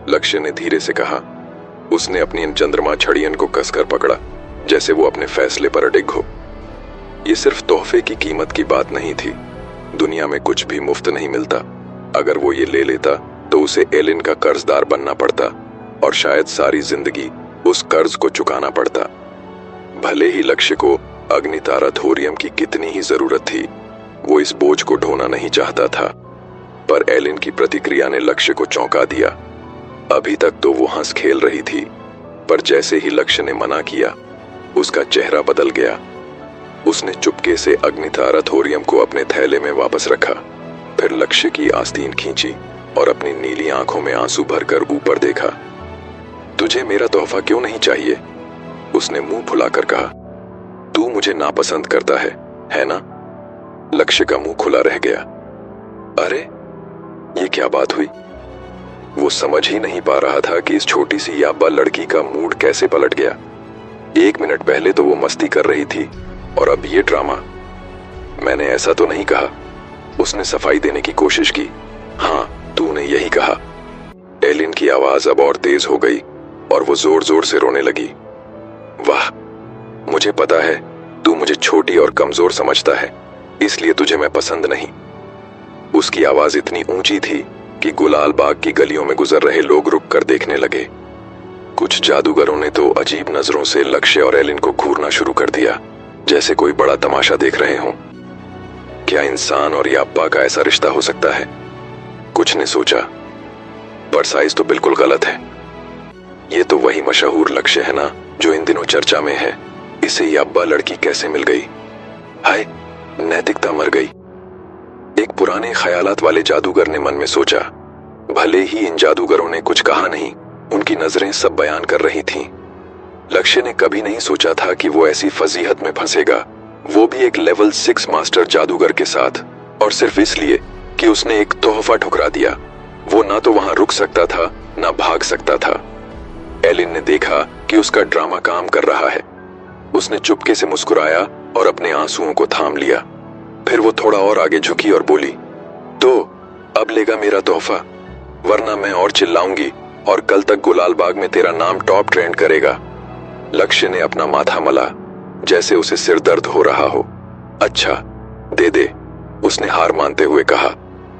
लक्ष्य ने धीरे से कहा। उसने अपनी चंद्रमा छड़ियन को कसकर पकड़ा, जैसे वो अपने फैसले पर अडिग हो। ये सिर्फ तोहफे की कीमत की बात नहीं थी। दुनिया में कुछ भी मुफ्त नहीं मिलता। अगर वो ये ले लेता तो उसे एलिन का कर्जदार बनना पड़ता, और शायद सारी जिंदगी उस कर्ज को चुकाना पड़ता। भले ही लक्ष्य को अग्नितारा थोरियम की कितनी ही जरूरत थी, वो इस बोझ को ढोना नहीं चाहता था। पर एलिन की प्रतिक्रिया ने लक्ष्य को चौंका दिया। अभी तक तो वो हंस खेल रही थी, पर जैसे ही लक्ष्य ने मना किया, उसका चेहरा बदल गया। उसने चुपके से अग्नितारा थोरियम को अपने थैले में वापस रखा, फिर लक्ष्य की आस्तीन खींची और अपनी नीली आंखों में आंसू भरकर ऊपर देखा। तुझे मेरा तोहफा क्यों नहीं चाहिए? उसने मुंह फुलाकर कहा। तू मुझे नापसंद करता है ना? लक्ष्य का मुंह खुला रह गया। अरे, ये क्या बात हुई? वो समझ ही नहीं पा रहा था कि इस छोटी सी याब्बा लड़की का मूड कैसे पलट गया। 1 मिनट पहले तो वो मस्ती कर रही थी, और अब ये ड्रामा। मैंने ऐसा तो नहीं कहा। उसने सफाई देने की कोशिश की। हाँ, तू ने यही कहा। एलिन की आवाज अब और तेज हो गई और वो जोर जोर से रोने लगी। वाह, मुझे पता है तू मुझे छोटी और कमजोर समझता है, इसलिए तुझे मैं पसंद नहीं। उसकी आवाज इतनी ऊंची थी कि गुलाल बाग की गलियों में गुजर रहे लोग रुक कर देखने लगे। कुछ जादूगरों ने तो अजीब नजरों से लक्ष्य और एलिन को घूरना शुरू कर दिया, जैसे कोई बड़ा तमाशा देख रहे हों। क्या इंसान और याप्पा का ऐसा रिश्ता हो सकता है? कुछ ने सोचा, पर साइज तो बिल्कुल गलत है। ये तो वही मशहूर लक्ष्य है ना, जो इन दिनों चर्चा में है। इसे याप्पा लड़की कैसे मिल गई? हाय, नैतिकता मर गई। एक पुराने ख्यालात वाले जादूगर ने मन में सोचा। भले ही इन जादूगरों ने कुछ कहा नहीं, उनकी नजरें सब बयान कर रही थीं। लक्ष्य ने कभी नहीं सोचा था कि वो ऐसी फजीहत में फंसेगा, वो भी एक लेवल 6 मास्टर जादूगर के साथ, और सिर्फ इसलिए कि उसने एक तोहफा ठुकरा दिया। वो ना तो वहां रुक सकता था, ना भाग सकता था। एलिन ने देखा कि उसका ड्रामा काम कर रहा है। उसने चुपके से मुस्कुराया और अपने आंसुओं को थाम लिया। फिर वो थोड़ा और आगे झुकी और बोली, तो अब लेगा मेरा तोहफा, वरना मैं और चिल्लाऊंगी और कल तक गुलाल बाग में तेरा नाम टॉप ट्रेंड करेगा। लक्ष्य ने अपना माथा मला, जैसे उसे सिर दर्द हो रहा हो। अच्छा, दे दे, उसने हार मानते हुए कहा।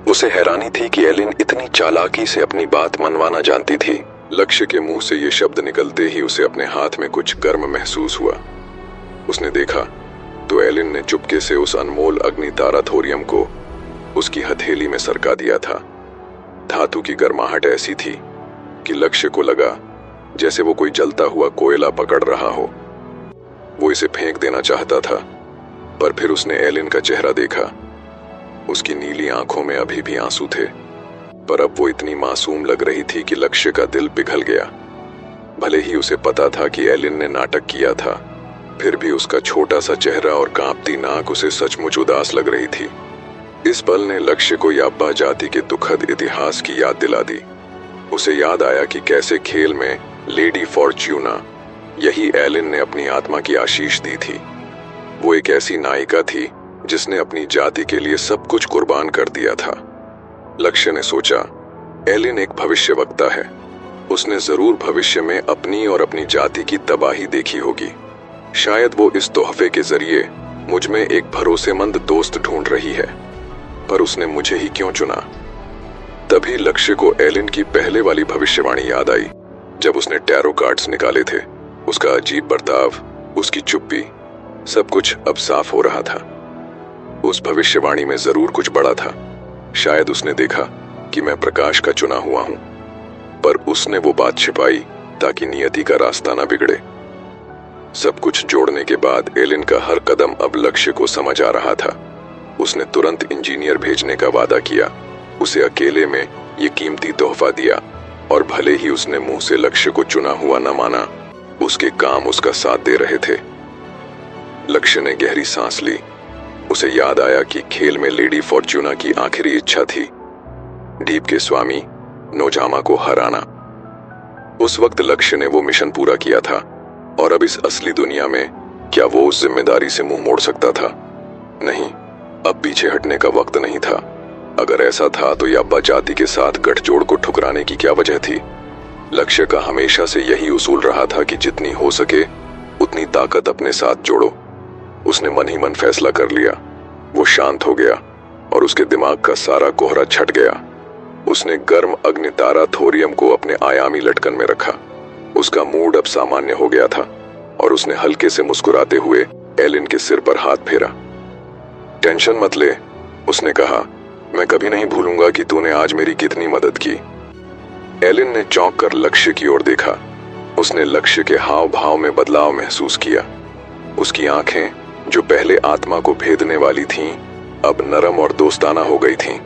उसे हैरानी थी कि एलिन इतनी चालाकी से अपनी बात मनवाना जानती थी। लक्ष्य के मुंह से ये शब्द निकलते ही उसे अपने हाथ में कुछ गर्म महसूस हुआ। उसने देखा तो एलिन ने चुपके से उस अनमोल अग्नि तारा थोरियम को उसकी हथेली में सरका दिया था। धातु की गर्माहट ऐसी थी कि लक्ष्य को लगा जैसे वो कोई जलता हुआ कोयला पकड़ रहा हो। वो इसे फेंक देना चाहता था, पर फिर उसने एलिन का चेहरा देखा। उसकी नीली आंखों में अभी भी आंसू थे, पर अब वो इतनी मासूम लग रही थी कि लक्ष्य का दिल पिघल गया। भले ही उसे पता था कि एलिन ने नाटक किया था, फिर भी उसका छोटा सा चेहरा और कांपती नाक उसे सचमुच उदास लग रही थी। इस पल ने लक्ष्य को याप्पा जाति के दुखद इतिहास की याद दिला दी। उसे याद आया कि कैसे खेल में लेडी फॉर्च्यूना, यही एलिन ने अपनी आत्मा की आशीष दी थी। वो एक ऐसी नायिका थी जिसने अपनी जाति के लिए सब कुछ कुर्बान कर दिया था। लक्ष्य ने सोचा, एलिन एक भविष्यवक्ता है। उसने जरूर भविष्य में अपनी और अपनी जाति की तबाही देखी होगी। शायद वो इस तोहफे के जरिए मुझ में एक भरोसेमंद दोस्त ढूंढ रही है, पर उसने मुझे ही क्यों चुना? तभी लक्ष्य को एलिन की पहले वाली भविष्यवाणी याद आई, जब उसने टैरो कार्ड्स निकाले थे। उसका अजीब बर्ताव, उसकी चुप्पी, सब कुछ अब साफ हो रहा था। उस भविष्यवाणी में जरूर कुछ बड़ा था। शायद उसने देखा कि मैं प्रकाश का चुना हुआ हूं, पर उसने वो बात छिपाई ताकि नियति का रास्ता ना बिगड़े। सब कुछ जोड़ने के बाद एलिन का हर कदम अब लक्ष्य को समझ आ रहा था। उसने तुरंत इंजीनियर भेजने का वादा किया, उसे अकेले में ये कीमती तोहफा दिया, और भले ही उसने मुंह से लक्ष्य को चुना हुआ न माना, उसके काम उसका साथ दे रहे थे। लक्ष्य ने गहरी सांस ली। उसे याद आया कि खेल में लेडी फॉर्च्यूना की आखिरी इच्छा थी डीप के स्वामी नोजामा को हराना। उस वक्त लक्ष्य ने वो मिशन पूरा किया था, और अब इस असली दुनिया में क्या वो उस जिम्मेदारी से मुंह मोड़ सकता था? नहीं, अब पीछे हटने का वक्त नहीं था। अगर ऐसा था तो याप्पा जाति के साथ गठजोड़ को ठुकराने की क्या वजह थी? लक्ष्य का हमेशा से यही उसूल रहा था कि जितनी हो सके उतनी ताकत अपने साथ जोड़ो। उसने मन ही मन फैसला कर लिया। वो शांत हो गया और उसके दिमाग का सारा कोहरा छट गया। उसने गर्म अग्नितारा थोरियम को अपने आयामी लटकन में रखा। उसका मूड अब सामान्य हो गया था और उसने हल्के से मुस्कुराते हुए एलिन के सिर पर हाथ फेरा। टेंशन मत ले, उसने कहा, मैं कभी नहीं भूलूंगा कि तूने आज मेरी कितनी मदद की। एलिन ने चौंक कर लक्ष्य की ओर देखा। उसने लक्ष्य के हाव भाव में बदलाव महसूस किया। उसकी आंखें, जो पहले आत्मा को भेदने वाली थीं, अब नरम और दोस्ताना हो गई थीं।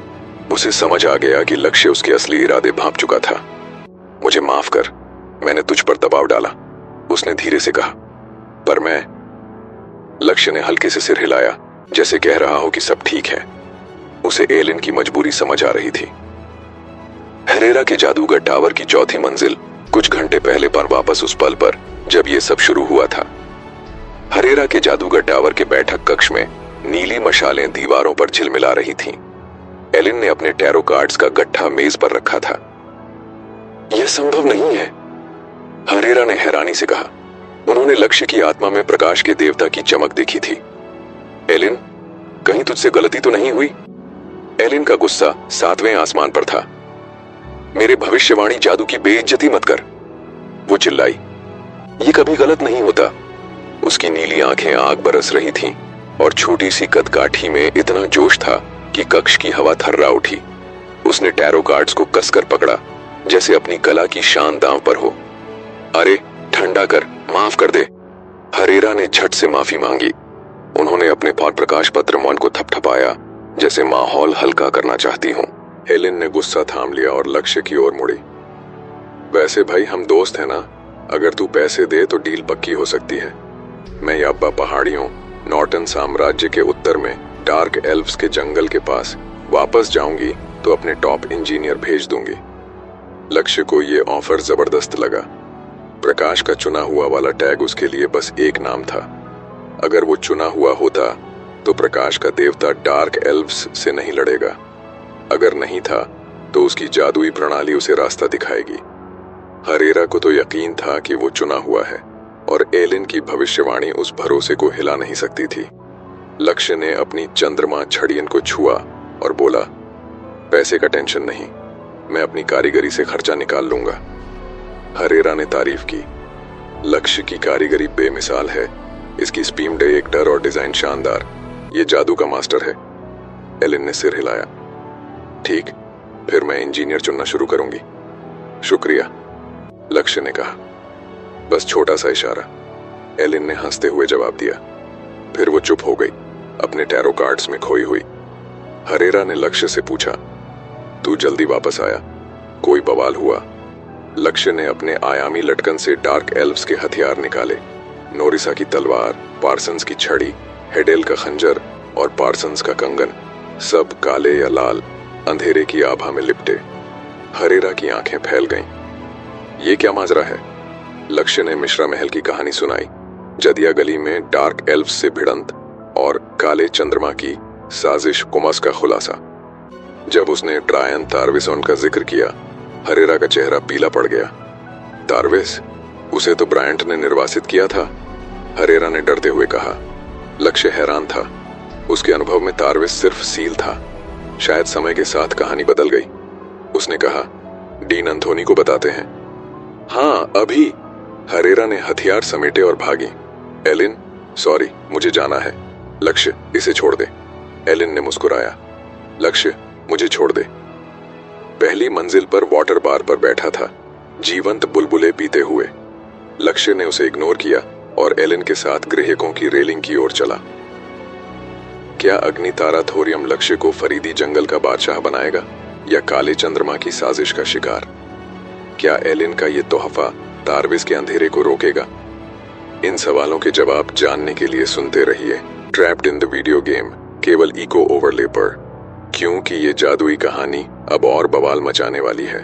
उसे समझ आ गया कि लक्ष्य उसके असली इरादे भांप चुका था। मुझे माफ कर, मैंने तुझ पर दबाव डाला, उसने धीरे से कहा। पर मैं, लक्ष्य ने हल्के से सिर हिलाया, जैसे कह रहा हो कि सब ठीक है। उसे एलिन की मजबूरी समझ आ रही थी। हरेरा के जादूगर टावर की चौथी मंजिल कुछ घंटे पहले पर वापस उस पल पर जब ये सब शुरू हुआ था। हरेरा के जादूगर टावर के बैठक कक्ष में नीली मशालें दीवारों पर झिलमिला रही थीं। एलिन ने अपने टैरो कार्ड्स का गट्ठा मेज पर रखा था। यह संभव नहीं है, हरेरा ने हैरानी से कहा। उन्होंने लक्ष्य की आत्मा में प्रकाश के देवता की चमक देखी थी। एलिन, कहीं तुझसे गलती तो नहीं हुई? एलिन का गुस्सा 7वें आसमान पर था। मेरे भविष्यवाणी जादू की बेइज्जती मत कर, वो चिल्लाई। ये कभी गलत नहीं होता। उसकी नीली आंखें आग बरस रही थीं और छोटी सी कदकाठी में इतना जोश था कि कक्ष की हवा थर्रा उठी। उसने टैरो कार्ड्स को कसकर पकड़ा, जैसे अपनी कला की शान दांव पर हो। अरे ठंडा कर, माफ कर दे। हरेरा ने झट से माफी मांगी। उन्होंने अपने प्रकाश पत्र मौन को थपथपाया, जैसे माहौल हल्का करना चाहती हूं। एलिन ने गुस्सा थाम लिया और लक्ष्य की ओर मुड़ी। वैसे भाई हम दोस्त हैं ना, अगर तू पैसे दे तो डील पक्की हो सकती है। मैं याब्बा पहाड़ियों, नॉर्टन साम्राज्य के उत्तर में डार्क एल्व्स के जंगल के पास वापस जाऊंगी तो अपने टॉप इंजीनियर भेज दूंगी। लक्ष्य को यह ऑफर जबरदस्त लगा। प्रकाश का चुना हुआ वाला टैग उसके लिए बस एक नाम था। अगर वो चुना हुआ होता तो प्रकाश का देवता डार्क एल्व्स से नहीं लड़ेगा। अगर नहीं था तो उसकी जादुई प्रणाली उसे रास्ता दिखाएगी। हरेरा को तो यकीन था कि वो चुना हुआ है और एलिन की भविष्यवाणी उस भरोसे को हिला नहीं सकती थी। लक्ष्य ने अपनी चंद्रमा छड़ियन को छुआ और बोला, पैसे का टेंशन नहीं, मैं अपनी कारीगरी से खर्चा निकाल लूंगा। हरेरा ने तारीफ की। लक्ष्य की कारीगरी बेमिसाल है। इसकी स्पीम डायरेक्टर और डिजाइन शानदार। ये जादू का मास्टर है। एलिन ने सिर हिलाया। ठीक, फिर मैं इंजीनियर चुनना शुरू करूंगी। शुक्रिया, लक्ष्य ने कहा। बस छोटा सा इशारा। एलिन ने हंसते हुए जवाब दिया। फिर वो चुप हो गई, अपने टैरो कार्ड्स में खोई हुई। हरेरा ने लक्ष्य से पूछा, तू जल्दी वापस आया, कोई बवाल हुआ? लक्ष्य ने अपने आयामी लटकन से डार्क एल्व्स के हथियार निकाले। नोरिसा की तलवार, पार्सन्स की छड़ी, हेडेल का खंजर और पार्सन्स का कंगन, सब काले या लाल अंधेरे की आभा में लिपटे। हरेरा की आंखें फैल गईं। ये क्या माजरा है? लक्ष्य ने मिश्रा महल की कहानी सुनाई। जदिया गली में डार्क एल्व्स से भिड़ंत और काले चंद्रमा की साजिश कुमस का खुलासा। जब उसने ड्रायन तारविसोन का जिक्र किया, हरेरा का चेहरा पीला पड़ गया। तारविस? उसे तो ब्रायंट ने निर्वासित किया था, हरेरा ने डरते हुए कहा। लक्ष्य हैरान था। उसके अनुभव में तारविस सिर्फ सील था। शायद समय के साथ कहानी बदल गई। उसने कहा, डीन एंथोनी को बताते हैं। हाँ, अभी। हरेरा ने हथियार समेटे और भागी। एलिन, सॉरी, मुझे जाना है। लक्ष्य, इसे छोड़ दे। एलिन ने मुस्कुराया। लक्ष्य, मुझे छोड़ दे। पहली मंजिल पर वाटर बार पर बैठा था, जीवंत बुलबुले पीते हुए। लक्ष्य ने उसे इग्नोर किया और एलिन के साथ गृहकों की रेलिंग की ओर चला। क्या अग्नितारा थोरियम लक्ष्य को फरीदी जंगल का बादशाह बनाएगा या काले चंद्रमा की साजिश का शिकार? क्या एलिन का ये तोहफा तारविस के अंधेरे को रोकेगा? इन सवालों के जवाब जानने के लिए सुनते रहिए trapped in the video game, केवल इको ओवरले पर, क्योंकि ये जादुई कहानी अब और बवाल मचाने वाली है।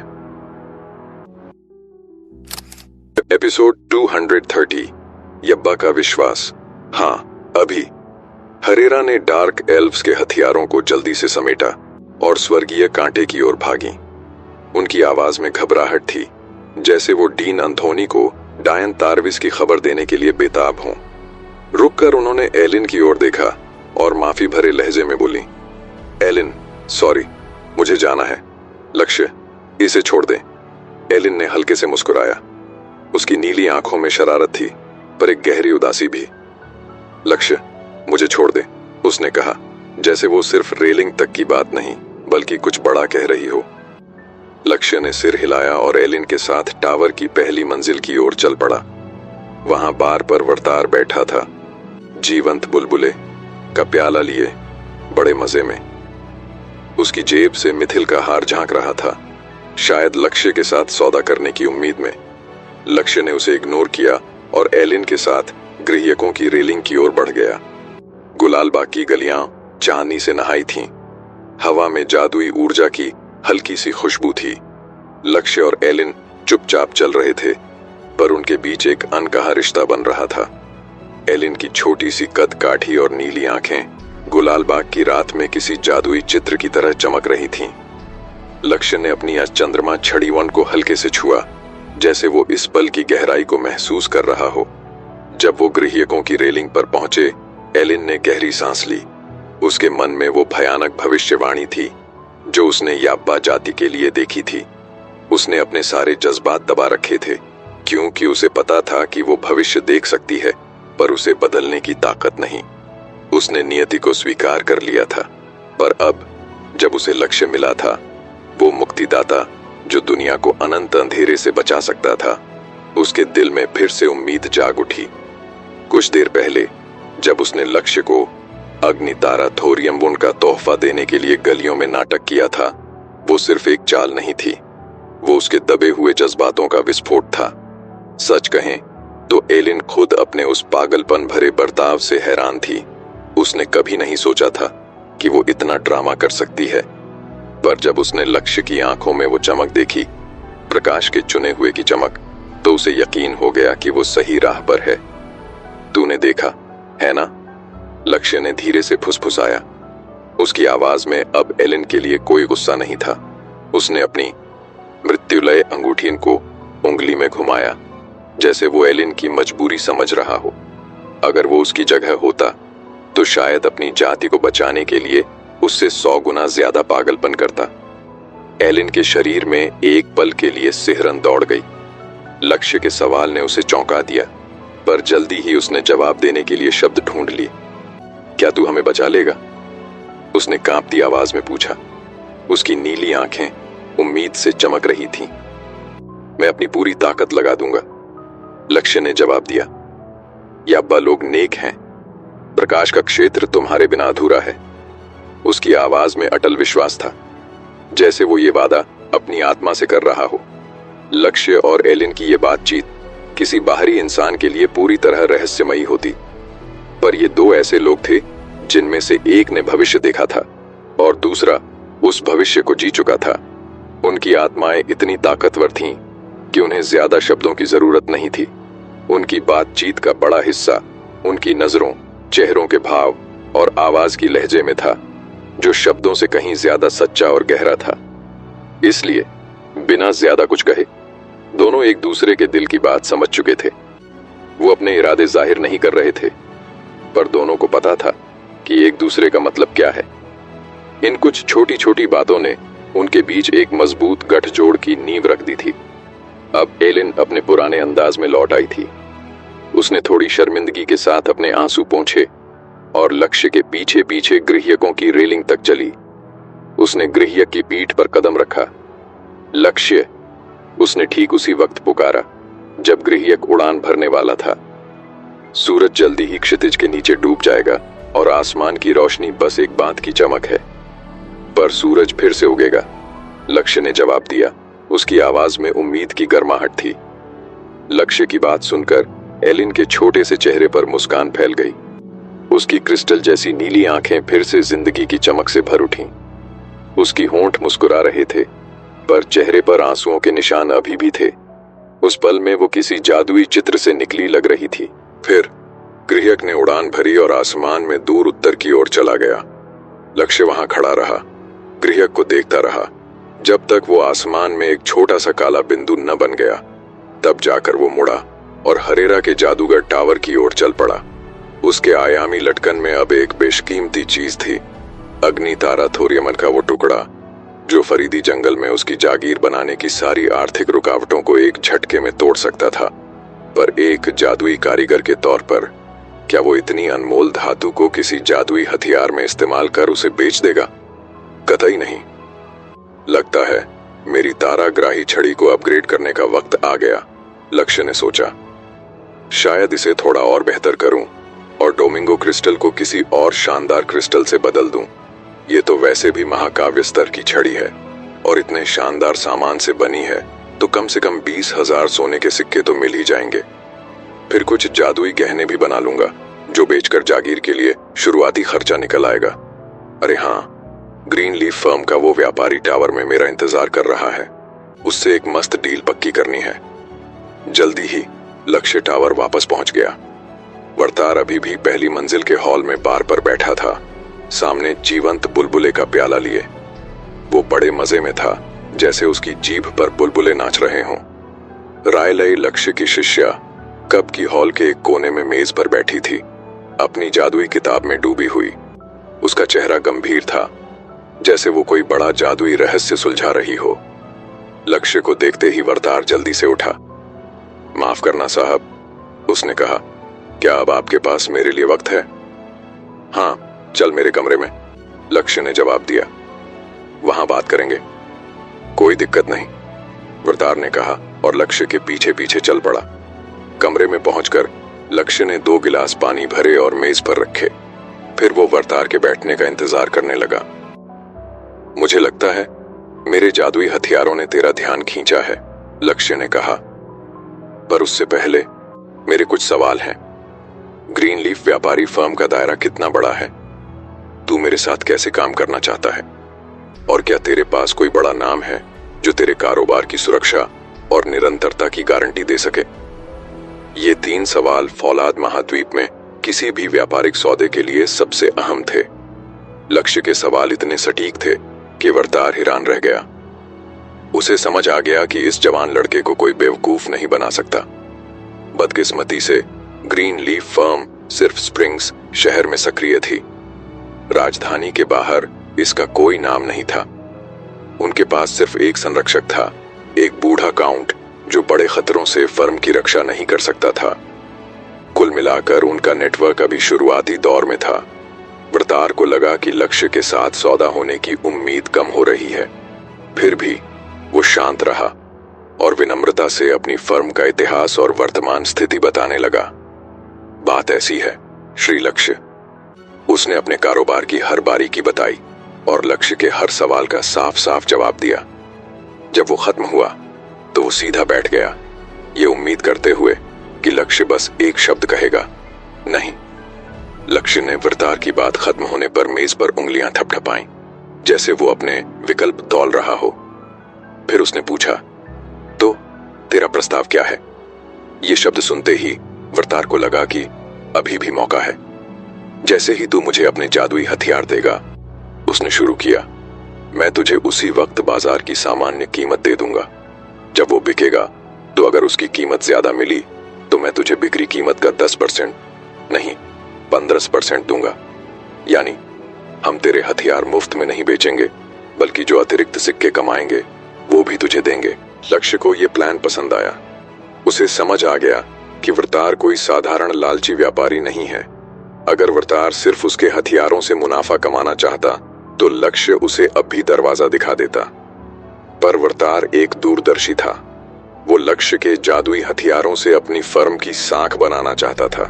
एपिसोड 230, यब्बा का विश्वास। हाँ, अभी। हरेरा ने डार्क एल्व्स के हथियारों को जल्दी से समेटा और स्वर्गीय कांटे की ओर भागी। उनकी आवाज में घबराहट थी, जैसे वो डीन एंथोनी को डायन तारविस की खबर देने के लिए बेताब हों। रुककर उन्होंने एलिन की ओर देखा और माफी भरे लहजे में बोली, एलिन, सॉरी, मुझे जाना है। लक्ष्य, इसे छोड़ दे। एलिन ने हल्के से मुस्कुराया। उसकी नीली आंखों में शरारत थी, पर एक गहरी उदासी भी। लक्ष्य, मुझे छोड़ दे, उसने कहा, जैसे वो सिर्फ रेलिंग तक की बात नहीं बल्कि कुछ बड़ा कह रही हो। लक्ष्य ने सिर हिलाया और एलिन के साथ टावर की पहली मंजिल की ओर चल पड़ा। वहां बार पर वर्तार बैठा था, जीवंत बुलबुले का प्याला लिए, बड़े मजे में। उसकी जेब से मिथिल का हार झांक रहा था, शायद लक्ष्य के साथ सौदा करने की उम्मीद में। लक्ष्य ने उसे इग्नोर किया और एलिन के साथ गृहकों की रेलिंग की ओर बढ़ गया। गुलालबाग की गलियां चांदनी से नहाई थीं। हवा में जादुई ऊर्जा की हल्की सी खुशबू थी। लक्ष्य और एलिन चुपचाप चल रहे थे, पर उनके बीच एक अनकहा रिश्ता बन रहा था। एलिन की छोटी सी कद काठी और नीली आंखें गुलाल बाग की रात में किसी जादुई चित्र की तरह चमक रही थीं। लक्ष्य ने अपनी चंद्रमा छड़ी को हल्के से छुआ, जैसे वो इस पल की गहराई को महसूस कर रहा हो। जब वो गृहियकों की रेलिंग पर पहुंचे, एलिन ने गहरी सांस ली। उसके मन में वो भयानक भविष्यवाणी थी जो उसने याब्बा जाति के लिए देखी थी। उसने अपने सारे जज्बात दबा रखे थे, क्योंकि उसे पता था कि वो भविष्य देख सकती है, पर उसे बदलने की ताकत नहीं। उसने नियति को स्वीकार कर लिया था, पर अब जब उसे लक्ष्य मिला था, वो मुक्तिदाता जो दुनिया को अनंत अंधेरे से बचा सकता था, उसके दिल में फिर से उम्मीद जाग उठी। कुछ देर पहले जब उसने लक्ष्य को अग्नि तारा थोरियम वुन का तोहफा देने के लिए गलियों में नाटक किया था, वो सिर्फ एक चाल नहीं थी, वो उसके दबे हुए जज्बातों का विस्फोट था। सच कहें तो एलिन खुद अपने उस पागलपन भरे बर्ताव से हैरान थी। उसने कभी नहीं सोचा था कि वो इतना ड्रामा कर सकती है, पर जब उसने लक्ष्य की आंखों में वो चमक देखी, प्रकाश के चुने हुए की चमक, तो उसे यकीन हो गया कि वो सही राह पर है। तूने देखा है ना? लक्ष्य ने धीरे से फुसफुसाया। उसकी आवाज में अब एलिन के लिए कोई गुस्सा नहीं था। उसने अपनी मृत्युलय अंगूठी को उंगली में घुमाया, जैसे वो एलिन की मजबूरी समझ रहा हो। अगर वो उसकी जगह होता तो शायद अपनी जाति को बचाने के लिए उससे 100 गुना ज्यादा पागलपन करता। एलिन के शरीर में एक पल के लिए सिहरन दौड़ गई। लक्ष्य के सवाल ने उसे चौंका दिया, पर जल्दी ही उसने जवाब देने के लिए शब्द ढूंढ लिए। क्या तू हमें बचा लेगा? उसने कांपती आवाज में पूछा। उसकी नीली आंखें उम्मीद से चमक रही थीं। मैं अपनी पूरी ताकत लगा दूंगा, लक्ष्य ने जवाब दिया। याब्बा लोग नेक हैं, प्रकाश का क्षेत्र तुम्हारे बिना अधूरा है। उसकी आवाज में अटल विश्वास था, जैसे वो ये वादा अपनी आत्मा से कर रहा हो। लक्ष्य और एलिन की ये बातचीत किसी बाहरी इंसान के लिए पूरी तरह रहस्यमयी होती, पर ये दो ऐसे लोग थे जिनमें से एक ने भविष्य देखा था और दूसरा उस भविष्य को जी चुका था। उनकी आत्माएं इतनी ताकतवर थीं कि उन्हें ज्यादा शब्दों की जरूरत नहीं थी। उनकी बातचीत का बड़ा हिस्सा उनकी नजरों, चेहरों के भाव और आवाज की लहजे में था, जो शब्दों से कहीं ज्यादा सच्चा और गहरा था। इसलिए बिना ज्यादा कुछ कहे दोनों एक दूसरे के दिल की बात समझ चुके थे। वो अपने इरादे जाहिर नहीं कर रहे थे, पर दोनों को पता था कि एक दूसरे का मतलब क्या है। इन कुछ छोटी छोटी बातों ने उनके बीच एक मजबूत गठजोड़ की नींव रख दी थी। अब एलिन अपने पुराने अंदाज में लौट आई थी। उसने थोड़ी शर्मिंदगी के साथ अपने आंसू पोंछे और लक्ष्य के पीछे पीछे गृहियकों की रेलिंग तक चली। उसने गृहियक की पीठ पर कदम रखा। लक्ष्य, उसने ठीक उसी वक्त पुकारा जब गृहियक उड़ान भरने वाला था। सूरज जल्दी ही क्षितिज के नीचे डूब जाएगा और आसमान की रोशनी बस एक बात की चमक है, पर सूरज फिर से उगेगा, लक्ष्य ने जवाब दिया। उसकी आवाज में उम्मीद की गर्माहट थी। लक्ष्य की बात सुनकर एलिन के छोटे से चेहरे पर मुस्कान फैल गई। उसकी क्रिस्टल जैसी नीली आंखें फिर से जिंदगी की चमक से भर उठीं। उसकी होंठ मुस्कुरा रहे थे, पर चेहरे पर आंसुओं के निशान अभी भी थे। उस पल में वो किसी जादुई चित्र से निकली लग रही थी। फिर गृहियक ने उड़ान भरी और आसमान में दूर उत्तर की ओर चला गया। लक्ष्य वहां खड़ा रहा, गृहियक को देखता रहा, जब तक वो आसमान में एक छोटा सा काला बिंदु न बन गया। तब जाकर वो मुड़ा और हरेरा के जादूगर टावर की ओर चल पड़ा। उसके आयामी लटकन में अब एक बेशकीमती चीज थी, अग्नि तारा थोरियमन का वो टुकड़ा जो फरीदी जंगल में उसकी जागीर बनाने की सारी आर्थिक रुकावटों को एक झटके में तोड़ सकता था। पर एक जादुई कारीगर के तौर पर क्या वो इतनी अनमोल धातु को किसी जादुई हथियार में इस्तेमाल कर उसे बेच देगा? कतई नहीं। लगता है मेरी ताराग्राही छड़ी को अपग्रेड करने का वक्त आ गया, लक्ष्य ने सोचा। शायद इसे थोड़ा और बेहतर करूं और डोमिंगो क्रिस्टल को किसी और शानदार क्रिस्टल से बदल दूं। ये तो वैसे भी महाकाव्य स्तर की छड़ी है और इतने शानदार सामान से बनी है, तो कम से कम 20,000 सोने के सिक्के तो मिल ही जाएंगे। फिर कुछ जादुई गहने भी बना लूंगा जो बेचकर जागीर के लिए शुरुआती खर्चा निकल आएगा। अरे हाँ, ग्रीन लीफ फर्म का वो व्यापारी टावर में मेरा इंतजार कर रहा है, उससे एक मस्त डील पक्की करनी है। जल्दी ही लक्ष्य टावर वापस पहुंच गया। वर्तार अभी भी पहली मंजिल के हॉल में बार पर बैठा था। सामने जीवंत बुलबुले का प्याला लिए। वो बड़े मजे में था, जैसे उसकी जीभ पर बुलबुले नाच रहे हों। रायलई लक्ष्य की शिष्या कब की हॉल के एक कोने में मेज पर बैठी थी, अपनी जादुई किताब में डूबी हुई। उसका चेहरा गंभीर था, जैसे वो कोई बड़ा जादुई रहस्य सुलझा रही हो। लक्ष्य को देखते ही वरदार जल्दी से उठा। माफ करना साहब, उसने कहा, क्या अब आपके पास मेरे लिए वक्त है? हाँ, चल मेरे कमरे में, लक्ष्य ने जवाब दिया। वहां बात करेंगे। कोई दिक्कत नहीं, वरदार ने कहा और लक्ष्य के पीछे पीछे चल पड़ा। कमरे में पहुंचकर लक्ष्य ने 2 गिलास पानी भरे और मेज पर रखे। फिर वो वरदार के बैठने का इंतजार करने लगा। मुझे लगता है मेरे जादुई हथियारों ने तेरा ध्यान खींचा है, लक्ष्य ने कहा। पर उससे पहले मेरे कुछ सवाल हैं। ग्रीन लीफ व्यापारी फर्म का दायरा कितना बड़ा है? तू मेरे साथ कैसे काम करना चाहता है? और क्या तेरे पास कोई बड़ा नाम है जो तेरे कारोबार की सुरक्षा और निरंतरता की गारंटी दे सके? ये 3 सवाल फौलाद महाद्वीप में किसी भी व्यापारिक सौदे के लिए सबसे अहम थे। लक्ष्य के सवाल इतने सटीक थे कि वरदार हैरान रह गया। उसे समझ आ गया कि इस जवान लड़के को कोई बेवकूफ नहीं बना सकता। बदकिस्मती से ग्रीन लीफ फर्म सिर्फ स्प्रिंग्स शहर में सक्रिय थी। राजधानी के बाहर इसका कोई नाम नहीं था। उनके पास सिर्फ एक संरक्षक था, एक बूढ़ा काउंट जो बड़े खतरों से फर्म की रक्षा नहीं कर सकता था। कुल मिलाकर उनका नेटवर्क अभी शुरुआती दौर में था। वरदार को लगा कि लक्ष्य के साथ सौदा होने की उम्मीद कम हो रही है। फिर भी वो शांत रहा और विनम्रता से अपनी फर्म का इतिहास और वर्तमान स्थिति बताने लगा। बात ऐसी है, श्री लक्ष्य, उसने अपने कारोबार की हर बारीकी बताई और लक्ष्य के हर सवाल का साफ साफ जवाब दिया। जब वो खत्म हुआ तो वो सीधा बैठ गया, ये उम्मीद करते हुए कि लक्ष्य बस एक शब्द कहेगा, नहीं। लक्ष्य ने वरदार की बात खत्म होने पर मेज पर उंगलियां थपथपाईं, जैसे वो अपने विकल्प तौल रहा हो। फिर उसने पूछा, तो तेरा प्रस्ताव क्या है? ये शब्द सुनते ही वरदार को लगा कि अभी भी मौका है। जैसे ही तू मुझे अपने जादुई हथियार देगा, उसने शुरू किया, मैं तुझे उसी वक्त बाजार की सामान्य कीमत दे दूंगा। जब वो बिकेगा तो अगर उसकी कीमत ज्यादा मिली तो मैं तुझे बिक्री कीमत का 10% नहीं 15% दूंगा। यानी हम तेरे हथियार मुफ्त में नहीं बेचेंगे, बल्कि जो अतिरिक्त सिक्के कमाएंगे वो भी तुझे देंगे। लक्ष्य को यह प्लान पसंद आया। उसे समझ आ गया कि वरदार कोई साधारण लालची व्यापारी नहीं है। अगर वरदार सिर्फ उसके हथियारों से मुनाफा कमाना चाहता तो लक्ष्य उसे अब भी दरवाजा दिखा देता। पर वरदार एक दूरदर्शी था। वो लक्ष्य के जादुई हथियारों से अपनी फर्म की साख बनाना चाहता था,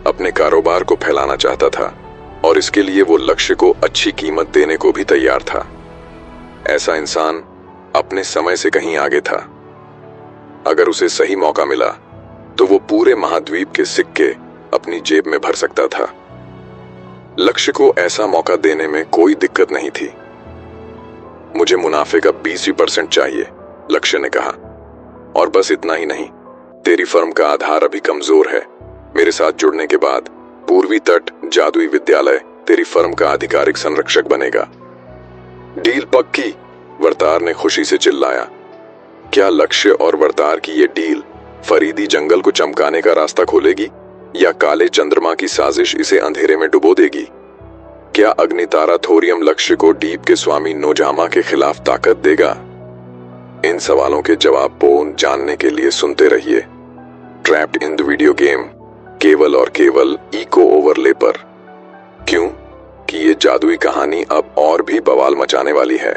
अपने कारोबार को फैलाना चाहता था और इसके लिए वो लक्ष्य को अच्छी कीमत देने को भी तैयार था। ऐसा इंसान अपने समय से कहीं आगे था। अगर उसे सही मौका मिला तो वो पूरे महाद्वीप के सिक्के अपनी जेब में भर सकता था। लक्ष्य को ऐसा मौका देने में कोई दिक्कत नहीं थी। मुझे मुनाफे का 20% चाहिए, लक्ष्य ने कहा, और बस इतना ही नहीं, तेरी फर्म का आधार अभी कमजोर है। मेरे साथ जुड़ने के बाद पूर्वी तट जादुई विद्यालय तेरी फर्म का आधिकारिक संरक्षक बनेगा। डील पक्की, वरदार ने खुशी से चिल्लाया। क्या लक्ष्य और वरदार की ये डील फरीदी जंगल को चमकाने का रास्ता खोलेगी या काले चंद्रमा की साजिश इसे अंधेरे में डुबो देगी? क्या अग्नितारा थोरियम लक्ष्य को डीप के स्वामी नोजामा के खिलाफ ताकत देगा? इन सवालों के जवाब पूर्ण जानने के लिए सुनते रहिए trapped in the video game, केवल और केवल इको ओवरले पर। क्यों कि ये जादुई कहानी अब और भी बवाल मचाने वाली है।